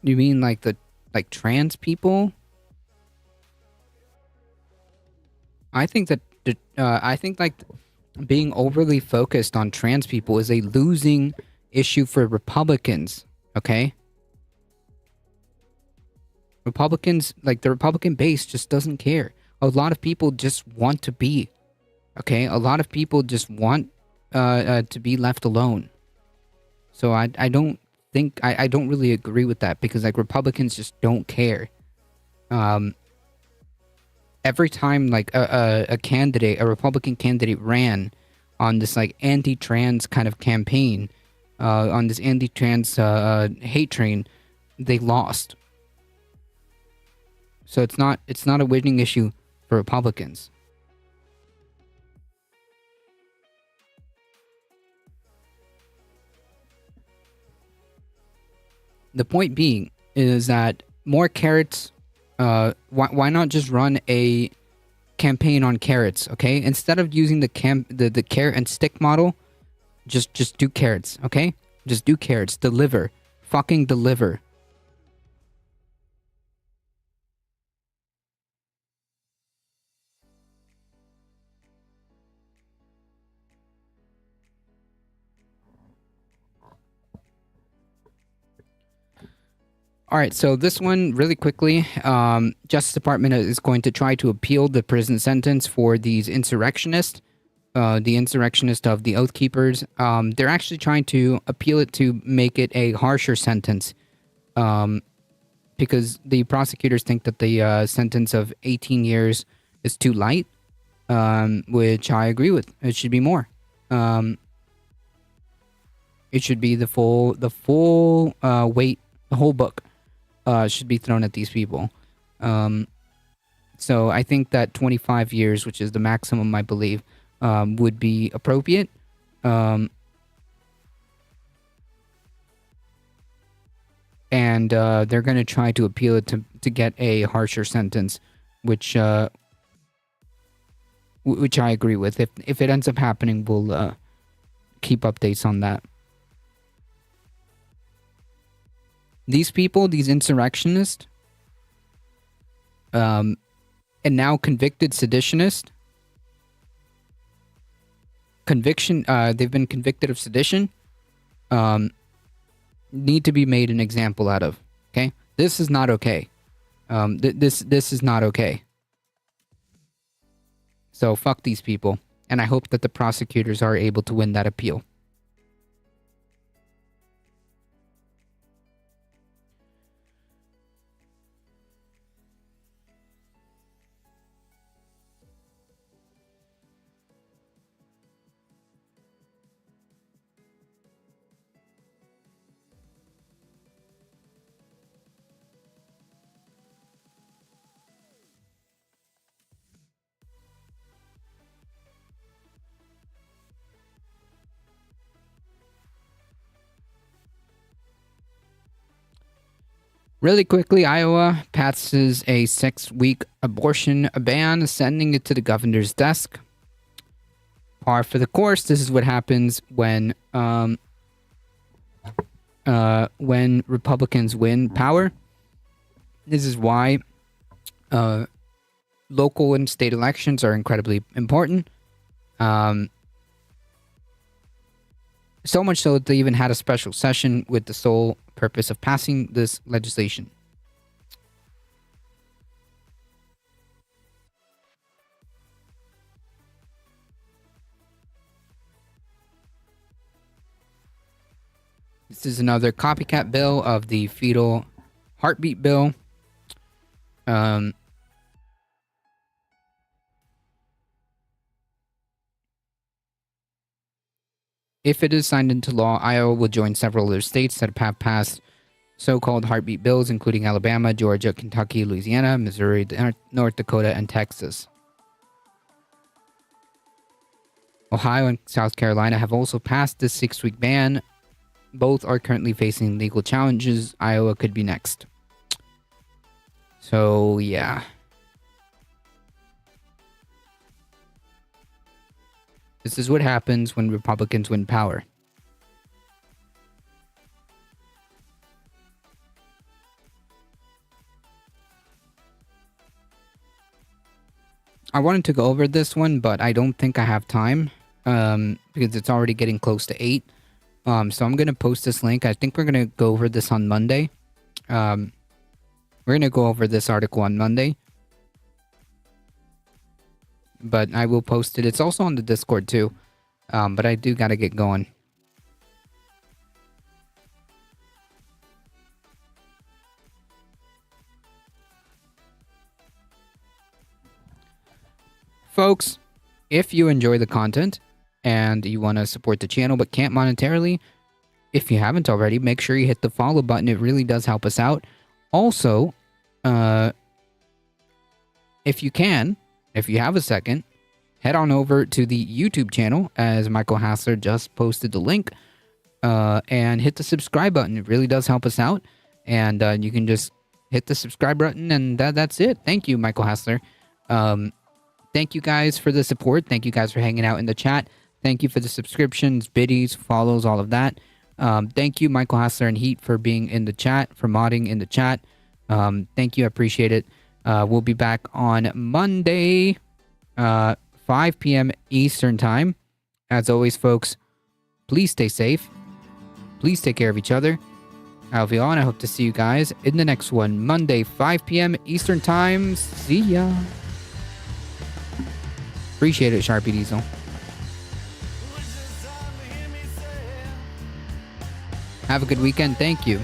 Speaker 2: You mean like trans people? I think that being overly focused on trans people is a losing issue for Republicans, okay? Republicans, like the Republican base just doesn't care. A lot of people just want to be, okay? A lot of people just want to be left alone. So I don't think, I don't really agree with that because like Republicans just don't care. Every time like a Republican candidate ran on this like anti-trans kind of campaign, on this anti-trans hate train, they lost. So it's not a winning issue for Republicans. The point being is that more carrots. Why not just run a campaign on carrots? Okay, instead of using the carrot and stick model, just do carrots. Okay, just do carrots. Deliver, fucking deliver. All right, so this one, really quickly, Justice Department is going to try to appeal the prison sentence for these insurrectionists, the insurrectionists of the Oath Keepers. They're actually trying to appeal it to make it a harsher sentence, because the prosecutors think that the sentence of 18 years is too light, which I agree with. It should be more. It should be the full weight, the whole book. Should be thrown at these people. So I think that 25 years, which is the maximum, I believe, would be appropriate. And they're going to try to appeal it to get a harsher sentence, which I agree with. If it ends up happening, we'll keep updates on that. These people, these insurrectionists, and now convicted seditionists, they've been convicted of sedition, need to be made an example out of. Okay, this is not okay. This is not okay. So fuck these people, and I hope that the prosecutors are able to win that appeal. Really quickly, Iowa passes a 6-week abortion ban, sending it to the governor's desk. Par for the course. This is what happens when Republicans win power. This is why local and state elections are incredibly important. So much so that they even had a special session with the sole purpose of passing this legislation. This is another copycat bill of the fetal heartbeat bill. If it is signed into law, Iowa will join several other states that have passed so-called heartbeat bills, including Alabama, Georgia, Kentucky, Louisiana, Missouri, North Dakota, and Texas. Ohio and South Carolina have also passed this 6-week ban. Both are currently facing legal challenges. Iowa could be next. So, yeah. This is what happens when Republicans win power. I wanted to go over this one, but I don't think I have time because it's already getting close to 8. So I'm going to post this link. I think we're going to go over this on Monday. We're going to go over this article on Monday. But I will post it. It's also on the Discord too. But I do got to get going. Folks, if you enjoy the content and you want to support the channel but can't monetarily, if you haven't already, make sure you hit the follow button. It really does help us out. Also, if you can, if you have a second, head on over to the YouTube channel, as Michael Hassler just posted the link, and hit the subscribe button. It really does help us out. And you can just hit the subscribe button, and that's it. Thank you, Michael Hassler. Thank you guys for the support. Thank you guys for hanging out in the chat. Thank you for the subscriptions, biddies, follows, all of that. Thank you, Michael Hassler and Heat, for being in the chat, for modding in the chat. Thank you. I appreciate it. We'll be back on Monday, 5 p.m. Eastern Time. As always, folks, please stay safe. Please take care of each other. I love you all, and I hope to see you guys in the next one. Monday, 5 p.m. Eastern Time. See ya. Appreciate it, Sharpie Diesel. Have a good weekend. Thank you.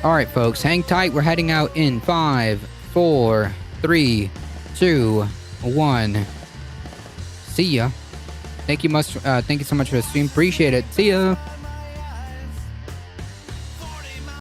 Speaker 2: All right, folks, hang tight. We're heading out in 5, 4, 3, 2, 1. See ya. Thank you so much for the stream. Appreciate it. See ya.